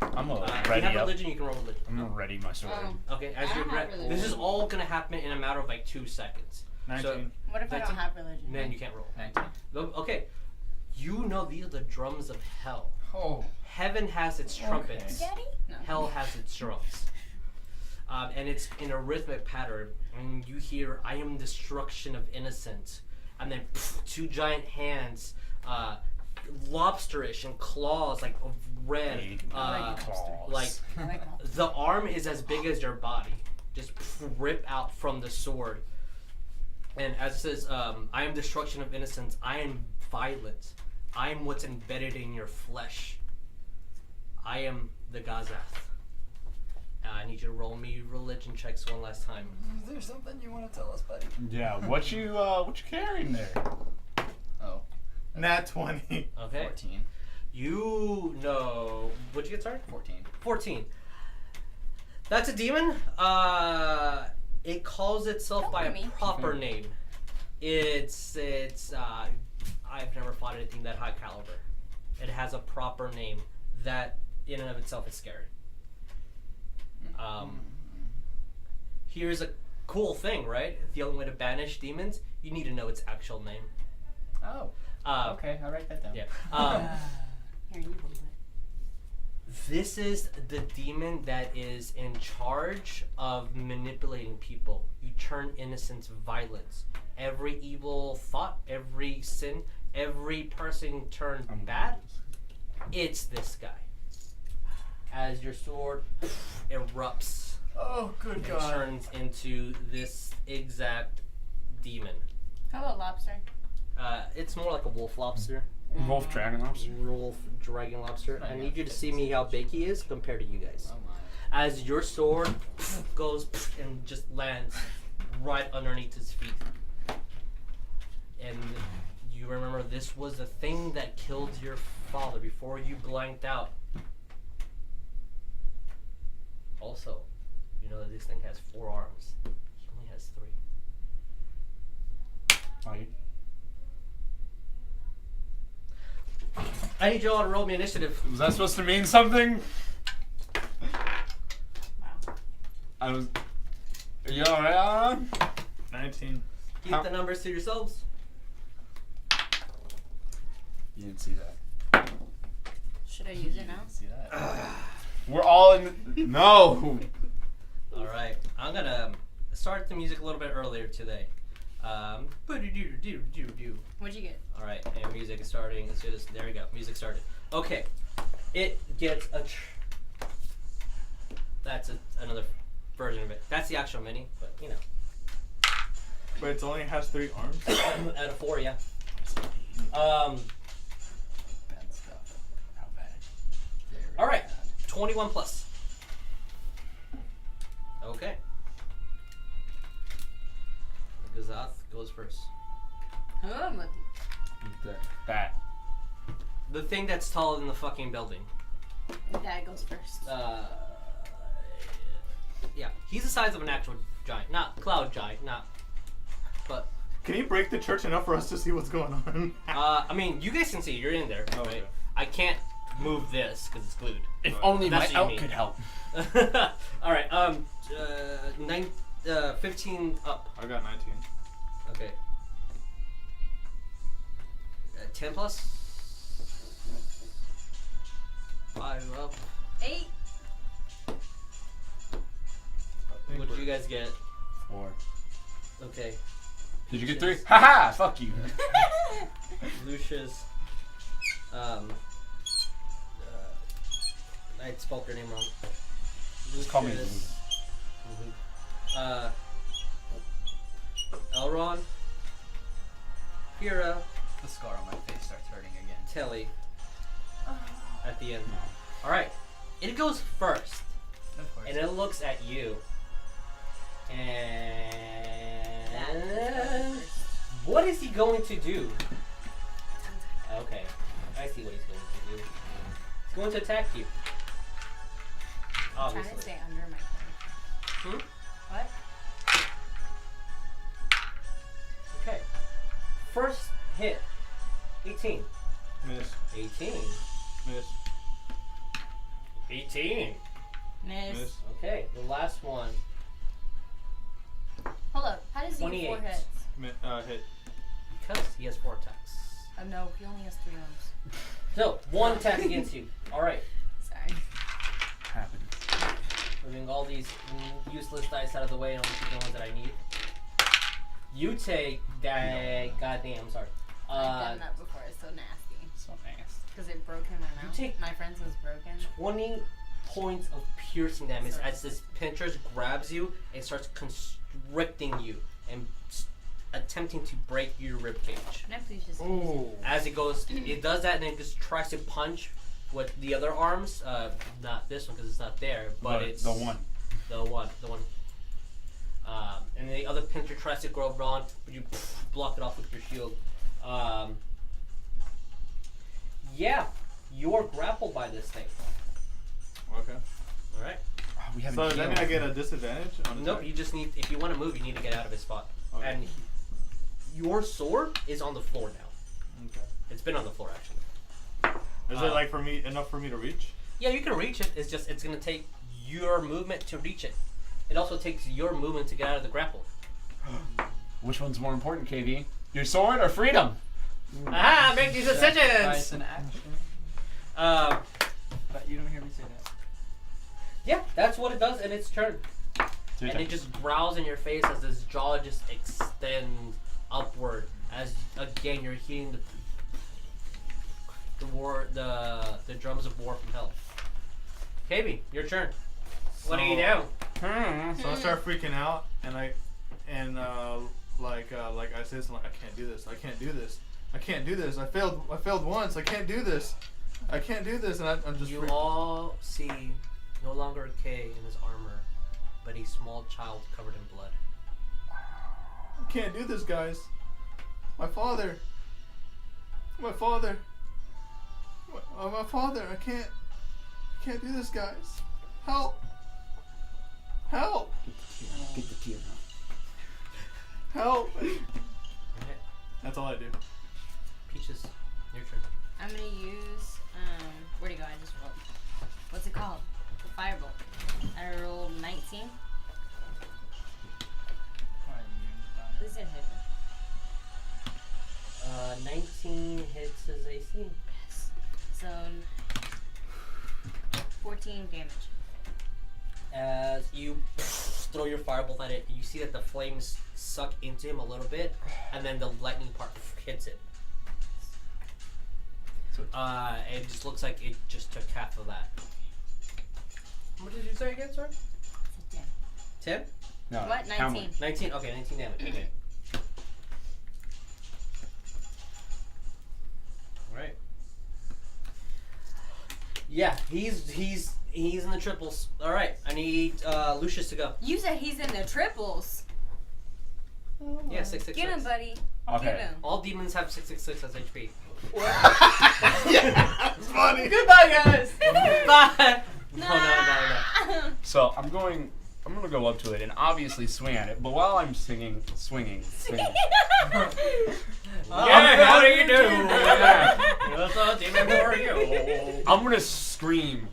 Speaker 6: I'm
Speaker 1: If you
Speaker 6: ready
Speaker 1: have
Speaker 6: up.
Speaker 1: religion, you can roll religion.
Speaker 6: I'm ready my sword.
Speaker 1: Okay, as
Speaker 4: I
Speaker 1: you're
Speaker 4: don't have religion.
Speaker 1: this is all gonna happen in a matter of like 2 seconds.
Speaker 3: 19.
Speaker 4: What if I don't have religion?
Speaker 1: Then you can't roll.
Speaker 5: 19.
Speaker 1: Okay, you know these are the drums of hell.
Speaker 5: Oh.
Speaker 1: Heaven has its trumpets.
Speaker 4: Daddy? No.
Speaker 1: Hell has its drums. And it's in a rhythmic pattern. And you hear, I am destruction of innocence. And then 2 giant hands, lobsterish and claws like of red.
Speaker 6: Claws.
Speaker 1: Like
Speaker 4: I like all.
Speaker 1: the arm is as big as your body. Just rip out from the sword. And as it says, I am destruction of innocence. I am violence. I am what's embedded in your flesh. I am the Gazath. I need you to roll me religion checks one last time.
Speaker 5: Is there something you want to tell us, buddy?
Speaker 6: Yeah, what you carrying there?
Speaker 5: Oh.
Speaker 3: Nat 20.
Speaker 1: Okay.
Speaker 5: 14.
Speaker 1: You know. What'd you get started?
Speaker 5: 14.
Speaker 1: 14. That's a demon. It calls itself by
Speaker 4: Don't
Speaker 1: a
Speaker 4: me.
Speaker 1: proper name. It's I've never fought anything that high caliber. It has a proper name that in and of itself is scary. Here's a cool thing, right? The only way to banish demons, you need to know its actual name.
Speaker 5: Oh. Okay, I'll write that down.
Speaker 1: Yeah.
Speaker 4: Here, you hold it.
Speaker 1: This is the demon that is in charge of manipulating people. You turn innocence violence. Every evil thought, every sin, every person turned bad, it's this guy. As your sword erupts
Speaker 5: Oh, good
Speaker 1: and
Speaker 5: God.
Speaker 1: turns into this exact demon.
Speaker 4: How about lobster?
Speaker 1: It's more like a wolf lobster.
Speaker 6: Wolf dragon lobster.
Speaker 1: Wolf dragon lobster. I need you to see me how big he is compared to you guys.
Speaker 5: Oh my.
Speaker 1: As your sword goes and just lands right underneath his feet. And you remember this was the thing that killed your father before you blanked out. Also, you know that this thing has 4 arms. He only has 3.
Speaker 6: Like,
Speaker 1: I need you all to roll me initiative.
Speaker 6: was that supposed to mean something? I was. Are you alright, Aleron?
Speaker 3: 19.
Speaker 1: Keep the numbers to yourselves.
Speaker 6: You didn't see that.
Speaker 4: Should I use it now?
Speaker 5: See that?
Speaker 6: We're all in. No.
Speaker 1: All right, I'm gonna start the music a little bit earlier today.
Speaker 4: What'd you get?
Speaker 1: All right, and music is starting. As soon as there we go, music started. Okay, it gets a. That's another version of it. That's the actual mini, but you know.
Speaker 3: But it only has 3 arms.
Speaker 1: Out of 4, yeah.
Speaker 6: Bad stuff. How bad? Very
Speaker 1: All right,
Speaker 6: bad.
Speaker 1: 21 plus. Okay. Gazath goes first.
Speaker 6: That.
Speaker 1: The thing that's taller than the fucking building.
Speaker 4: Dad goes first.
Speaker 1: Yeah, he's the size of an actual giant, not cloud giant, not. But
Speaker 3: Can you break the church enough for us to see what's going on?
Speaker 1: I mean, you guys can see. You're in there,
Speaker 3: Oh,
Speaker 1: right?
Speaker 3: okay.
Speaker 1: I can't move this because it's glued.
Speaker 6: If only my
Speaker 1: That's what you
Speaker 6: out
Speaker 1: mean.
Speaker 6: could help.
Speaker 1: All right. 15 up.
Speaker 3: I got 19.
Speaker 1: Okay. 10 plus. 5 up.
Speaker 4: 8.
Speaker 1: What did you guys get?
Speaker 6: 4.
Speaker 1: Okay.
Speaker 6: Did you get 3? Haha! Fuck you.
Speaker 1: Lucius. I spelled your name wrong.
Speaker 6: Just call me
Speaker 1: Lucius. Aleron. Fyra.
Speaker 5: The scar on my face starts hurting again.
Speaker 1: Netellie. At the end. Alright. It goes first.
Speaker 5: Of course.
Speaker 1: And it looks at you. And what is he going to do? Okay, I see what he's going to do. He's going to attack you.
Speaker 4: I'm trying
Speaker 1: Obviously.
Speaker 4: to stay under my character. What?
Speaker 1: Okay. First hit. 18.
Speaker 3: Miss.
Speaker 1: 18.
Speaker 3: Miss.
Speaker 1: 18.
Speaker 4: Miss.
Speaker 3: Miss.
Speaker 1: Okay, the last one.
Speaker 4: Hold up. How does he get 4
Speaker 1: 28.
Speaker 4: hits?
Speaker 3: Hit.
Speaker 1: Because he has 4 attacks.
Speaker 4: No, he only has 3 arms.
Speaker 1: So, 1 attack against you. Alright.
Speaker 4: Sorry.
Speaker 6: Happened.
Speaker 1: Moving all these useless dice out of the way and only keep the ones that I need. You take that. Goddamn, sorry.
Speaker 4: I've done that before. It's so nasty.
Speaker 6: So nasty.
Speaker 4: Because it broke in my mouth.
Speaker 1: take-
Speaker 4: My friend's was broken.
Speaker 1: 20 points of piercing damage as this pincher grabs you and starts constricting you and attempting to break your ribcage.
Speaker 4: Can I please just
Speaker 3: Oh.
Speaker 1: As it goes, it does that and then it just tries to punch with the other arms. Not this one because it's not there, but it's
Speaker 6: the one.
Speaker 1: The one. And the other pincher tries to grab on, but you block it off with your shield. Yeah, you're grappled by this thing.
Speaker 3: Okay.
Speaker 1: All right.
Speaker 6: Oh, we haven't
Speaker 3: So does that mean I
Speaker 6: healed.
Speaker 3: get a disadvantage on
Speaker 1: Nope.
Speaker 3: attack?
Speaker 1: You just need. If you want to move, you need to get out of his spot.
Speaker 3: Okay.
Speaker 1: And your sword is on the floor now.
Speaker 3: Okay.
Speaker 1: It's been on the floor actually.
Speaker 3: Is it like enough for me to reach?
Speaker 1: Yeah, you can reach it. It's just it's gonna take your movement to reach it. It also takes your movement to get out of the grapple.
Speaker 6: Which one's more important, KV? Your sword or freedom?
Speaker 1: Aha! Make these
Speaker 5: Sacrifice
Speaker 1: decisions.
Speaker 5: an action. But you don't hear me say that.
Speaker 1: Yeah, that's what it does, and its turn.
Speaker 6: Two
Speaker 1: And it
Speaker 6: attacks.
Speaker 1: just growls in your face as his jaw just extends upward. As again, you're hearing the drums of war from hell. KB, your turn. What do you do?
Speaker 3: So I start freaking out, and like I say something like, I can't do this. I can't do this. I can't do this. I failed once. I can't do this. I can't do this. And I'm just.
Speaker 1: You all see no longer Kay in his armor, but a small child covered in blood.
Speaker 3: I can't do this, guys. My father. My father. My father. I can't do this, guys. Help. Help.
Speaker 6: Get the tear now.
Speaker 3: Help.
Speaker 1: Alright,
Speaker 3: That's all I do.
Speaker 1: Peaches, your turn.
Speaker 4: I'm gonna use where'd it go? I just rolled. What's it called? Firebolt. I rolled 19. Please didn't hit me.
Speaker 1: 19 hits his AC.
Speaker 4: Yes. So 14 damage.
Speaker 1: As you throw your firebolt at it. You see that the flames suck into him a little bit, and then the lightning part hits it. It just looks like it just took half of that. What did you say again, sir? 10?
Speaker 6: No.
Speaker 4: What?
Speaker 6: how
Speaker 4: 19.
Speaker 6: much?
Speaker 1: 19? Okay, 19 damage. Okay. Alright. Yeah, he's in the triples. Alright, I need Lucius to go.
Speaker 4: You said he's in the triples.
Speaker 1: Yeah, 666.
Speaker 4: Get him, buddy.
Speaker 6: Okay.
Speaker 4: Get him.
Speaker 1: All demons have 666 as HP.
Speaker 3: Yeah, it's funny.
Speaker 5: Goodbye, guys.
Speaker 1: Bye! No.
Speaker 6: So I'm gonna go up to it and obviously swing at it. But while I'm swinging.
Speaker 1: Yeah, how do you do? What's up, demon? How are you?
Speaker 6: I'm gonna scream.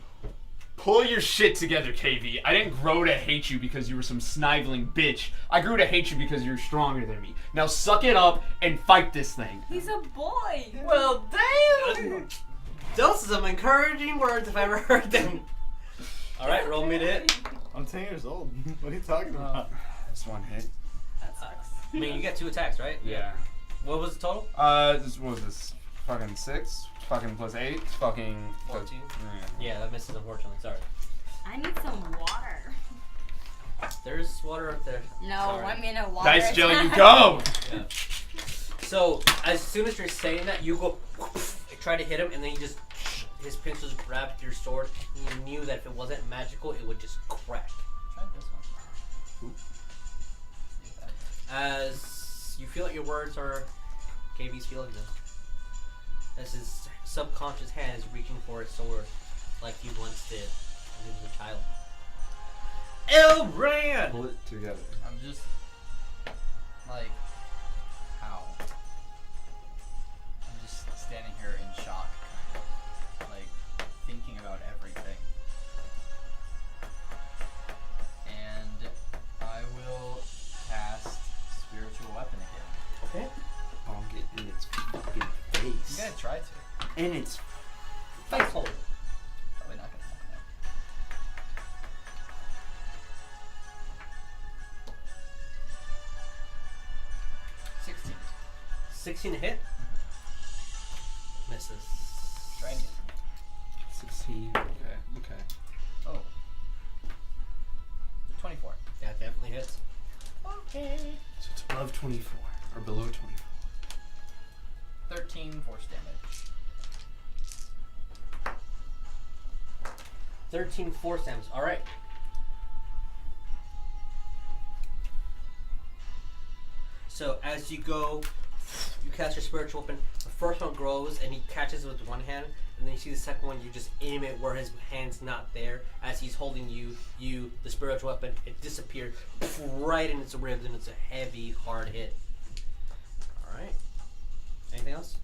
Speaker 6: Pull your shit together, KV. I didn't grow to hate you because you were some sniveling bitch. I grew to hate you because you're stronger than me. Now suck it up and fight this thing.
Speaker 4: He's a boy.
Speaker 1: Well, damn! Those are some encouraging words if I ever heard them. Alright, roll me to hit.
Speaker 3: I'm 10 years old. What are you talking about?
Speaker 6: That's one hit.
Speaker 4: That sucks.
Speaker 1: I mean, you get 2 attacks, right?
Speaker 6: Yeah.
Speaker 1: What was the total?
Speaker 6: What was this? Fucking 6? Fucking plus 8? Fucking
Speaker 1: 14?
Speaker 6: Yeah.
Speaker 1: Yeah, that misses, unfortunately. Sorry.
Speaker 4: I need some water.
Speaker 1: There's water up there.
Speaker 4: No,
Speaker 1: Sorry.
Speaker 4: I'm in a water.
Speaker 6: Nice, Joe, you go!
Speaker 1: Yeah. So, as soon as you're saying that, you go try to hit him, and then his pincers grabbed your sword. And you knew that if it wasn't magical, it would just crack.
Speaker 5: Try this one.
Speaker 1: As you feel like your words are KB's feeling them. As his subconscious hand is reaching for his sword, like he once did when he was a child. Elran!
Speaker 7: Pull it together.
Speaker 5: I'm just like, how? I'm just standing here in shock, kind of, like thinking about everything. And I will cast Spiritual Weapon again.
Speaker 1: Okay.
Speaker 7: I'll get in its fucking
Speaker 5: I'm
Speaker 7: face.
Speaker 5: gonna try to.
Speaker 7: In its
Speaker 1: Face hold.
Speaker 5: Probably not gonna happen though. 16.
Speaker 1: 16 to hit. Misses.
Speaker 5: Try again.
Speaker 7: 16. Okay.
Speaker 5: Oh. 24.
Speaker 1: That definitely hits.
Speaker 5: Okay.
Speaker 7: So it's above 24 or below 24.
Speaker 5: 13 force damage.
Speaker 1: 13 force damage. Alright. So as you go, you cast your spiritual weapon. The first one grows and he catches it with one hand, and then you see the second one, you just aim it where his hand's not there. As he's holding the spiritual weapon, it disappeared right in its ribs, and it's a heavy, hard hit. Alright. Anything else?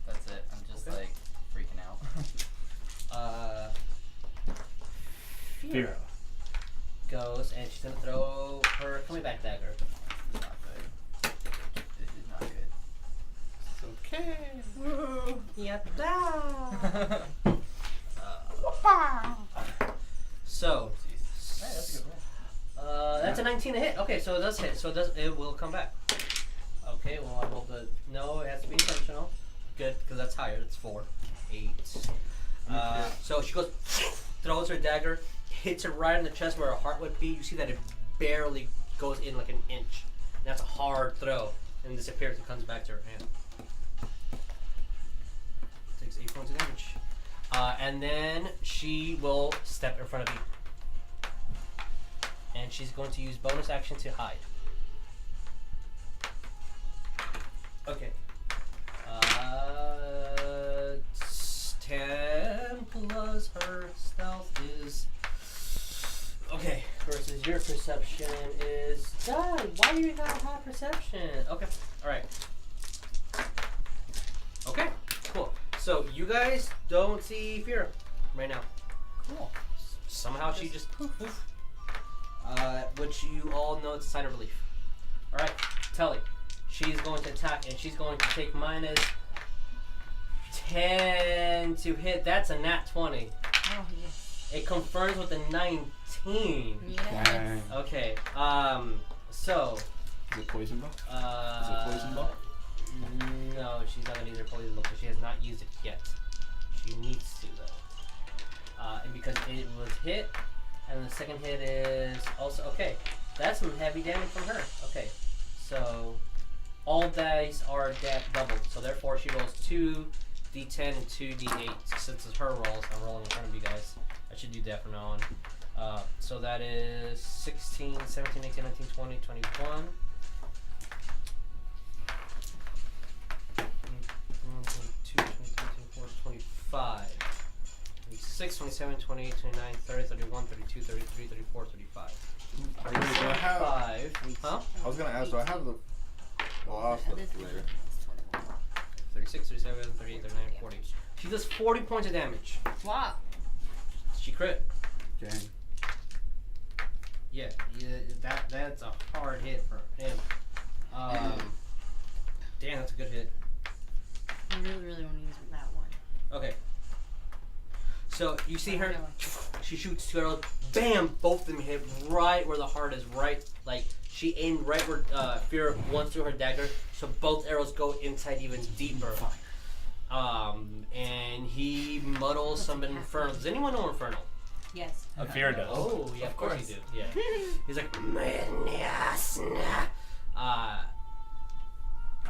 Speaker 5: That's it. I'm just
Speaker 1: Okay.
Speaker 5: like freaking out.
Speaker 1: Fyra goes and she's gonna throw her coming back dagger.
Speaker 5: This is not good. This is not good.
Speaker 1: Okay. So
Speaker 5: Hey, that's a good roll.
Speaker 1: that's a 19 to hit. Okay, so it does hit. So it will come back. Okay, well I rolled the no. It has to be intentional. Good, because that's higher. It's 4, 8. So she goes, throws her dagger, hits it right in the chest where her heart would be. You see that it barely goes in like an inch. And that's a hard throw, and disappears and comes back to her hand. Takes 8 points of damage. And then she will step in front of you. And she's going to use bonus action to hide. Okay. 10 plus her stealth is... Okay, versus your perception is... God, why do you have high perception? Okay, alright. Okay, cool. So, you guys don't see Fyra right now.
Speaker 5: Cool.
Speaker 1: Somehow she just poof. Which you all know it's a sign of relief. Alright, Telly. She's going to attack and she's going to take minus 10 to hit. That's a nat 20.
Speaker 4: Oh, yes.
Speaker 1: It confirms with a 19. 16.
Speaker 4: Yes.
Speaker 6: Dang.
Speaker 1: Okay. So.
Speaker 6: Is it poison ball?
Speaker 1: Is
Speaker 6: it poison ball?
Speaker 1: No, she's not gonna use her poison ball because she has not used it yet. She needs to though. And because it was hit, and the second hit is also okay. That's some heavy damage from her. Okay, so all dice are doubled. So therefore, she rolls 2d10 and 2d8. Since it's her rolls, I'm rolling in front of you guys. I should do that from now on. So that is 16, 17, 18, 19, 20, 21. 25, 26, 27, 28, 29, 30, 31, 32, 33, 34, 35.
Speaker 3: Do I have?
Speaker 1: 5. Huh?
Speaker 3: I was gonna ask. Do I have the? Well, I'll ask that later.
Speaker 1: 36, 37, 38, 39, 40. She does 40 points of damage.
Speaker 4: Wow.
Speaker 1: She crit.
Speaker 6: Dang.
Speaker 1: Yeah, that's a hard hit for him. Damn, that's a good hit.
Speaker 4: I really want to use that one.
Speaker 1: Okay. So you see her, she shoots 2 arrows, bam, both of them hit right where the heart is, right, like, she aimed right where Fyra once threw her dagger, so both arrows go inside even deeper. And he muddles some Infernal. Does anyone know Infernal?
Speaker 4: Yes.
Speaker 6: Fyra does.
Speaker 1: Oh, yeah, of course you do, yeah. He's like,
Speaker 6: I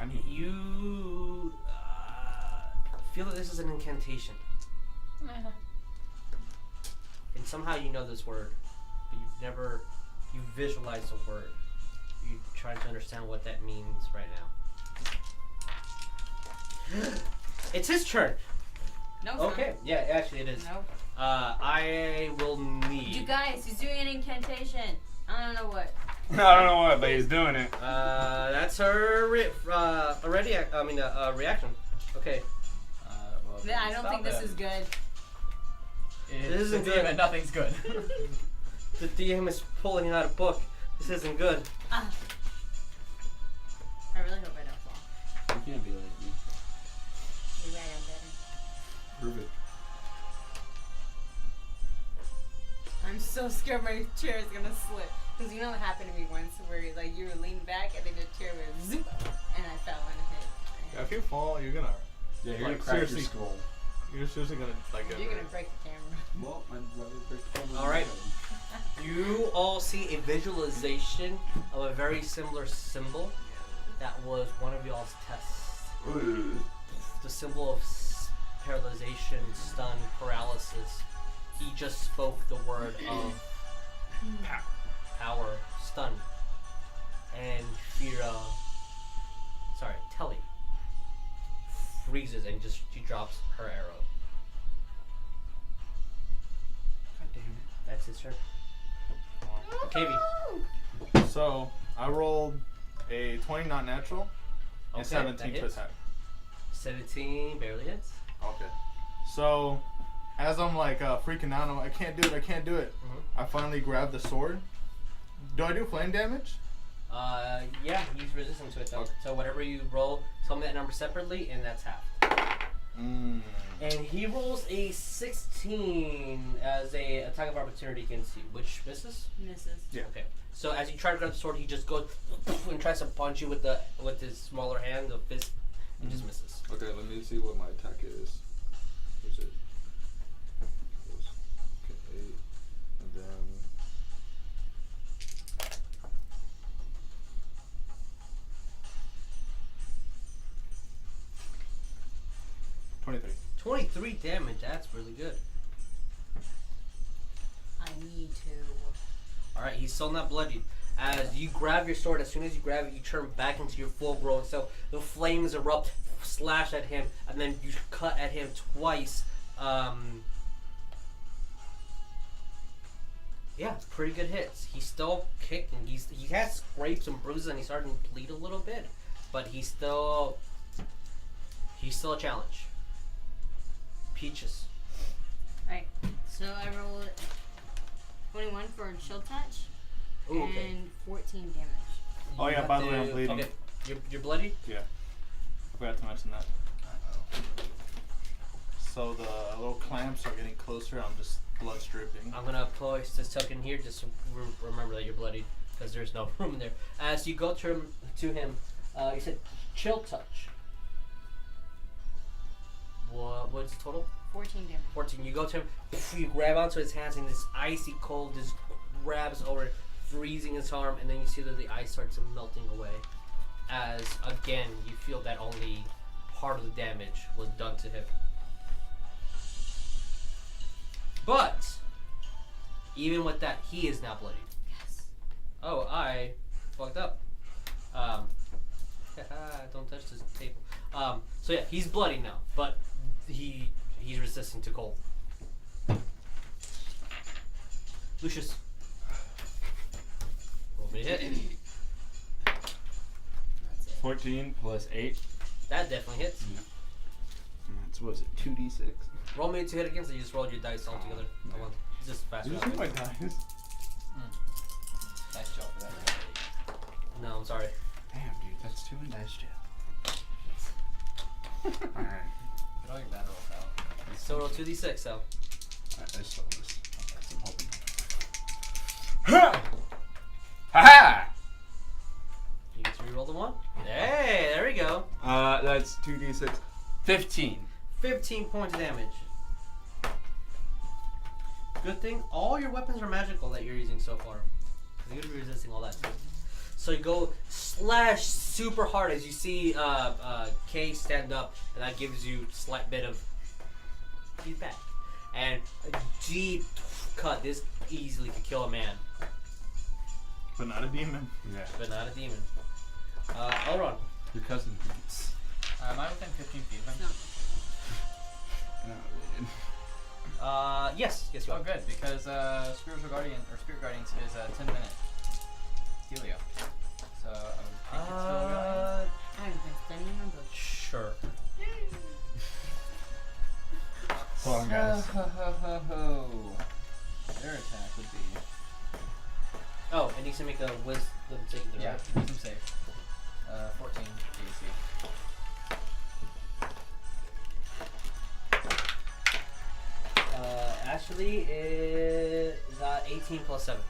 Speaker 6: mean,
Speaker 1: you feel that this is an incantation. And somehow you know this word, but you visualize the word. You try to understand what that means right now. It's his turn.
Speaker 4: No.
Speaker 1: Okay, yeah, actually it is.
Speaker 4: No.
Speaker 1: I will need.
Speaker 4: You guys, he's doing an incantation. I don't know what.
Speaker 6: I don't know what, but he's doing it.
Speaker 1: That's her reaction. Okay.
Speaker 5: Well,
Speaker 4: I don't think this is good.
Speaker 1: This isn't good.
Speaker 5: And nothing's good.
Speaker 1: The DM is pulling out a book. This isn't good.
Speaker 4: I really hope I don't fall.
Speaker 6: You can't be like me.
Speaker 4: You're right, I'm better.
Speaker 6: Prove it.
Speaker 4: I'm so scared my chair is gonna slip. Because you know what happened to me once where like you were leaning back and then the chair went zoop and I fell and hit.
Speaker 3: Yeah, if you fall, you're gonna.
Speaker 6: Yeah, you're
Speaker 3: Like,
Speaker 6: gonna crack your
Speaker 3: seriously.
Speaker 6: skull.
Speaker 3: You're seriously gonna like. Get
Speaker 4: You're
Speaker 3: hurt.
Speaker 4: gonna break the camera.
Speaker 6: Well, I'd rather break the camera.
Speaker 1: All right. You all see a visualization of a very similar symbol that was one of y'all's tests. The symbol of paralyzation, stun, paralysis. He just spoke the word of power, stun, and Netellie freezes and she drops her arrow.
Speaker 6: God damn it.
Speaker 1: That's his turn. KV.
Speaker 3: So I rolled a 20 not natural and
Speaker 1: Okay,
Speaker 3: 17
Speaker 1: that
Speaker 3: to
Speaker 1: hits.
Speaker 3: attack.
Speaker 1: 17 barely hits.
Speaker 3: Okay. So as I'm like freaking out, I'm like, I can't do it. I finally grab the sword. Do I do flame damage?
Speaker 1: Yeah, he's resistant to it though.
Speaker 3: Okay.
Speaker 1: So whatever you roll, tell me that number separately, and that's half. And he rolls a 16 as a attack of opportunity against you, which misses.
Speaker 4: Misses.
Speaker 3: Yeah.
Speaker 1: Okay. So as you try to grab the sword, he just goes and tries to punch you with his smaller hand, the fist, and just misses.
Speaker 2: Okay, let me see what my attack is. What's it? Okay, 8, and then
Speaker 3: 23.
Speaker 1: 23 damage. That's really good.
Speaker 4: I need to.
Speaker 1: All right, he's still not bloodied. As you grab your sword, as soon as you grab it, you turn back into your full-grown self. The flames erupt, slash at him, and then you cut at him twice. Yeah, pretty good hits. He's still kicking. He has scrapes and bruises, and he's starting to bleed a little bit, but he's still a challenge. Peaches.
Speaker 4: Alright, so I rolled 21 for a chill touch.
Speaker 1: Ooh, okay.
Speaker 4: And 14 damage.
Speaker 3: Oh, yeah,
Speaker 1: You
Speaker 3: by
Speaker 1: have
Speaker 3: the way, I'm
Speaker 1: to-
Speaker 3: bleeding.
Speaker 1: Okay, you're bloody?
Speaker 3: Yeah. I forgot to mention that. So the little clamps are getting closer. I'm just blood's dripping.
Speaker 1: I'm gonna place this token here just to remember that you're bloodied, because there's no room there. As you go to him, you said chill touch. What's the total?
Speaker 4: 14 damage.
Speaker 1: 14. You go to him, you grab onto his hands, and this icy cold just grabs over, freezing his arm, and then you see that the ice starts melting away. As again, you feel that only part of the damage was done to him. But even with that, he is now bloodied.
Speaker 4: Yes.
Speaker 1: Oh, I fucked up. Don't touch this table. So yeah, he's bloody now, but he's resistant to cold. Lucius. Roll me a hit.
Speaker 4: That's it.
Speaker 6: 14 plus 8.
Speaker 1: That definitely hits.
Speaker 6: That's, what was it, 2d6?
Speaker 1: Roll me a 2 hit again, so you just rolled your dice all together.
Speaker 6: Yeah.
Speaker 1: At once. It's just faster.
Speaker 2: Did you
Speaker 1: that
Speaker 2: see
Speaker 1: way.
Speaker 2: my dice?
Speaker 5: Nice job for that.
Speaker 1: No, I'm sorry.
Speaker 6: Damn, dude, that's 2 in dice jail. Alright.
Speaker 5: Get all your bad rolls out.
Speaker 1: So roll 2d6, so.
Speaker 6: I stole this. I'm hoping. Ha!
Speaker 1: You get to reroll the 1. Hey, there we go.
Speaker 6: That's 2d6. 15.
Speaker 1: 15 points of damage. Good thing all your weapons are magical that you're using so far. You're gonna be resisting all that too. So you go slash super hard as you see Kay stand up, and that gives you a slight bit of feedback. And a deep cut. This easily could kill a man,
Speaker 3: But not a demon.
Speaker 6: Yeah.
Speaker 1: but not a demon. Aleron.
Speaker 6: Your cousin thinks.
Speaker 5: Am I within 15 feet of him?
Speaker 6: No,
Speaker 1: Yes, you
Speaker 5: Oh,
Speaker 1: are.
Speaker 5: good, because Spiritual Guardian or Spirit Guardians is a 10-minute Helio. So I would think it's Spirit Guardian.
Speaker 4: I've been standing in my book.
Speaker 1: Sure.
Speaker 2: Hold on, guys.
Speaker 5: Their attack would be
Speaker 1: Oh, and you can make a wisdom save.
Speaker 5: yeah, wisdom save. 14 DC.
Speaker 1: Actually, it got 18 plus 7.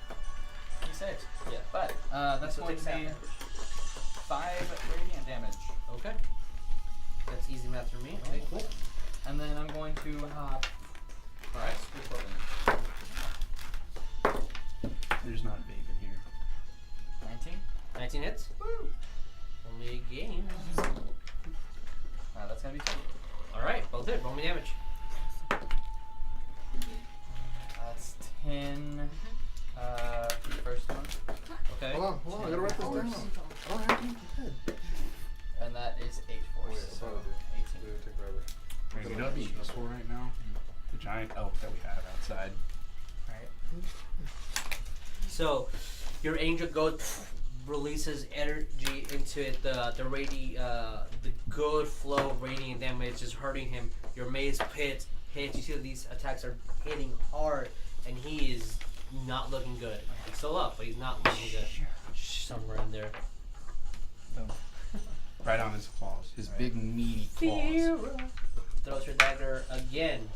Speaker 5: He saves.
Speaker 1: Yeah.
Speaker 5: But that's
Speaker 1: So
Speaker 5: going
Speaker 1: take
Speaker 5: to be
Speaker 1: half damage.
Speaker 5: 5 radiant damage.
Speaker 1: Okay. That's easy math for me. Okay, cool.
Speaker 5: And then I'm going to hop. Alright, Coleton.
Speaker 6: there's not vape in here.
Speaker 5: 19?
Speaker 1: 19 hits.
Speaker 5: Woo!
Speaker 1: Only a game.
Speaker 5: That's gonna be fun.
Speaker 1: Alright, both hit. Roll me damage.
Speaker 5: That's 10 for the first one.
Speaker 1: Okay.
Speaker 3: Hold on, I gotta write this down. I don't have anything to head.
Speaker 5: And that is 8 force. So 18.
Speaker 6: Hey, you know what'd be useful right now? The giant elk that we have outside.
Speaker 5: Alright.
Speaker 1: So, your angel goat releases energy into it. The good flow of radiant damage is hurting him. Your maze pit hits. You see that these attacks are hitting hard, and he is not looking good. He's still up, but he's not looking good. Somewhere in there.
Speaker 6: Right on his claws. His
Speaker 5: Right.
Speaker 6: big meaty claws.
Speaker 1: Fyra throws her dagger again.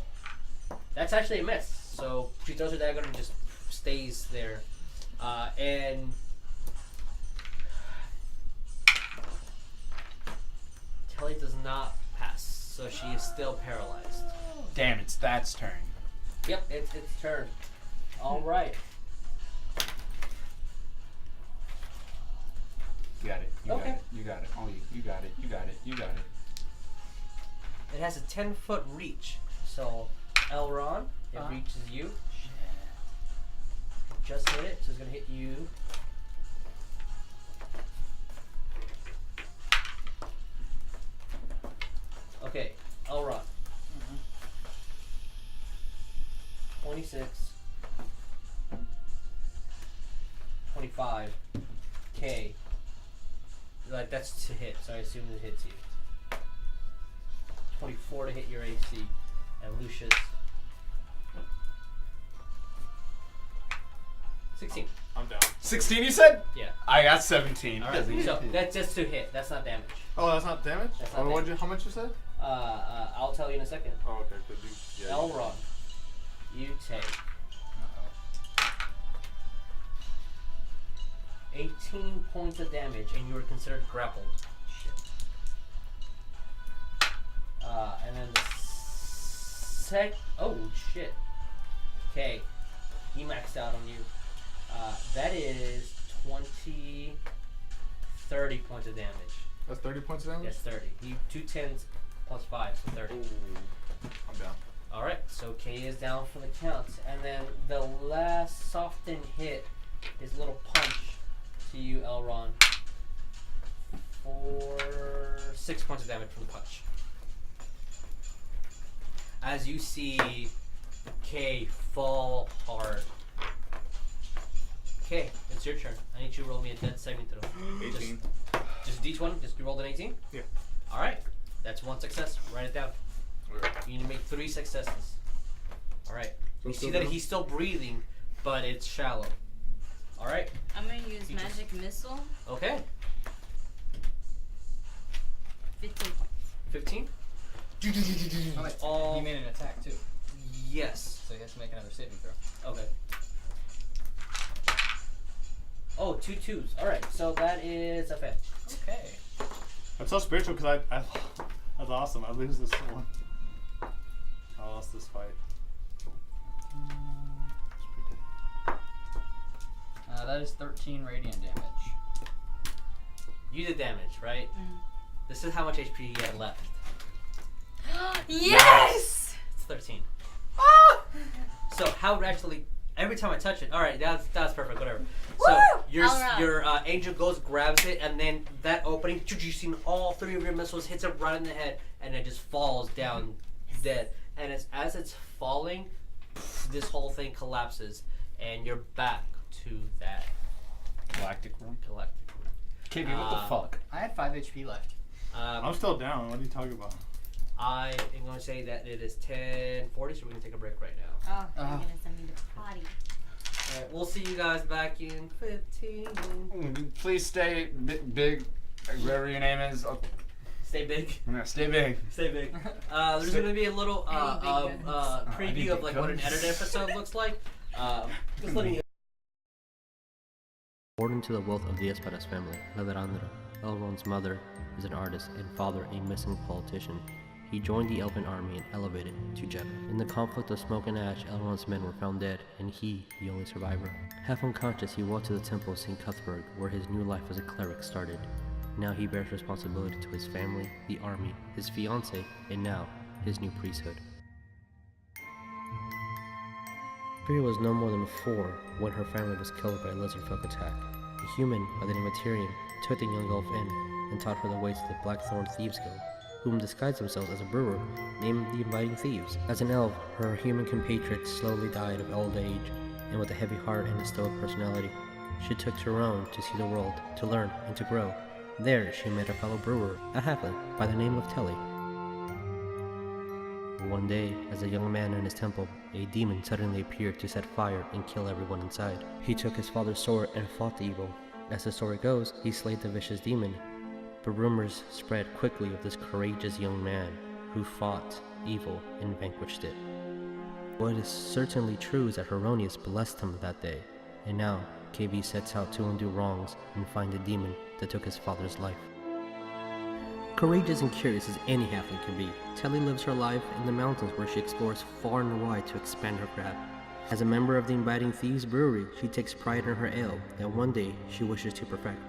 Speaker 1: That's actually a miss. So she throws her dagger and just stays there. And Netellie does not pass, so she is still paralyzed.
Speaker 6: Damn, it's that's turn.
Speaker 1: Yep, it's turn. All right.
Speaker 6: You got it. You
Speaker 1: Okay.
Speaker 6: got it. You got it. Oh, you got it. You got it. You got it.
Speaker 1: It has a 10-foot reach. So Aleron, it reaches you. Just hit it, so it's gonna hit you. Okay, Aleron. 26. 25. K. Like that's to hit, so I assume it hits you. 24 to hit your AC. And Lucius. 16.
Speaker 2: I'm down.
Speaker 6: 16, you said?
Speaker 1: Yeah.
Speaker 6: I got 17.
Speaker 1: Alright, so that's just to hit. That's not damage.
Speaker 3: Oh, that's not damage?
Speaker 1: That's not
Speaker 3: Oh,
Speaker 1: damage.
Speaker 3: how much you said?
Speaker 1: I'll tell you in a second.
Speaker 3: Oh, okay. Could you? Yeah.
Speaker 1: Elron, you take 18 points of damage, and you are considered grappled. Shit. And then the oh shit. Okay, he maxed out on you. That is 30 points of damage.
Speaker 3: That's 30 points of damage?
Speaker 1: Yes, 30. You 2 10s plus 5, so 30.
Speaker 3: Ooh. I'm down.
Speaker 1: Alright, so K is down for the counts. And then the last softened hit is a little punch to you, Elron. For 6 points of damage from the punch. As you see K fall hard. Okay, it's your turn. I need you to roll me a dead saving throw.
Speaker 2: 18.
Speaker 1: Just D20? Just you rolled an 18?
Speaker 2: Yeah.
Speaker 1: Alright. That's 1 success. Write it down. You need to make 3 successes. Alright. You see that he's still breathing, but it's shallow. Alright.
Speaker 4: I'm gonna use magic missile.
Speaker 1: Okay.
Speaker 4: 15 points.
Speaker 1: 15?
Speaker 5: Oh, wait,
Speaker 1: All-
Speaker 5: he made an attack too,
Speaker 1: Yes.
Speaker 5: so he has to make another saving throw.
Speaker 1: Okay. Oh, 2 2s. Alright, so that is a fail.
Speaker 5: Okay.
Speaker 3: That's so spiritual because I that's awesome. I lose this one. I lost this fight.
Speaker 5: That is 13 radiant damage.
Speaker 1: You did damage, right? This is how much HP he had left.
Speaker 4: Yes!
Speaker 1: It's 13. So how would actually every time I touch it, alright, that's perfect, whatever. So
Speaker 4: Woo!
Speaker 1: your angel goes, grabs it, and then that opening, you seen all 3 of your missiles hits it right in the head, and it just falls down dead. And as it's falling, this whole thing collapses, and you're back to that
Speaker 6: Galactic room.
Speaker 1: galactic.
Speaker 6: KB, what the fuck?
Speaker 5: I had 5 HP left.
Speaker 3: I'm still down. What are you talking about?
Speaker 1: I am going to say that it is 10:40, so we're going to take a break right now.
Speaker 4: Oh, you're gonna send me to potty.
Speaker 1: Alright, we'll see you guys back in 15.
Speaker 6: Please stay big, whatever your name is.
Speaker 1: Stay big.
Speaker 6: Yeah, stay big.
Speaker 1: Stay big. There's going to be a little
Speaker 4: Any big guns.
Speaker 1: preview of like what an edited episode looks like. Just letting you.
Speaker 8: Born into the wealth of the Espharus family, Aleron, Elrond's mother is an artist and father a missing politician. He joined the Elven army and elevated to Jedi. In the conflict of Smoke and Ash, Elrond's men were found dead, and he, the only survivor. Half unconscious, he walked to the temple of St. Cuthbert, where his new life as a cleric started. Now he bears responsibility to his family, the army, his fiancée, and now, his new priesthood. Fyra was no more than 4 when her family was killed by a lizardfolk attack. A human by the name of Tyrion took the young elf in and taught her the ways of the Blackthorn Thieves Guild, whom disguised themselves as a brewer named the Inviting Thieves. As an elf, her human compatriots slowly died of old age, and with a heavy heart and a stoic personality, she took to her own to see the world, to learn, and to grow. There she met a fellow brewer, a halfling by the name of Netellie. One day, as a young man in his temple, a demon suddenly appeared to set fire and kill everyone inside. He took his father's sword and fought the evil. As the story goes, he slayed the vicious demon, but rumors spread quickly of this courageous young man who fought evil and vanquished it. What is certainly true is that Heronius blessed him that day, and now KB sets out to undo wrongs and find the demon that took his father's life. Courageous and curious as any halfling can be, Netellie lives her life in the mountains where she explores far and wide to expand her craft. As a member of the Inviting Thieves brewery, she takes pride in her ale that one day she wishes to perfect.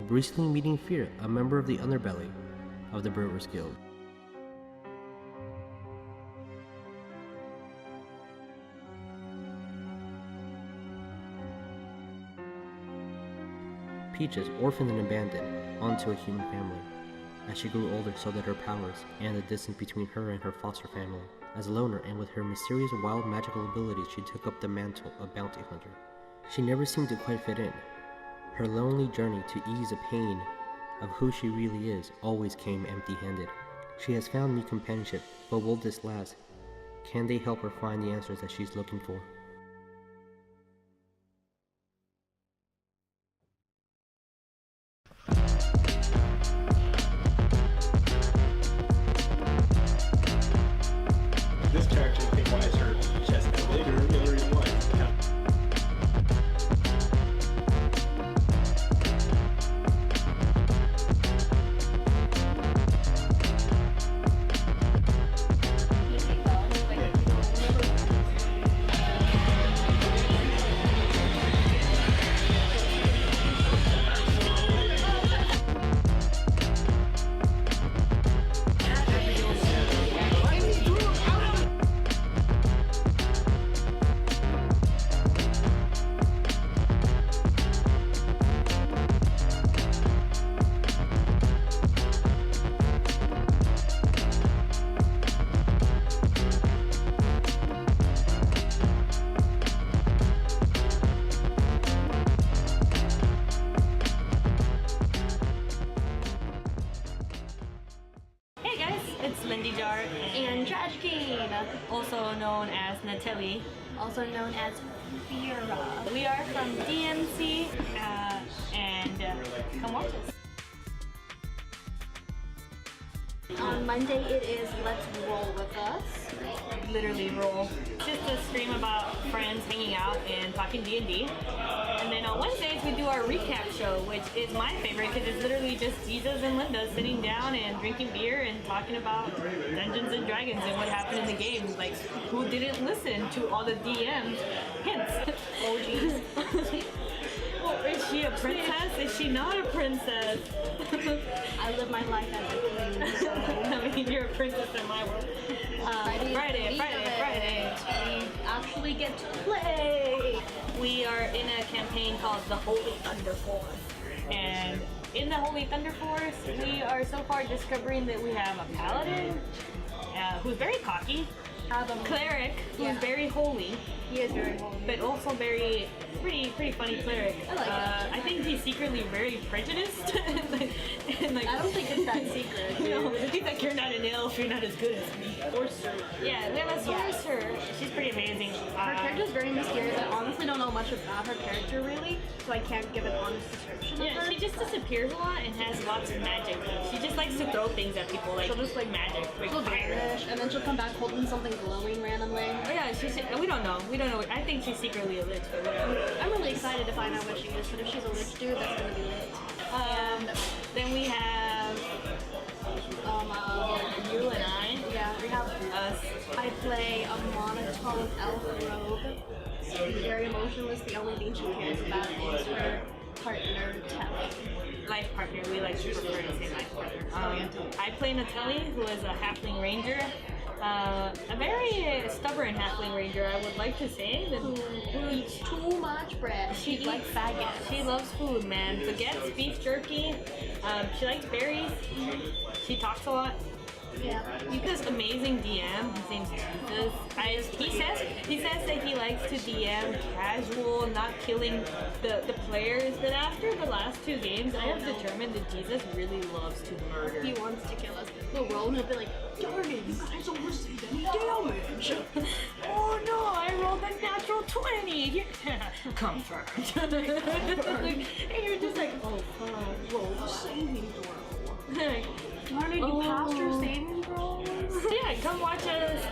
Speaker 8: Recently meeting Fyra, a member of the underbelly of the Brewers Guild. Peaches, orphaned and abandoned, onto a human family. As she grew older, so did her powers, and the distance between her and her foster family. As a loner, and with her mysterious wild magical abilities, she took up the mantle of bounty hunter. She never seemed to quite fit in. Her lonely journey to ease the pain of who she really is always came empty-handed. She has found new companionship, but will this last? Can they help her find the answers that she's looking for?
Speaker 9: Lena, also known as Netellie,
Speaker 10: also known as Fyra.
Speaker 9: we are from D&C, and come watch us.
Speaker 10: On Monday it is Let's Roll With Us.
Speaker 9: Literally roll. It's just a stream about friends hanging out and talking D&D. And then on Wednesdays we do our recap show, which is my favorite because it's literally just Jesus and Linda sitting down and drinking beer and talking about Dungeons and Dragons and what happened in the game. Like, who didn't listen to all the DMs hints?
Speaker 10: Oh jeez.
Speaker 9: Well, is she a princess? Is she not a princess?
Speaker 10: I live my life as a queen. So.
Speaker 9: I mean, you're a princess in my world. Friday.
Speaker 10: We actually get to play.
Speaker 9: We are in a campaign called the Holy Thunder Force. And in the Holy Thunder Force, we are so far discovering that we have a Paladin who's very cocky, have a Cleric who's very holy.
Speaker 10: He is very holy.
Speaker 9: But also pretty funny Cleric.
Speaker 10: I like him.
Speaker 9: I think he's secretly very prejudiced. and like,
Speaker 10: I don't think it's that secret.
Speaker 9: you know, he's like, you're not an elf, you're not as good as me. Or Sorcerer. Yeah, we have a Sorcerer. She's pretty amazing.
Speaker 10: Her character is very mysterious. I honestly don't know much about her character really, so I can't give an honest description of
Speaker 9: Yeah,
Speaker 10: her.
Speaker 9: she just disappears a lot and has lots of magic. She just likes to throw things at people, like,
Speaker 10: She'll just, like,
Speaker 9: magic, like
Speaker 10: She'll
Speaker 9: fire.
Speaker 10: vanish, and then she'll come back holding something glowing randomly.
Speaker 9: Oh yeah, we don't know. We don't know. I think she's secretly a lich, but whatever.
Speaker 10: I'm really excited to find out what she is, but if she's a lich dude, that's gonna be lit.
Speaker 9: Then we have you and I.
Speaker 10: Yeah, we have
Speaker 9: Us.
Speaker 10: I play a monotone elf rogue. Very emotionless. The only thing she cares about is her partner, Telly.
Speaker 9: Life partner. We like to prefer to say life partner. I play Netellie, who is a halfling ranger. A very stubborn halfling ranger, I would like to say.
Speaker 10: Who eats too much bread.
Speaker 9: She
Speaker 10: She's like
Speaker 9: eats
Speaker 10: faggots.
Speaker 9: She loves food, man. Baguettes, beef jerky. She likes berries. She talks a lot.
Speaker 10: Yeah.
Speaker 9: Yuka's amazing DM. His name's Jesus. He says that he likes to DM casual, not killing the players. But after the last two games, I have determined that Jesus really loves to murder.
Speaker 10: He wants to kill us. He'll roll and he'll be like, darn it, you guys don't receive any damage.
Speaker 9: Oh no, I rolled a natural 20. Confirmed. And you're just like, oh fuck.
Speaker 10: Roll the saving throw. Darn it, you
Speaker 9: Oh.
Speaker 10: passed your saving throws.
Speaker 9: So yeah, come watch us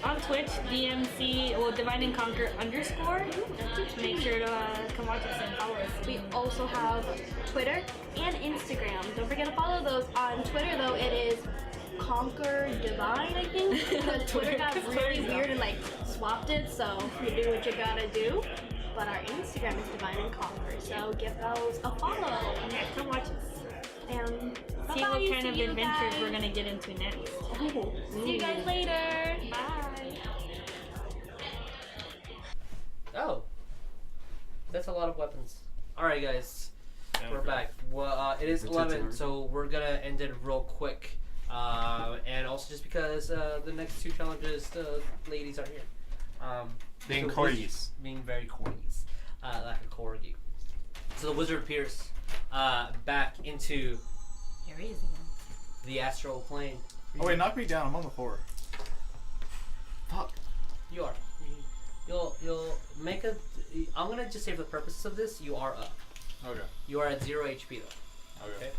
Speaker 9: on Twitch, DMC, well, Divine and Conquer _. Make sure to come watch us and follow us.
Speaker 10: We also have Twitter and Instagram. Don't forget to follow those. On Twitter, though, it is Conquer Divine, I think. Because Twitter got really weird and like swapped it, so you do what you gotta do. But our Instagram is Divine and Conquer, so give those a follow.
Speaker 9: Yeah, come watch us.
Speaker 10: And
Speaker 9: See
Speaker 10: bye-bye,
Speaker 9: what kind
Speaker 10: see
Speaker 9: of
Speaker 10: you
Speaker 9: adventures
Speaker 10: guys.
Speaker 9: we're gonna get into next.
Speaker 10: Ooh. See you guys later.
Speaker 9: Bye.
Speaker 1: Oh. That's a lot of weapons. Alright, guys. We're back. Well, it is 11, so we're gonna end it real quick. And also just because the next two challenges, the ladies aren't here.
Speaker 2: Being
Speaker 1: so
Speaker 2: corgis.
Speaker 1: Being very corgis. Like a corgi. So the wizard appears back into
Speaker 9: Here he is again.
Speaker 1: the astral plane.
Speaker 3: Oh wait, knock me down. I'm on the floor.
Speaker 1: Fuck. You are. You'll make a. I'm gonna just say for the purposes of this, you are up.
Speaker 3: Okay.
Speaker 1: You are at 0 HP though.
Speaker 3: Okay.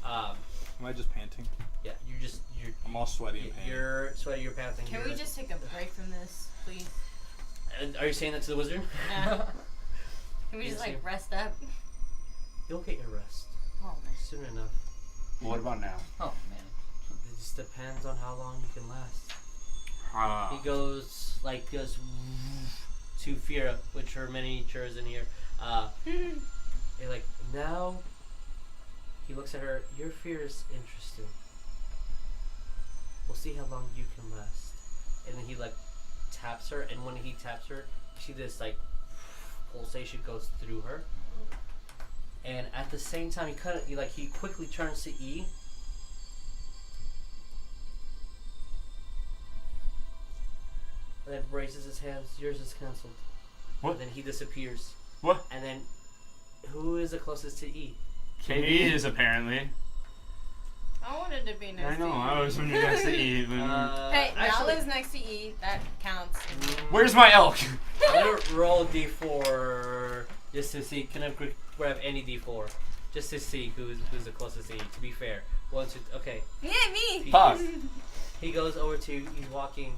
Speaker 1: Um,
Speaker 3: Am I just panting?
Speaker 1: yeah, you're.
Speaker 3: I'm all sweaty and panting.
Speaker 1: You're sweaty. You're panting.
Speaker 4: Can we just take a break from this, please?
Speaker 1: And are you saying that to the wizard?
Speaker 4: Can we
Speaker 1: Yes,
Speaker 4: just like
Speaker 1: you-
Speaker 4: rest up?
Speaker 1: You'll get your rest
Speaker 4: Oh man.
Speaker 1: soon enough.
Speaker 6: What about now?
Speaker 5: Oh man.
Speaker 1: It just depends on how long you can last.
Speaker 6: Ah.
Speaker 1: He goes to Fyra, which are miniatures in here. You're like, now he looks at her, your fear is interesting. We'll see how long you can last. And then he like taps her, and when he taps her, you see this like pulsation goes through her. And at the same time, he quickly turns to E. And then raises his hands. Yours is cancelled.
Speaker 2: What?
Speaker 1: And then he disappears.
Speaker 2: What?
Speaker 1: And then, who is the closest to E?
Speaker 2: KD is apparently.
Speaker 4: I wanted to be next
Speaker 6: I know.
Speaker 4: to you.
Speaker 6: I was when you're next to E. But
Speaker 4: Hey,
Speaker 1: actually,
Speaker 4: Nala's next to E. That counts.
Speaker 6: where's my elk?
Speaker 1: I'm gonna roll D4 just to see. Can I grab any D4 just to see who's the closest to E? To be fair, 1, 2. Okay.
Speaker 4: Yeah, me.
Speaker 6: Fuck.
Speaker 1: He goes over to. He's walking.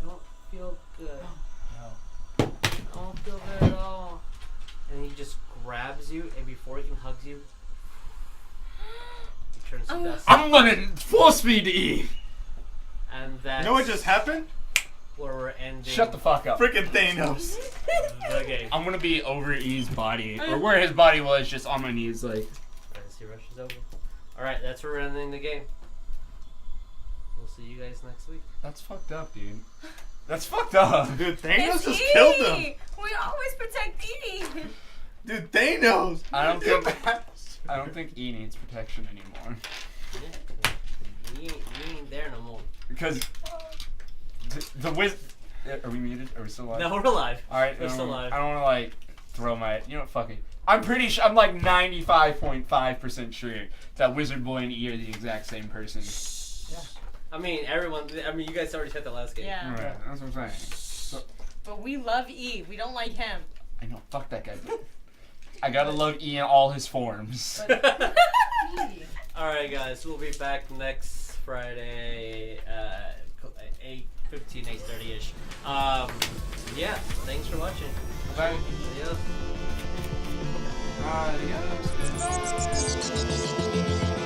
Speaker 1: I don't feel good.
Speaker 6: No.
Speaker 1: I don't feel good at all. And he just grabs you, and before he can hug you, he turns to dust.
Speaker 6: I'm gonna force feed to E.
Speaker 1: And that's
Speaker 3: You know what just happened?
Speaker 1: where we're ending.
Speaker 6: Shut the fuck up.
Speaker 3: Freaking Thanos.
Speaker 1: the game.
Speaker 6: I'm gonna be over E's body, or where his body was, just on my knees, like.
Speaker 1: Dynasty Rush is over. Alright, that's where we're ending the game. We'll see you guys next week.
Speaker 6: That's fucked up, dude. That's fucked up.
Speaker 3: Dude, Thanos
Speaker 4: It's
Speaker 3: just
Speaker 4: E.
Speaker 3: killed him.
Speaker 4: We always protect E.
Speaker 3: Dude, Thanos.
Speaker 6: I don't think E needs protection anymore.
Speaker 1: Yeah, you ain't there no more.
Speaker 6: Because the wiz. Are we muted? Are we still alive?
Speaker 1: No, we're alive.
Speaker 6: All right,
Speaker 1: We're still alive.
Speaker 6: I don't want to like throw my. You know what? Fuck it. I'm pretty sure. I'm like 95.5% sure that Wizard Boy and E are the exact same person.
Speaker 1: Yeah. I mean, everyone. I mean, you guys already had the last game.
Speaker 4: Yeah.
Speaker 6: Alright, that's what I'm saying. So,
Speaker 4: But we love E. We don't like him.
Speaker 6: I know. Fuck that guy. I gotta love E in all his forms.
Speaker 1: Alright, guys. We'll be back next Friday, 8:15, 8:30ish. Yeah. Thanks for watching.
Speaker 6: Bye.
Speaker 1: See ya.
Speaker 6: Adios.